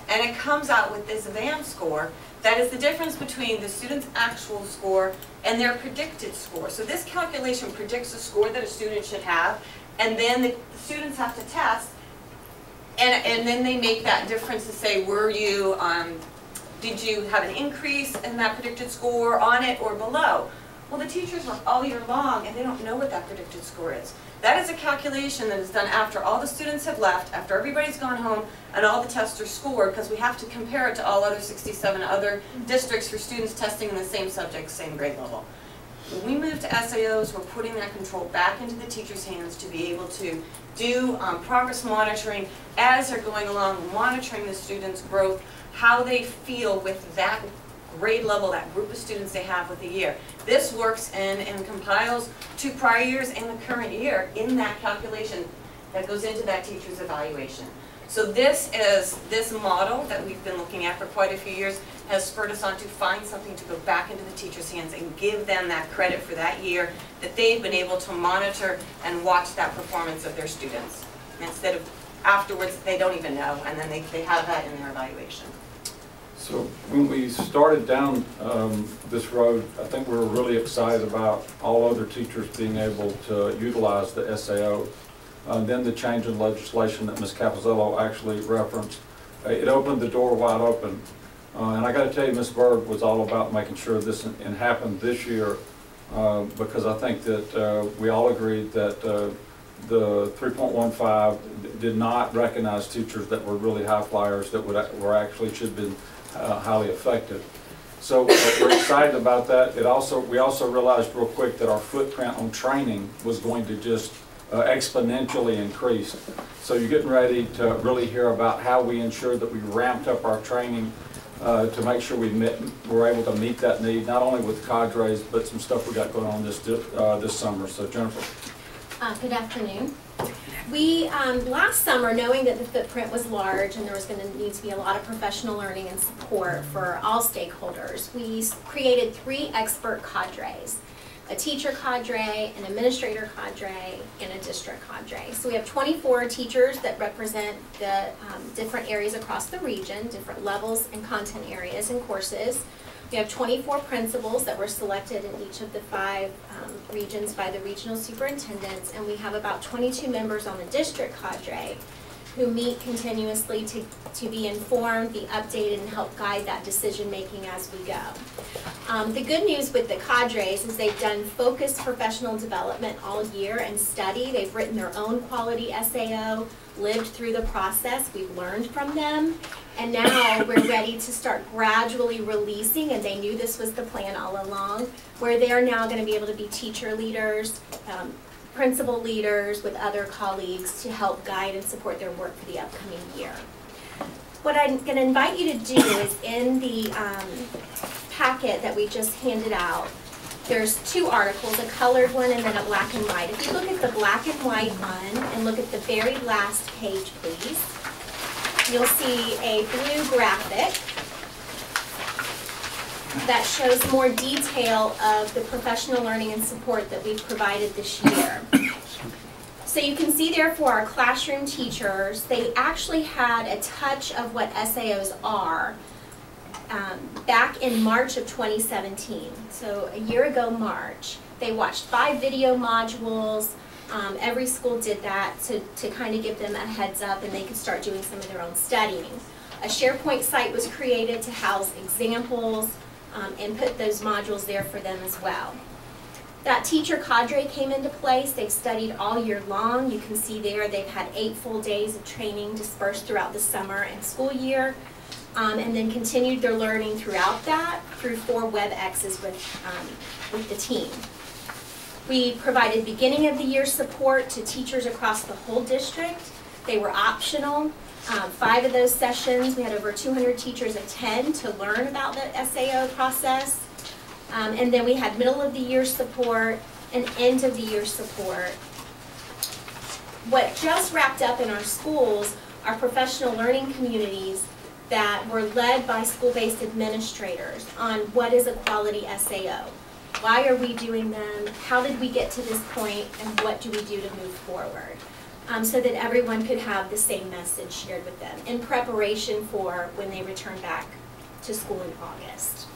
S20: and it comes out with this VAM score that is the difference between the student's actual score and their predicted score. So this calculation predicts the score that a student should have, and then the students have to test, and then they make that difference to say, were you, did you have an increase in that predicted score on it or below? Well, the teachers work all year long and they don't know what that predicted score is. That is a calculation that is done after all the students have left, after everybody's gone home, and all the tests are scored, because we have to compare it to all other 67 other districts for students testing in the same subject, same grade level. When we move to SAOs, we're putting that control back into the teachers' hands to be able to do progress monitoring as they're going along, monitoring the students' growth, how they feel with that grade level, that group of students they have with the year. This works and compiles to prior years and the current year in that calculation that goes into that teacher's evaluation. So this model that we've been looking at for quite a few years has spurred us on to find something to go back into the teacher's hands and give them that credit for that year that they've been able to monitor and watch that performance of their students. And instead of afterwards, they don't even know, and then they have that in their evaluation.
S11: So when we started down this road, I think we were really excited about all other teachers being able to utilize the SAO. Then the change in legislation that Ms. Capozzello actually referenced, it opened the door wide open. And I got to tell you, Ms. Berg was all about making sure this happened this year, because I think that we all agreed that the 3.15 did not recognize teachers that were really high flyers that were actually should have been highly effective. So we're excited about that. We also realized real quick that our footprint on training was going to just exponentially increase. So you're getting ready to really hear about how we ensured that we ramped up our training to make sure we were able to meet that need, not only with cadres, but some stuff we got going on this summer. So Jennifer.
S21: Good afternoon. We, last summer, knowing that the footprint was large and there was going to need to be a lot of professional learning and support for all stakeholders, we created 3 expert cadres. a teacher cadre, an administrator cadre, and a district cadre. So we have 24 teachers that represent the different areas across the region, different levels and content areas and courses. We have 24 principals that were selected in each of the 5 regions by the regional superintendents, and we have about 22 members on the district cadre who meet continuously to be informed, be updated, and help guide that decision making as we go. The good news with the cadres is they've done focused professional development all year and study. They've written their own quality SAO, lived through the process, we've learned from them, and now we're ready to start gradually releasing, and they knew this was the plan all along, where they are now going to be able to be teacher leaders, principal leaders with other colleagues to help guide and support their work for the upcoming year. What I'm going to invite you to do is in the packet that we just handed out, there's 2 articles, a colored one and then a black and white. If you look at the black and white one and look at the very last page, please, you'll see a blue graphic that shows more detail of the professional learning and support that we've provided this year. So you can see there for our classroom teachers, they actually had a touch of what SAOs are back in March of 2017. So a year ago March, they watched 5 video modules. Every school did that to kind of give them a heads up and they could start doing some of their own studying. A SharePoint site was created to house examples, and put those modules there for them as well. That teacher cadre came into place. They've studied all year long. You can see there they've had 8 full days of training dispersed throughout the summer and school year, and then continued their learning throughout that through 4 WebExes with the team. We provided beginning of the year support to teachers across the whole district. They were optional. 5 of those sessions, we had over 200 teachers attend to learn about the SAO process. And then we had middle of the year support and end of the year support. What just wrapped up in our schools are professional learning communities that were led by school-based administrators on what is a quality SAO. Why are we doing them? How did we get to this point? And what do we do to move forward? So that everyone could have the same message shared with them in preparation for when they return back to school in August.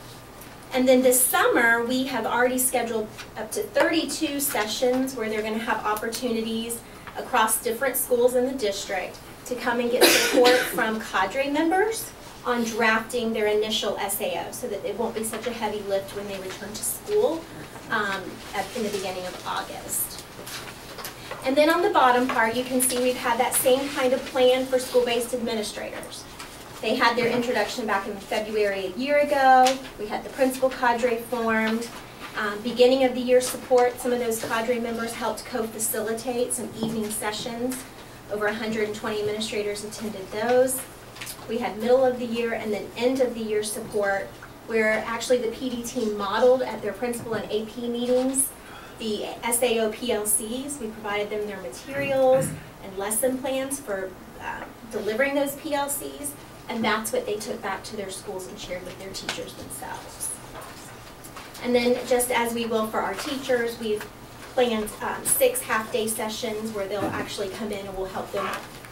S21: And then this summer, we have already scheduled up to 32 sessions where they're going to have opportunities across different schools in the district to come and get support from cadre members on drafting their initial SAO so that it won't be such a heavy lift when they return to school in the beginning of August. And then on the bottom part, you can see we've had that same kind of plan for school-based administrators. They had their introduction back in February a year ago. We had the principal cadre formed. Beginning of the year support, some of those cadre members helped co-facilitate some evening sessions. Over 120 administrators attended those. We had middle of the year and then end of the year support, where actually the PD team modeled at their principal and AP meetings the SAO PLCs. We provided them their materials and lesson plans for delivering those PLCs, and that's what they took back to their schools and shared with their teachers themselves. And then just as we will for our teachers, we've planned 6 half-day sessions where they'll actually come in and we'll help them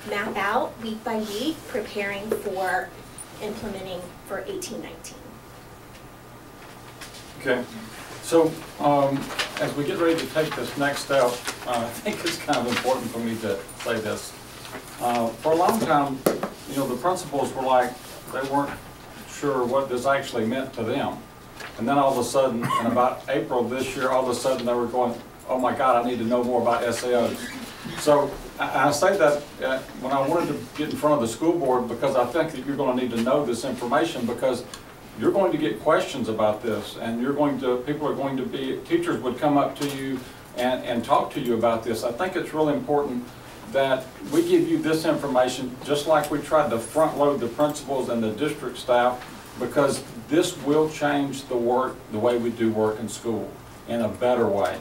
S21: map out week by week, preparing for implementing for 18-19.
S11: Okay. So as we get ready to take this next step, I think it's kind of important for me to say this. For a long time, you know, the principals were like, they weren't sure what this actually meant to them. And then all of a sudden, in about April this year, all of a sudden they were going, oh my God, I need to know more about SAOs. So I say that when I wanted to get in front of the school board, because I think that you're going to need to know this information, because you're going to get questions about this, and people are going to be, teachers would come up to you and talk to you about this. I think it's really important that we give you this information, just like we tried to front load the principals and the district staff, because this will change the way we do work in school in a better way.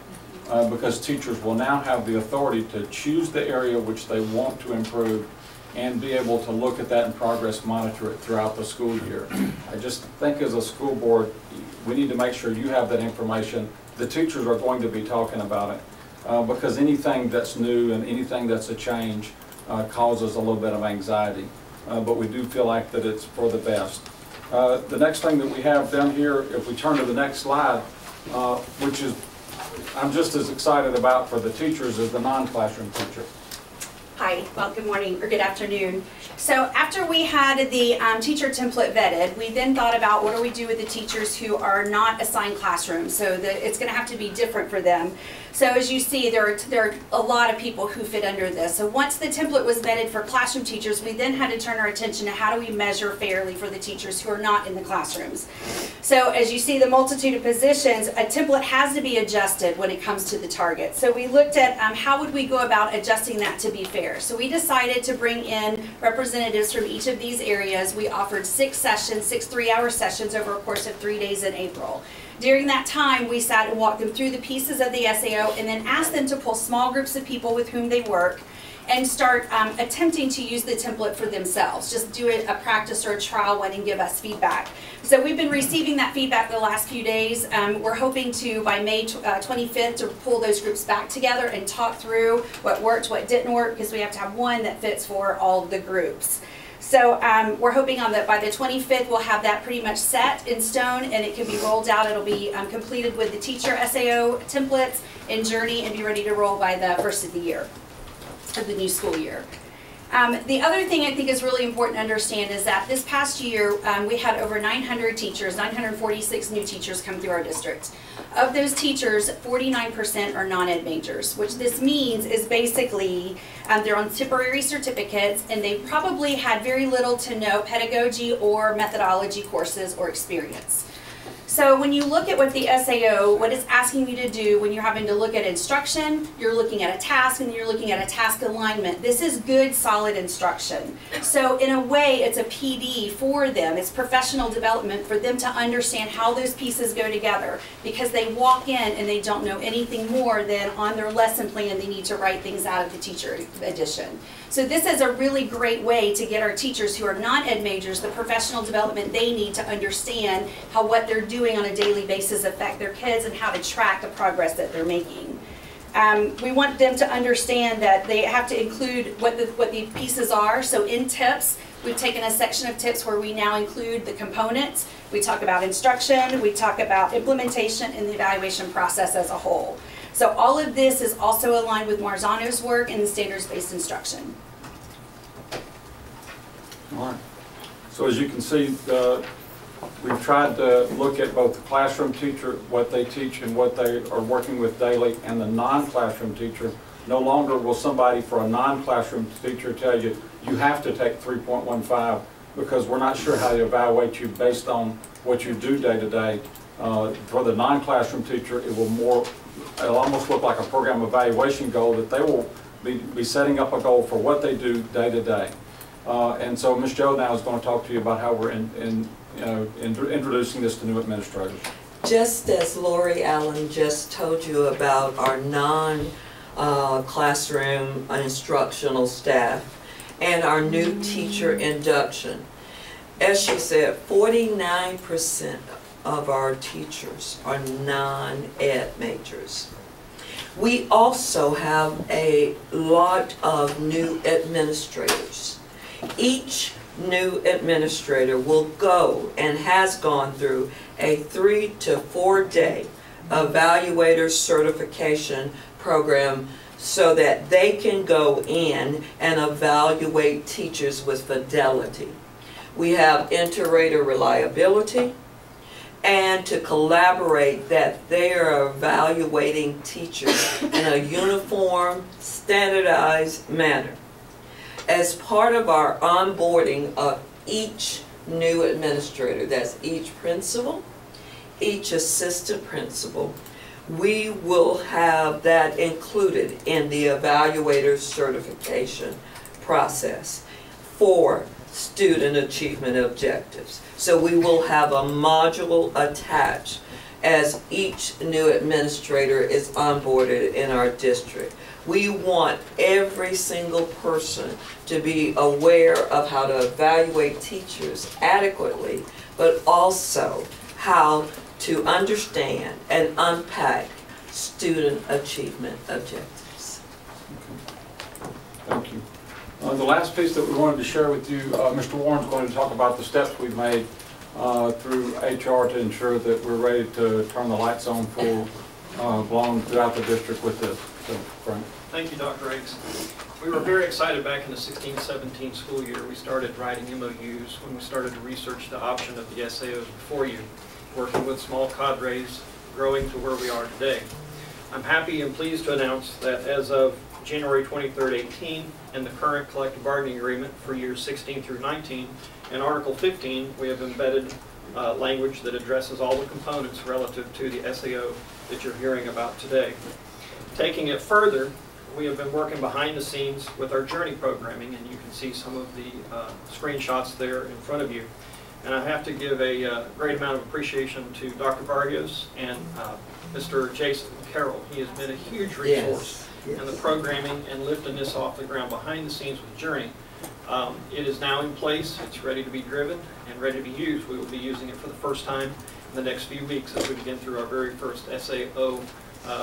S11: Because teachers will now have the authority to choose the area which they want to improve and be able to look at that and progress monitor it throughout the school year. I just think as a school board, we need to make sure you have that information the teachers are going to be talking about it. Because anything that's new and anything that's a change causes a little bit of anxiety. But we do feel like that it's for the best. The next thing that we have down here, if we turn to the next slide, which is I'm just as excited about for the teachers as the non-classroom teacher.
S5: Hi, well, good morning or good afternoon. So after we had the teacher template vetted, we then thought about what do we do with the teachers who are not assigned classrooms, so that it's going to have to be different for them. So as you see, there are a lot of people who fit under this. So once the template was vetted for classroom teachers, we then had to turn our attention to how do we measure fairly for the teachers who are not in the classrooms. So as you see the multitude of positions, a template has to be adjusted when it comes to the target. So we looked at how would we go about adjusting that to be fair. So we decided to bring in representatives from each of these areas. We offered 6 sessions, 6 3-hour sessions over a course of 3 days in April. During that time, we sat and walked them through the pieces of the SAO and then asked them to pull small groups of people with whom they work and start attempting to use the template for themselves. Just do a practice or a trial one and give us feedback. So we've been receiving that feedback the last few days. We're hoping to, by May 25th, to pull those groups back together and talk through what worked, what didn't work, because we have to have one that fits for all of the groups. So we're hoping on that by the 25th we'll have that pretty much set in stone and it can be rolled out. It'll be completed with the teacher SAO templates and journey and be ready to roll by the first of the year, of the new school year. The other thing I think is really important to understand is that this past year we had over 900 teachers, 946 new teachers come through our district. Of those teachers, 49% are non-ed majors, which this means is basically they're on temporary certificates and they probably had very little to no pedagogy or methodology courses or experience. So when you look at what the SAO, what it's asking you to do when you're having to look at instruction, you're looking at a task and you're looking at a task alignment. This is good, solid instruction. So in a way, it's a PD for them. It's professional development for them to understand how those pieces go together because they walk in and they don't know anything more than on their lesson plan they need to write things out of the teacher edition. So this is a really great way to get our teachers who are non-ed majors the professional development they need to understand how what they're doing on a daily basis affect their kids and how to track the progress that they're making. We want them to understand that they have to include what the pieces are. So in tips, we've taken a section of tips where we now include the components. We talk about instruction, we talk about implementation and the evaluation process as a whole. So all of this is also aligned with Marzano's work in the standards-based instruction.
S11: All right. So as you can see, we've tried to look at both the classroom teacher, what they teach and what they are working with daily, and the non-classroom teacher. No longer will somebody for a non-classroom teacher tell you, you have to take 3.15 because we're not sure how to evaluate you based on what you do day to day. For the non-classroom teacher, it'll almost look like a program evaluation goal that they will be setting up a goal for what they do day to day. And so Ms. Joe now is going to talk to you about how we're introducing this to new administrators.
S19: Just as Lori Allen just told you about our non-classroom instructional staff and our new teacher induction, as she said, 49% of our teachers are non-ed majors. We also have a lot of new administrators. Each new administrator will go and has gone through a 3 to 4 day evaluator certification program so that they can go in and evaluate teachers with fidelity. We have inter-rater reliability, and to collaborate that they are evaluating teachers in a uniform, standardized manner. As part of our onboarding of each new administrator, that's each principal, each assistant principal, we will have that included in the evaluator certification process for student achievement objectives. So we will have a module attached as each new administrator is onboarded in our district. We want every single person to be aware of how to evaluate teachers adequately, but also how to understand and unpack student achievement objectives.
S11: Thank you. The last piece that we wanted to share with you, Mr. Warren's going to talk about the steps we've made through HR to ensure that we're ready to turn the lights on full blown throughout the district with this. So, Frank.
S13: Thank you, Dr. Riggs. We were very excited back in the 16-17 school year. We started writing MOUs when we started to research the option of the SAOs before you, working with small cadres, growing to where we are today. I'm happy and pleased to announce that as of January 23rd, 18, and the current collective bargaining agreement for years 16 through 19, in Article 15, we have embedded language that addresses all the components relative to the SAO that you're hearing about today. Taking it further, we have been working behind the scenes with our Journey programming, and you can see some of the screenshots there in front of you. And I have to give a great amount of appreciation to Dr. Vargas and Mr. Jason Carroll. He has been a huge resource in the programming and lifting this off the ground behind the scenes with Journey. It is now in place, it's ready to be driven and ready to be used. We will be using it for the first time in the next few weeks as we begin through our very first SAO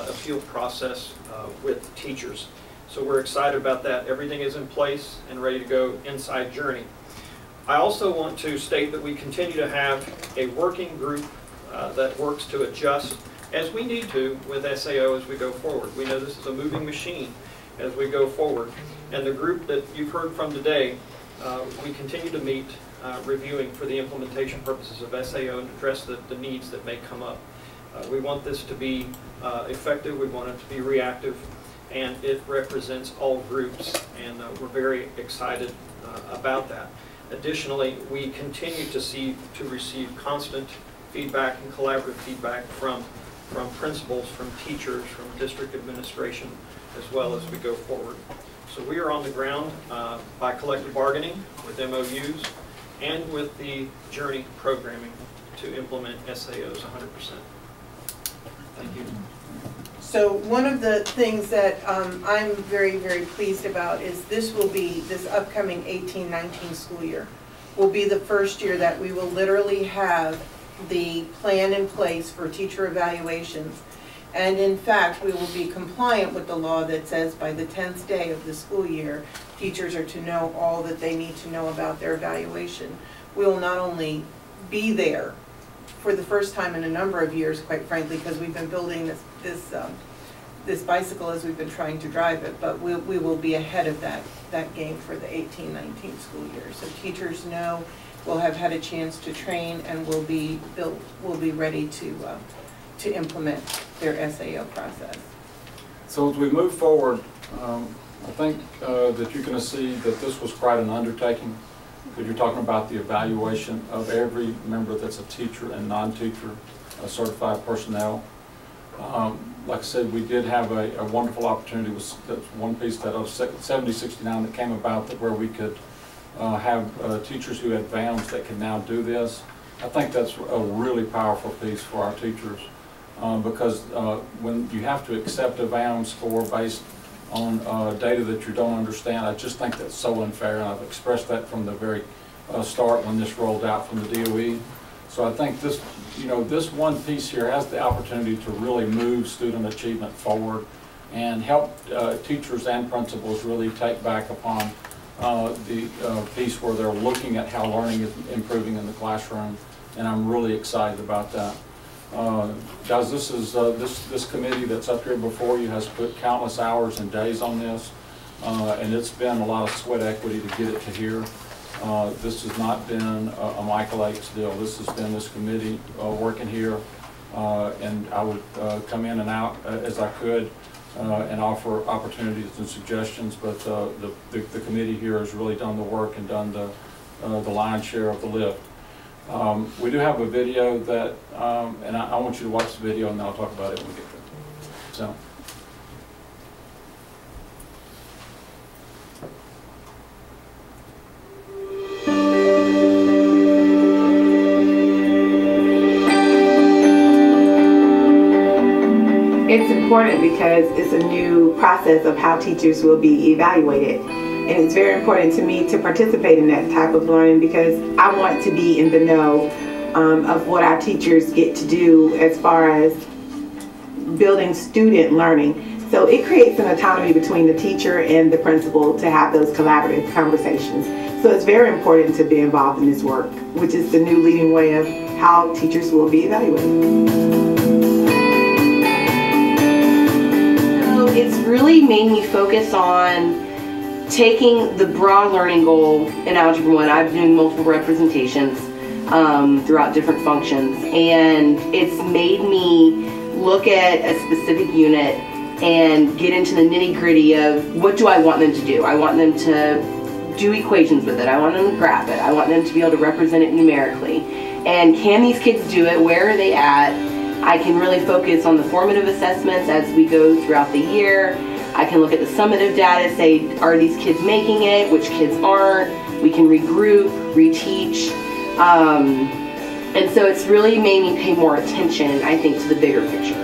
S13: appeal process with teachers. So we're excited about that. Everything is in place and ready to go inside Journey. I also want to state that we continue to have a working group that works to adjust as we need to with SAO as we go forward. We know this is a moving machine as we go forward. And the group that you've heard from today, we continue to meet reviewing for the implementation purposes of SAO and address the needs that may come up. We want this to be effective, we want it to be reactive, and it represents all groups, and we're very excited about that. Additionally, we continue to receive constant feedback and collaborative feedback from principals, from teachers, from district administration, as well as we go forward. So we are on the ground by collective bargaining with MOUs and with the Journey programming to implement SAOs 100%. Thank you.
S18: So one of the things that I'm very, very pleased about is this upcoming 18-19 school year will be the first year that we will literally have the plan in place for teacher evaluations. And in fact, we will be compliant with the law that says by the 10th day of the school year, teachers are to know all that they need to know about their evaluation. We will not only be there for the first time in a number of years, quite frankly, because we've been building this bicycle as we've been trying to drive it, but we will be ahead of that game for the 18-19 school year. So teachers know, will have had a chance to train, and will be ready to implement their SAO process.
S11: So as we move forward, I think that you're going to see that this was quite an undertaking, because you're talking about the evaluation of every member that's a teacher and non-teacher certified personnel. Like I said, we did have a wonderful opportunity with one piece that of 7069 that came about where we could have teachers who had VAMs that can now do this. I think that's a really powerful piece for our teachers because when you have to accept a VAM score based on data that you don't understand, I just think that's so unfair, and I've expressed that from the very start when this rolled out from the DOE. So I think this, this one piece here has the opportunity to really move student achievement forward and help teachers and principals really take back upon the piece where they're looking at how learning is improving in the classroom, and I'm really excited about that. Guys, this is this committee that's up here before you has put countless hours and days on this, and it's been a lot of sweat equity to get it to here. This has not been a Michael H. deal. This has been this committee working here, and I would come in and out as I could and offer opportunities and suggestions, but the committee here has really done the work and done the lion's share of the lift. We do have a video that, and I want you to watch the video, and then I'll talk about it when we get there. So.
S22: It's important because it's a new process of how teachers will be evaluated. And it's very important to me to participate in that type of learning because I want to be in the know of what our teachers get to do as far as building student learning. So it creates an autonomy between the teacher and the principal to have those collaborative conversations. So it's very important to be involved in this work, which is the new leading way of how teachers will be evaluated.
S10: So it's really made me focus on taking the broad learning goal in Algebra 1. I've been doing multiple representations throughout different functions, and it's made me look at a specific unit and get into the nitty-gritty of what do I want them to do. I want them to do equations with it. I want them to graph it. I want them to be able to represent it numerically. And can these kids do it? Where are they at? I can really focus on the formative assessments as we go throughout the year. I can look at the summative data, say, are these kids making it? Which kids aren't? We can regroup, reteach. And so it's really made me pay more attention, I think, to the bigger picture.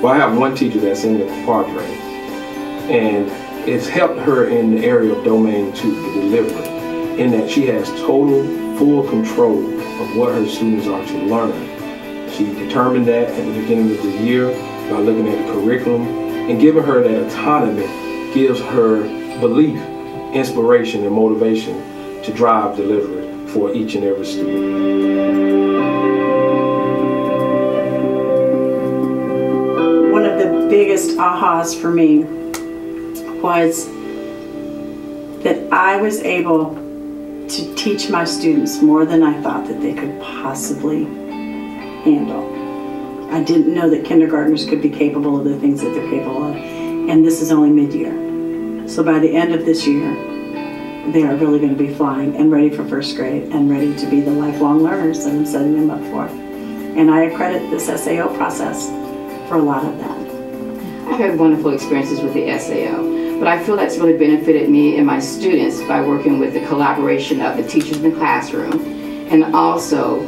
S14: Well, I have one teacher that's in the Padre, and it's helped her in the area of domain 2 delivery, in that she has total, full control of what her students are to learn. She determined that at the beginning of the year by looking at the curriculum, and giving her that autonomy gives her belief, inspiration, and motivation to drive delivery for each and every student.
S23: Biggest ahas for me was that I was able to teach my students more than I thought that they could possibly handle. I didn't know that kindergartners could be capable of the things that they're capable of, and this is only mid-year. So by the end of this year, they are really going to be flying and ready for first grade and ready to be the lifelong learners that I'm setting them up for. And I accredit this SAO process for a lot of that.
S24: I've had wonderful experiences with the SAO, but I feel that's really benefited me and my students by working with the collaboration of the teachers in the classroom, and also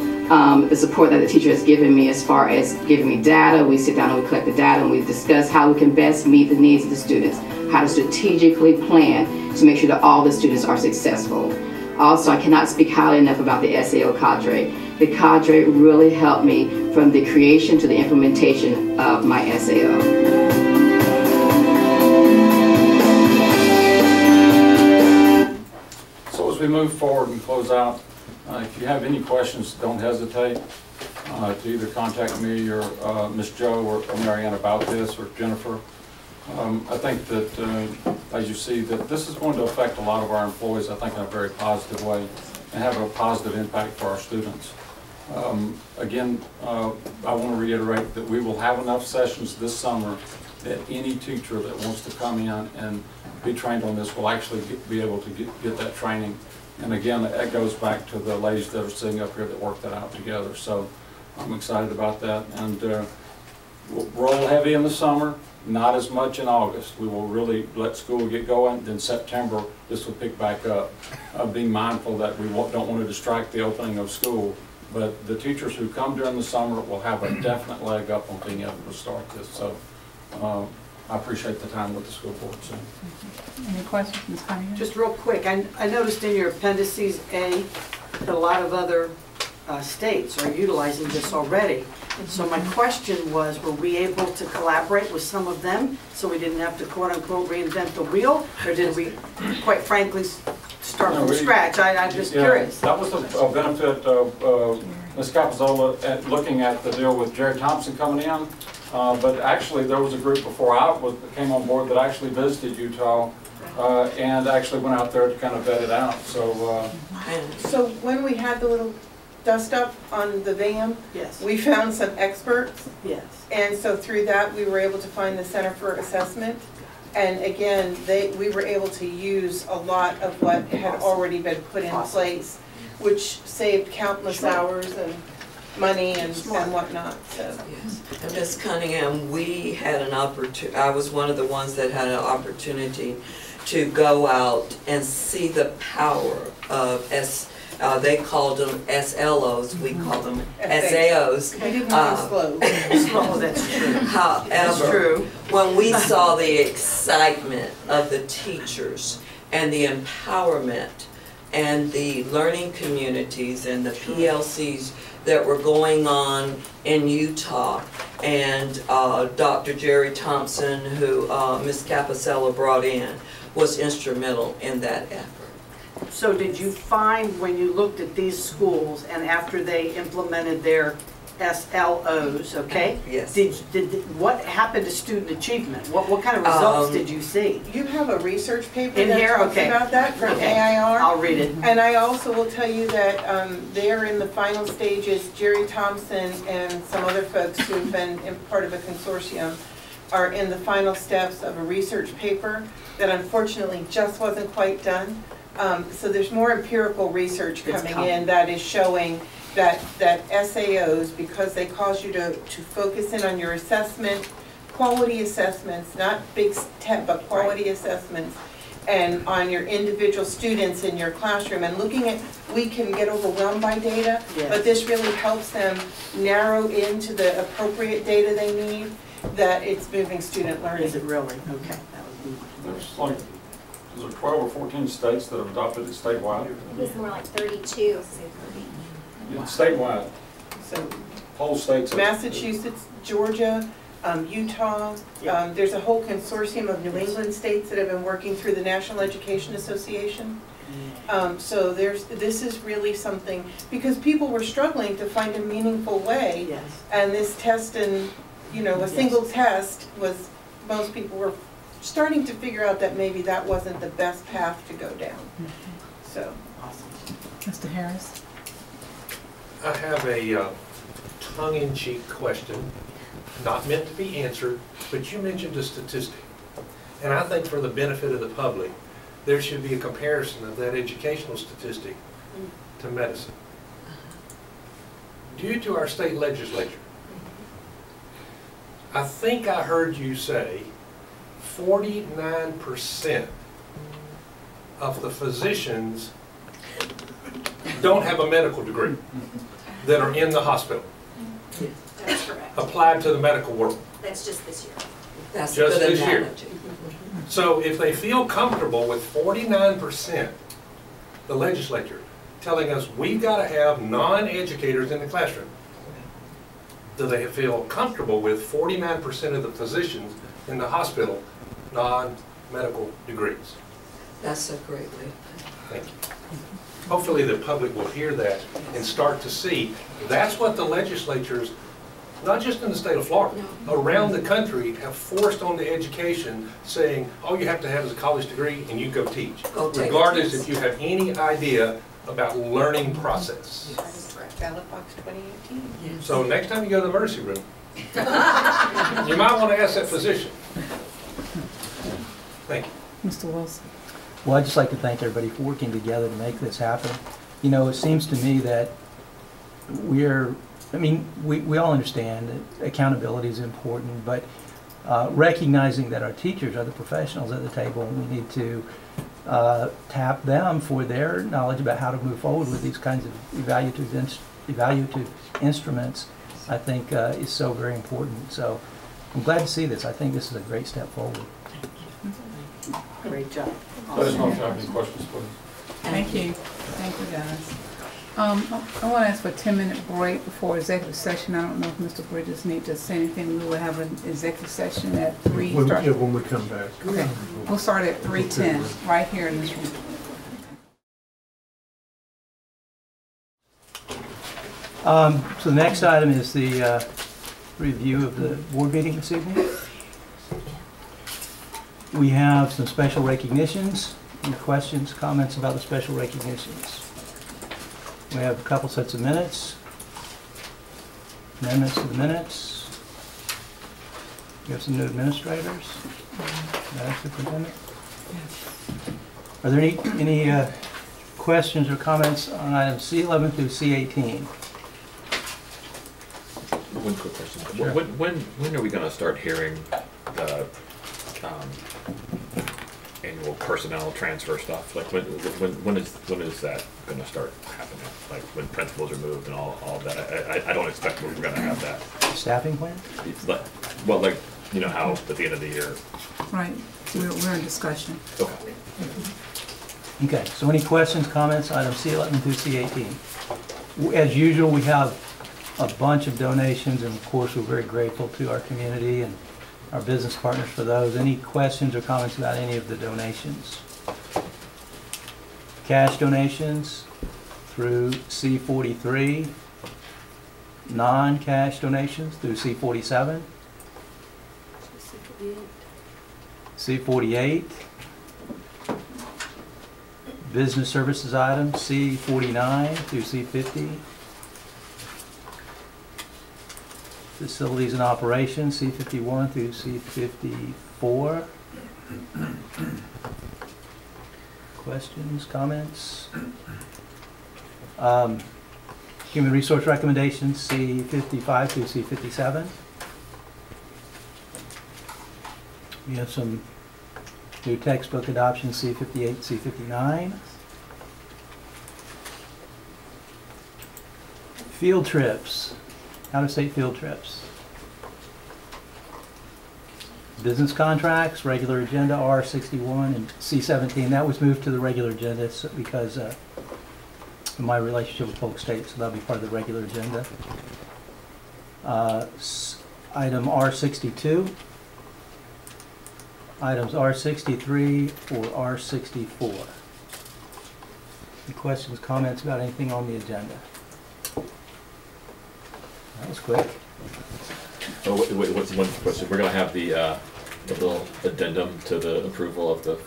S24: the support that the teacher has given me as far as giving me data. We sit down and we collect the data and we discuss how we can best meet the needs of the students, how to strategically plan to make sure that all the students are successful. Also, I cannot speak highly enough about the SAO cadre. The cadre really helped me from the creation to the implementation of my SAO.
S11: As we move forward and close out, if you have any questions, don't hesitate to either contact me or Ms. Joe or Marianne about this, or Jennifer. I think that, as you see, that this is going to affect a lot of our employees, I think, in a very positive way, and have a positive impact for our students. Again, I want to reiterate that we will have enough sessions this summer that any teacher that wants to come in and be trained on this will actually be able to get that training. And again, that goes back to the ladies that are sitting up here that worked that out together. So I'm excited about that. And we'll roll heavy in the summer, not as much in August. We will really let school get going. Then September, this will pick back up. Being mindful that we don't want to distract the opening of school. But the teachers who come during the summer will have a definite leg up on being able to start this. So I appreciate the time with the school board. So.
S1: Any questions, Ms. Cunningham?
S3: Just real quick, I noticed in your appendices A that a lot of other states are utilizing this already. So my question was, were we able to collaborate with some of them so we didn't have to quote-unquote reinvent the wheel? Or did we, quite frankly, start from scratch? I'm just curious.
S11: That was a benefit of Ms. Capozola at looking at the deal with Jerry Thompson coming in. But actually, there was a group before I came on board that actually visited Utah and actually went out there to kind of vet it out. So,
S18: so when we had the little dust up on the VAM,
S3: yes,
S18: we found some experts.
S3: Yes.
S18: And so through that, we were able to find the Center for Assessment. And again, we were able to use a lot of what had already been put in place, which saved countless hours and money and whatnot. So.
S19: Yes. And Ms. Cunningham, we had an opportunity, I was one of the ones that had an opportunity to go out and see the power of they called them SLOs, we call them SAOs.
S18: We didn't want to slow.
S3: That's true.
S19: However,
S3: that's true.
S19: When we saw the excitement of the teachers and the empowerment and the learning communities and the PLCs that were going on in Utah. And Dr. Jerry Thompson, who Ms. Capicella brought in, was instrumental in that effort.
S3: So did you find when you looked at these schools and after they implemented their SLOs, okay?
S19: Yes.
S3: What happened to student achievement? What kind of results did you see?
S18: You have a research paper
S3: In
S18: that
S3: here?
S18: talks
S3: Okay.
S18: about that from
S3: Okay.
S18: AIR.
S3: I'll read it.
S18: And I also will tell you that they're in the final stages. Jerry Thompson and some other folks who've been part of a consortium are in the final steps of a research paper that unfortunately just wasn't quite done. So there's more empirical research coming in that is showing that SAOs, because they cause you to focus in on your assessment, quality assessments, not big step, but quality assessments, and on your individual students in your classroom. And looking at, we can get overwhelmed by data, but this really helps them narrow into the appropriate data they need, that it's moving student learning.
S3: Is it really? Okay.
S11: There's like, is there 12 or 14 states that have adopted it statewide?
S21: It's more like 32.
S11: Yeah, statewide.
S18: So
S11: Whole states.
S18: Massachusetts, Georgia, Utah. There's a whole consortium of New England states that have been working through the National Education Association. So this is really something, because people were struggling to find a meaningful way.
S3: Yes.
S18: And this test and, a single test was, most people were starting to figure out that maybe that wasn't the best path to go down. So.
S3: Awesome.
S1: Mr. Harris?
S2: I have a tongue-in-cheek question, not meant to be answered, but you mentioned a statistic. And I think for the benefit of the public, there should be a comparison of that educational statistic to medicine. Due to our state legislature, I think I heard you say 49% of the physicians don't have a medical degree that are in the hospital.
S21: That's correct.
S2: Applied to the medical world.
S21: That's just this year.
S19: That's
S2: Just
S19: a good
S2: this year.
S19: analogy.
S2: So if they feel comfortable with 49%, the legislature, telling us we've got to have non-educators in the classroom, do they feel comfortable with 49% of the physicians in the hospital, non-medical degrees?
S19: That's a great way.
S2: Thank you. Hopefully the public will hear that and start to see that's what the legislatures, not just in the state of Florida, around the country have forced on the education, saying all you have to have is a college degree and you go teach, regardless if you have any idea about learning process.
S18: Ballot Box 2018.
S2: So next time you go to the emergency room, you might want to ask that physician. Thank you.
S1: Mr. Wilson?
S9: Well, I'd just like to thank everybody for working together to make this happen. It seems to me that we all understand that accountability is important, but recognizing that our teachers are the professionals at the table, and we need to tap them for their knowledge about how to move forward with these kinds of evaluative instruments, I think is so very important. So I'm glad to see this. I think this is a great step forward.
S3: Great job.
S11: Let us know if you have any questions, please.
S1: Thank you. Thank you, guys. I want to ask for a 10-minute break before executive session. I don't know if Mr. Bridges needs to say anything. We will have an executive session at 3.
S8: When we come back.
S1: Okay. We'll start at 3:10, right here in this room.
S9: So the next item is the review of the board meeting this evening. We have some special recognitions. Any questions, comments about the special recognitions? We have a couple sets of minutes. Amendments to the minutes. We have some new administrators. Madam Superintendent. Are there any questions or comments on items C11 through C18?
S6: One quick question.
S9: Sure.
S6: When are we going to start hearing the annual personnel transfer stuff? Like when is that going to start happening? Like when principals are moved and all of that? I don't expect we're going to have that.
S9: Staffing plan?
S6: Well, like how at the end of the year.
S1: Right. We're in discussion.
S6: Okay.
S9: Okay. So any questions, comments, items C11 through C18? As usual, we have a bunch of donations, and of course, we're very grateful to our community and our business partners for those. Any questions or comments about any of the donations? Cash donations through C43, non-cash donations through C47, C48, business services items C49 through C50, facilities and operations C51 through C54. Questions, comments? Human resource recommendations C55 through C57. We have some new textbook adoptions C58, C59. Field trips, out-of-state field trips. Business contracts, regular agenda R61 and C17. That was moved to the regular agenda because of my relationship with Polk State, so that'll be part of the regular agenda. Item R62. Items R63 or R64. Any questions, comments about anything on the agenda? That was quick.
S6: Oh, what's one question? We're going to have the little addendum to the approval of the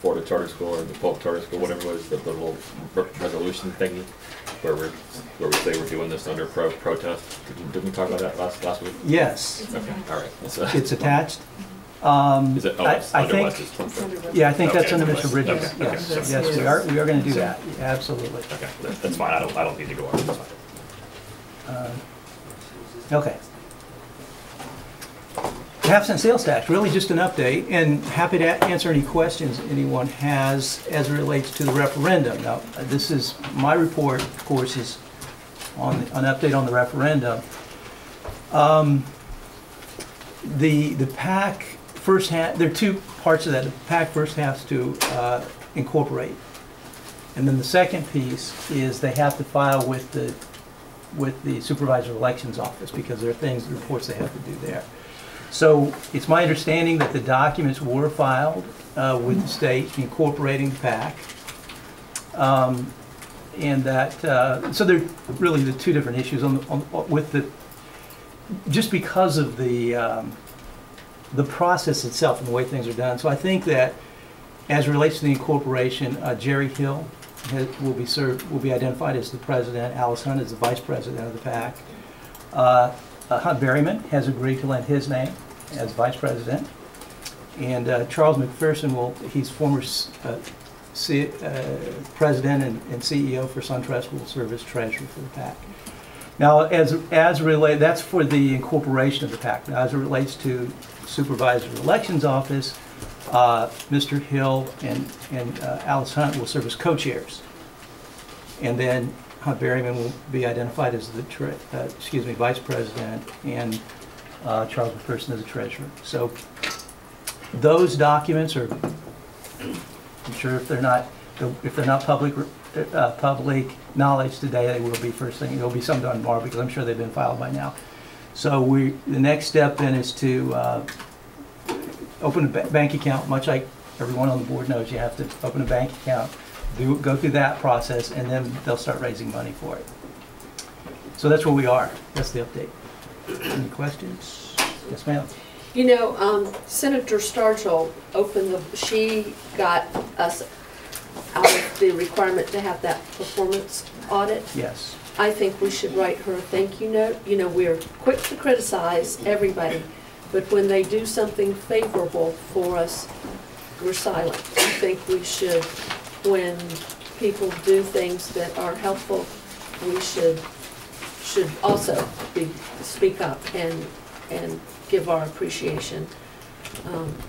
S6: Florida Charter School or the Polk Charter School, whatever it was, the little resolution thingy, where we say we're doing this under protest. Didn't we talk about that last week?
S9: Yes.
S6: Okay. All right.
S9: It's attached.
S6: Is it? Oh, it's under Wes's.
S9: Yeah, I think that's
S6: Okay,
S9: under Mr. Bridges.
S6: Okay.
S9: Yes,
S6: Okay.
S9: yes, we are going to do that. Yeah, absolutely.
S6: Okay, that's fine. I don't need to go on. That's fine.
S9: Okay. Half-cent sales tax, really just an update, and happy to answer any questions anyone has as it relates to the referendum. Now, this is, my report, of course, is on an update on the referendum. The PAC first there are two parts of that. The PAC first has to incorporate, and then the second piece is they have to file with the Supervisor of Elections Office because there are things, reports they have to do there. So it's my understanding that the documents were filed with the state incorporating the PAC. And that, so they're really the two different issues with the, just because of the process itself and the way things are done. So I think that as it relates to the incorporation, Jerry Hill will be identified as the president, Alice Hunt as the vice president of the PAC. Hunt Berryman has agreed to lend his name as vice president, and Charles McPherson he's former president and CEO for SunTrust, will serve as treasurer for the PAC. Now, that's for the incorporation of the PAC. Now, as it relates to Supervisor of Elections Office, Mr. Hill and Alice Hunt will serve as co-chairs, and then Hunt Berryman will be identified as the vice president, and Charles McPherson as the treasurer. So those documents are, I'm sure if they're not public knowledge today, they will be first thing. There'll be some done tomorrow because I'm sure they've been filed by now. So the next step then is to open a bank account, much like everyone on the board knows. You have to open a bank account. Go through that process, and then they'll start raising money for it. So that's where we are. That's the update. Any questions? Yes, ma'am.
S4: You know, Senator Stargell she got us out of the requirement to have that performance audit.
S9: Yes.
S4: I think we should write her a thank you note. You know, we're quick to criticize everybody, but when they do something favorable for us, we're silent. I think we should, when people do things that are helpful, we should also speak up and give our appreciation.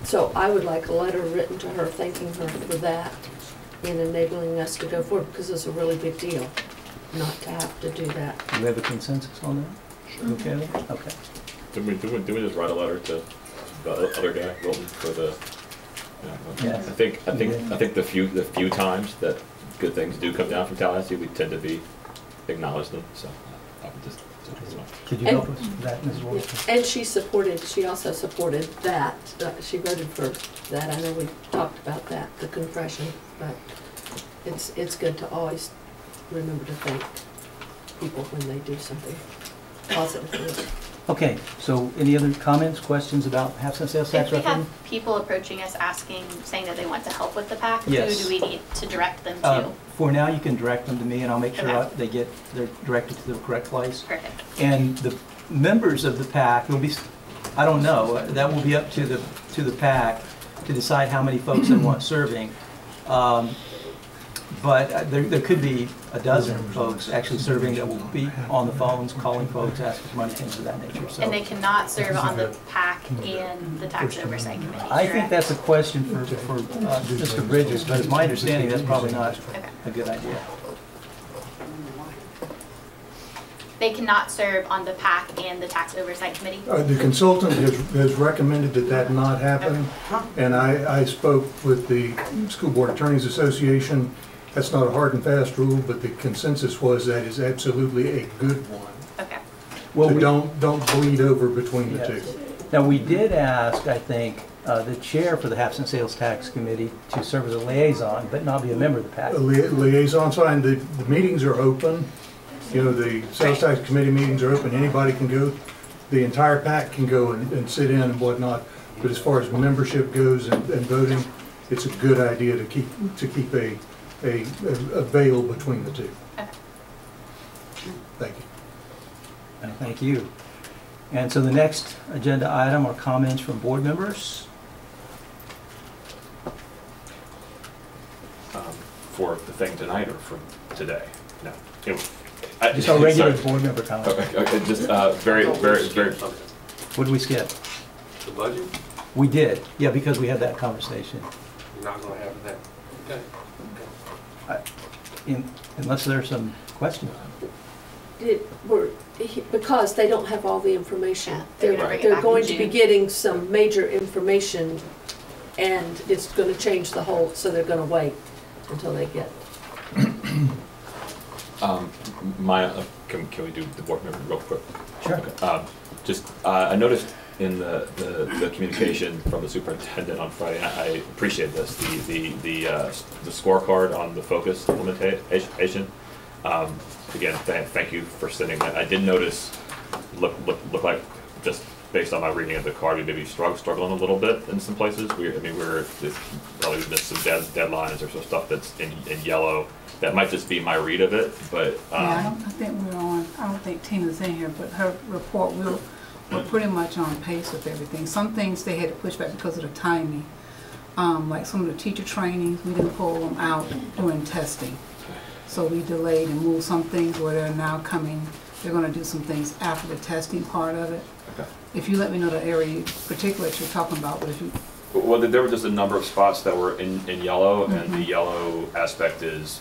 S4: So I would like a letter written to her thanking her for that and enabling us to go forward, because it's a really big deal not to have to do that.
S9: Do we have a consensus on that? Sure. Okay with that? Okay.
S6: Did we just write a letter to the other guy, Wilton, for the? Yeah. I think the few times that good things do come down from Tallahassee, we tend to be acknowledged them. So I would just
S9: Could you help us with that, Mrs. Wolfson?
S4: And she also supported that. She voted for that. I know we talked about that, the compression, but it's good to always remember to thank people when they do something positive.
S9: Okay, so any other comments, questions about half-cent sales tax
S21: If we
S9: referendum?
S21: have people approaching us asking, saying that they want to help with the PAC,
S9: Yes.
S21: who do we need to direct them to?
S9: For now, you can direct them to me, and I'll make sure
S21: Okay.
S9: they're directed to the correct place.
S21: Perfect.
S9: And the members of the PAC will be, I don't know, that will be up to the PAC to decide how many folks they want serving. But there could be a dozen folks actually serving that will be on the phones, calling folks, asking for money, things of that nature. So
S21: And they cannot serve on the PAC and the Tax Oversight Committee,
S9: I think
S21: correct?
S9: that's a question for Mr. Bridges, but it's my understanding that's probably not a good idea.
S21: They cannot serve on the PAC and the Tax Oversight Committee?
S7: The consultant has recommended that not happen, and I spoke with the School Board Attorneys Association. That's not a hard and fast rule, but the consensus was that is absolutely a good one.
S21: Okay.
S9: Well,
S7: So don't bleed over between the two.
S9: Now, we did ask, I think, the chair for the half-cent sales tax committee to serve as a liaison, but not be a member of the PAC.
S7: Liaison's fine. The meetings are open. You know, the sales tax committee meetings are open. Anybody can go. The entire PAC can go and sit in and whatnot. But as far as membership goes and voting, it's a good idea to keep a veil between the two. Thank you.
S9: Thank you. And so the next agenda item are comments from board members.
S6: For the thing tonight or for today? No.
S9: Just our regular
S6: sorry.
S9: board member comments.
S6: Okay, just very.
S9: What did we skip?
S2: The budget?
S9: We did, yeah, because we had that conversation.
S2: You're not going to have that. Okay.
S9: Unless there's some questions.
S4: Because they don't have all the information.
S21: They're gonna bring it
S4: They're
S21: back
S4: going
S21: in
S4: to be
S21: June.
S4: getting some major information, and it's going to change the whole, so they're going to wait until they get.
S6: Can we do the board member real quick?
S9: Sure.
S6: Okay. I noticed in the communication from the superintendent on Friday, I appreciate this, the scorecard on the focus implementation. Again, thank you for sending that. I did notice, look like, just based on my reading of the card, we maybe struggling a little bit in some places. We're probably missed some deadlines or some stuff that's in yellow. That might just be my read of it, but.
S1: Yeah, I don't think Tina's in here, but her report, we're pretty much on pace with everything. Some things they had to push back because of the timing. Like some of the teacher trainings, we didn't pull them out during testing. So we delayed and moved some things where they're now coming. They're going to do some things after the testing part of it.
S6: Okay.
S1: If you let me know the area particular that you're talking about, but if you.
S6: Well, there were just a number of spots that were in yellow, and the yellow aspect is,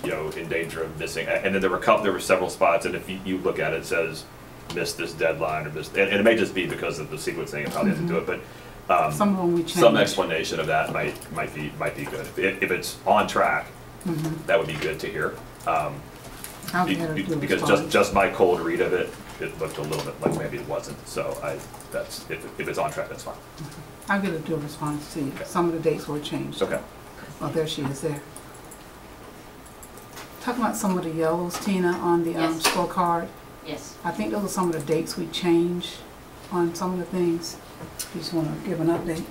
S6: in danger of missing. And then there were several spots, and if you look at it, it says missed this deadline or missed, and it may just be because of the sequencing and how they have to do it, but
S1: some of them we changed.
S6: Some explanation of that might be good. If it's on track, that would be good to hear. Because just my cold read of it, it looked a little bit like maybe it wasn't. So if it's on track, that's fine.
S1: I'll get a due response to you. Okay. Some of the dates were changed.
S6: Okay.
S1: Oh, there she is there. Talking about some of the yellows, Tina, on the scorecard.
S8: Yes.
S1: I think those are some of the dates we changed on some of the things. You just want to give an update?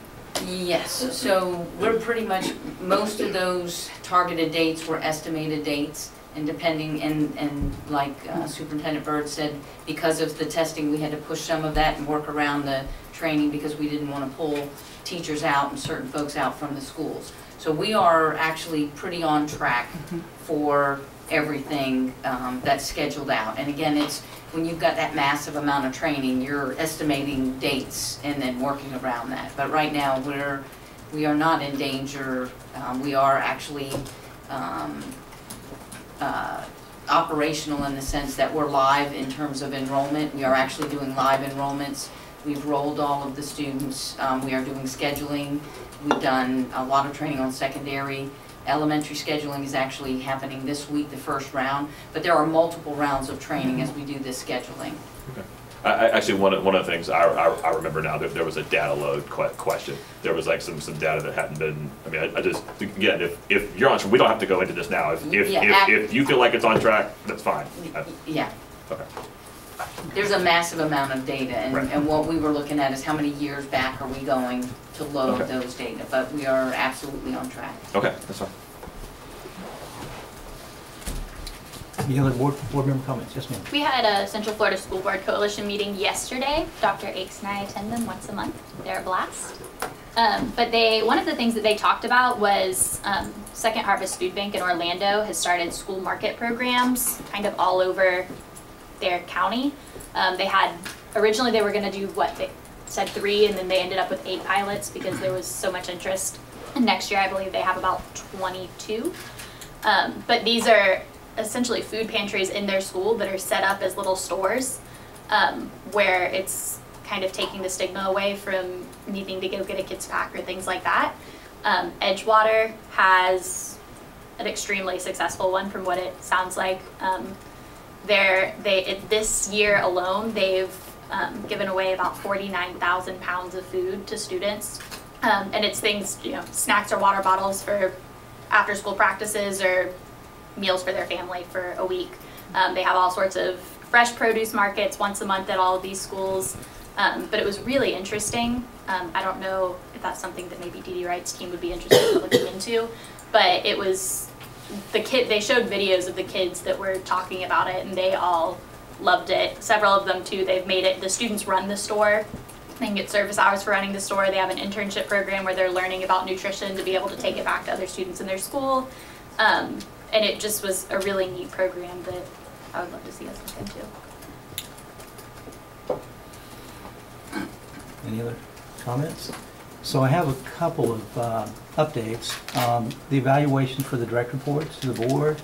S8: Yes, so we're pretty much, most of those targeted dates were estimated dates, and depending, and like Superintendent Byrd said, because of the testing, we had to push some of that and work around the training because we didn't want to pull teachers out and certain folks out from the schools. So we are actually pretty on track for everything that's scheduled out. And again, it's when you've got that massive amount of training, you're estimating dates and then working around that. But right now, we are not in danger. We are actually operational in the sense that we're live in terms of enrollment. We are actually doing live enrollments. We've rolled all of the students. We are doing scheduling. We've done a lot of training on secondary. Elementary scheduling is actually happening this week, the first round, but there are multiple rounds of training as we do this scheduling.
S6: Actually, one of the things I remember now, there was a data load question. There was like some data that hadn't been, I mean, I just, again, if you're honest, we don't have to go into this now. If you feel like it's on track, that's fine.
S8: Yeah.
S6: Okay.
S8: There's a massive amount of data, and,
S6: Right.
S8: and what we were looking at is how many years back are we going to load
S6: Okay.
S8: those data, but we are absolutely on track.
S6: Okay, that's fine.
S9: Any other board member comments? Yes, ma'am.
S12: We had a Central Florida School Board Coalition meeting yesterday. Dr. Akes and I attend them once a month. They're a blast. But one of the things that they talked about was Second Harvest Food Bank in Orlando has started school market programs kind of all over their county. Originally they were going to do they said 3, and then they ended up with 8 pilots because there was so much interest. And next year I believe they have about 22. But these are essentially food pantries in their school that are set up as little stores where it's kind of taking the stigma away from needing to go get a kid's pack or things like that. Edgewater has an extremely successful one from what it sounds like. This year alone, they've given away about 49,000 pounds of food to students. And it's things, snacks or water bottles for after school practices or meals for their family for a week. They have all sorts of fresh produce markets once a month at all of these schools. But it was really interesting. I don't know if that's something that maybe Dee Dee Wright's team would be interested in looking into, but it was they showed videos of the kids that were talking about it, and they all loved it. Several of them too, they've made it, the students run the store. They can get service hours for running the store. They have an internship program where they're learning about nutrition to be able to take it back to other students in their school. And it just was a really neat program that I would love to see us look into.
S9: Any other comments? So I have a couple of updates. The evaluation for the direct reports to the board,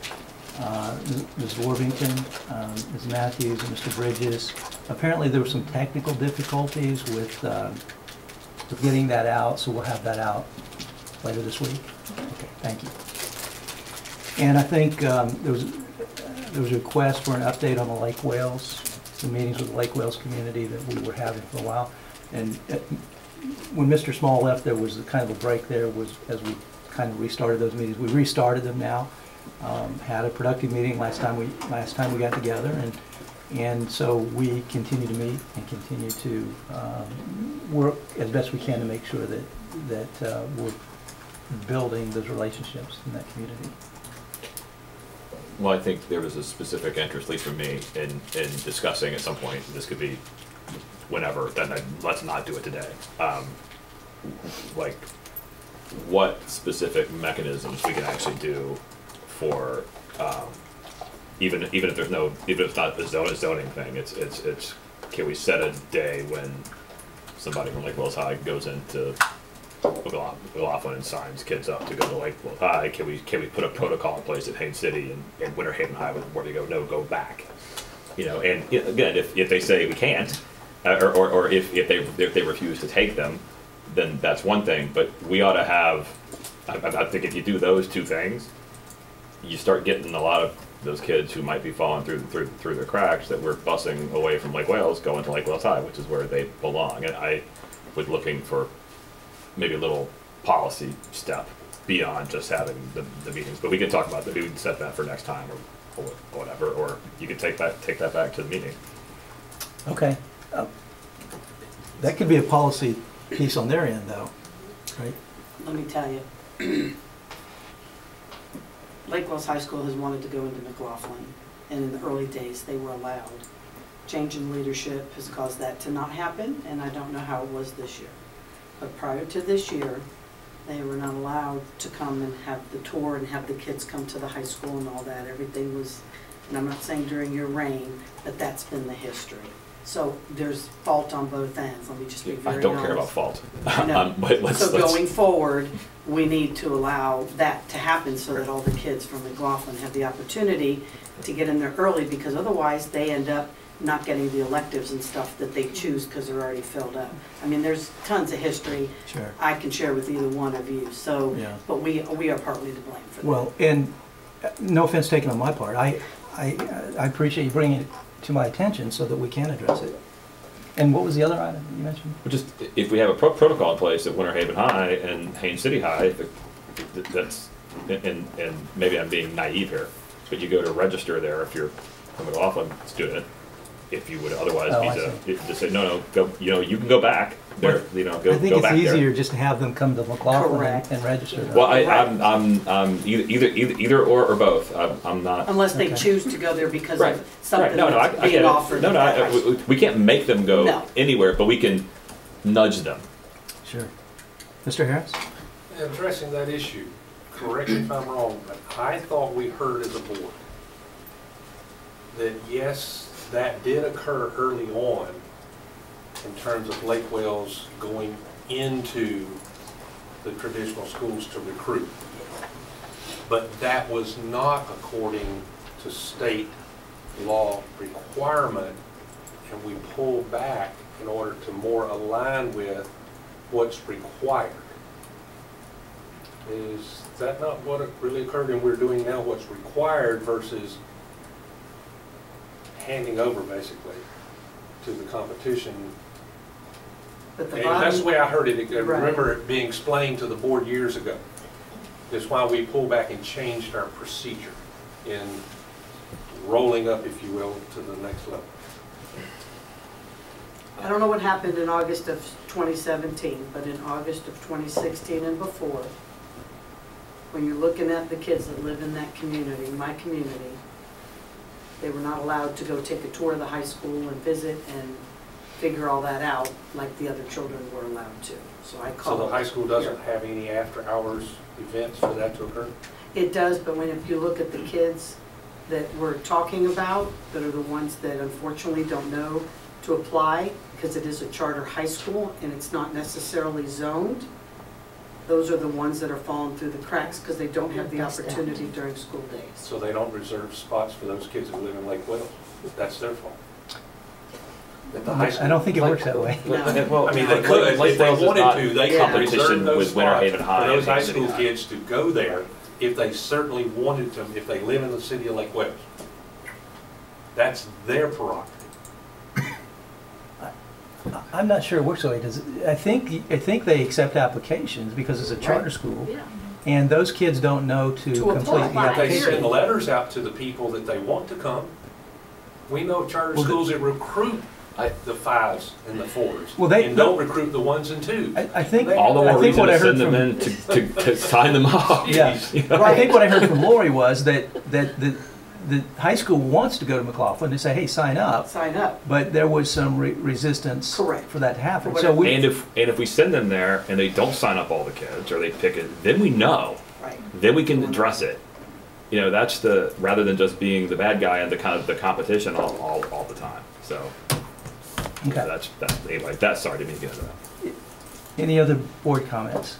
S9: Ms. Worthington, Ms. Matthews, and Mr. Bridges. Apparently there were some technical difficulties with getting that out, so we'll have that out later this week. Okay, thank you. And I think there was a request for an update on the Lake Wales, the meetings with the Lake Wales community that we were having for a while. And when Mr. Small left, there was kind of a break there as we kind of restarted those meetings. We restarted them now. Had a productive meeting last time we got together, and so we continue to meet and continue to work as best we can to make sure that we're building those relationships in that community.
S6: Well, I think there was a specific interest, at least for me, in discussing at some point, this could be whenever, then let's not do it today. Like, what specific mechanisms we can actually do for, even if there's no, even if it's not a zoning thing, it's can we set a day when somebody from Lake Wales High goes into McLaughlin and signs kids up to go to Lake Wales High? Can we put a protocol in place at Haines City and Winter Haven High where they go, no, go back? And again, if they say we can't, or if they refuse to take them, then that's one thing. But we ought to have, I think if you do those two things, you start getting a lot of those kids who might be falling through the cracks that we're busing away from Lake Wales going to Lake Wales High, which is where they belong. And I was looking for maybe a little policy step beyond just having the meetings. But we can talk about that. We can set that for next time or whatever. Or you can take that back to the meeting.
S9: Okay. That could be a policy piece on their end, though, right?
S3: Let me tell you. Lake Wales High School has wanted to go into McLaughlin, and in the early days they were allowed. Change in leadership has caused that to not happen, and I don't know how it was this year. But prior to this year, they were not allowed to come and have the tour and have the kids come to the high school and all that. Everything was, and I'm not saying during your reign, but that's been the history. So there's fault on both ends. Let me just be very honest.
S6: I don't care about fault.
S3: I know. So going forward, we need to allow that to happen so that all the kids from McLaughlin have the opportunity to get in there early, because otherwise they end up not getting the electives and stuff that they choose because they're already filled up. I mean, there's tons of history
S9: Sure.
S3: I can share with either one of you, so,
S9: Yeah.
S3: but we are partly to blame for that.
S9: Well, and no offense taken on my part, I appreciate you bringing it to my attention so that we can address it. And what was the other item you mentioned?
S6: Just if we have a protocol in place at Winter Haven High and Haines City High, that's, and maybe I'm being naive here, but you go to register there if you're a McLaughlin student, if you would otherwise be to say, no, go, you can go back there, go back there.
S9: I think it's easier just to have them come to McLaughlin and register.
S6: Well, I'm either or both. I'm not.
S3: Unless they choose to go there because of something
S6: No,
S3: that's
S6: I
S3: being
S6: get
S3: offered.
S6: it. We can't make them go anywhere, but we can nudge them.
S9: Sure. Mr. Harris?
S2: Addressing that issue, correct me if I'm wrong, but I thought we heard as a board that yes, that did occur early on in terms of Lake Wales going into the traditional schools to recruit. But that was not according to state law requirement, and we pulled back in order to more align with what's required. Is that not what really occurred, and we're doing now what's required versus handing over basically to the competition?
S3: But the
S2: And
S3: bottom,
S2: that's the way I heard it. I
S3: Right.
S2: remember it being explained to the board years ago. Is why we pulled back and changed our procedure in rolling up, if you will, to the next level.
S3: I don't know what happened in August of 2017, but in August of 2016 and before, when you're looking at the kids that live in that community, my community, they were not allowed to go take a tour of the high school and visit and figure all that out like the other children were allowed to. So I called.
S2: So the high school doesn't have any after-hours events for that to occur?
S3: It does, but if you look at the kids that we're talking about, that are the ones that unfortunately don't know to apply, because it is a charter high school and it's not necessarily zoned, those are the ones that are falling through the cracks because they don't have the opportunity during school days.
S2: So they don't reserve spots for those kids who live in Lake Wales? That's their fault?
S9: I don't think it works that way.
S6: Well,
S2: I mean, they could, if they wanted to, they could
S6: competition
S2: reserve those
S6: with Winter
S2: spots
S6: Haven High
S2: for those
S6: and
S2: high
S6: Haines City
S2: school
S6: High.
S2: kids to go there if they certainly wanted to, if they live in the city of Lake Wales. That's their prerogative.
S9: I'm not sure it works that way. I think they accept applications because it's a charter school.
S4: Yeah.
S9: And those kids don't know to complete the
S2: They
S9: application.
S2: send letters out to the people that they want to come. We know charter schools that recruit the 5s and the 4s, and don't recruit the 1s and 2s.
S9: I think
S6: all the more reason
S9: what I
S6: to
S9: heard
S6: send them in to sign them up.
S9: Yeah, I think what I heard from Lori was that the high school wants to go to McLaughlin to say, hey, sign up.
S3: Sign up.
S9: But there was some resistance for that to happen.
S6: So and if we send them there and they don't sign up all the kids or they pick it, then we know.
S3: Right.
S6: Then we can address it. That's the rather than just being the bad guy and the kind of the competition all the time. So
S9: okay.
S6: That's anyway. Sorry, didn't mean to get into that.
S9: Any other board comments?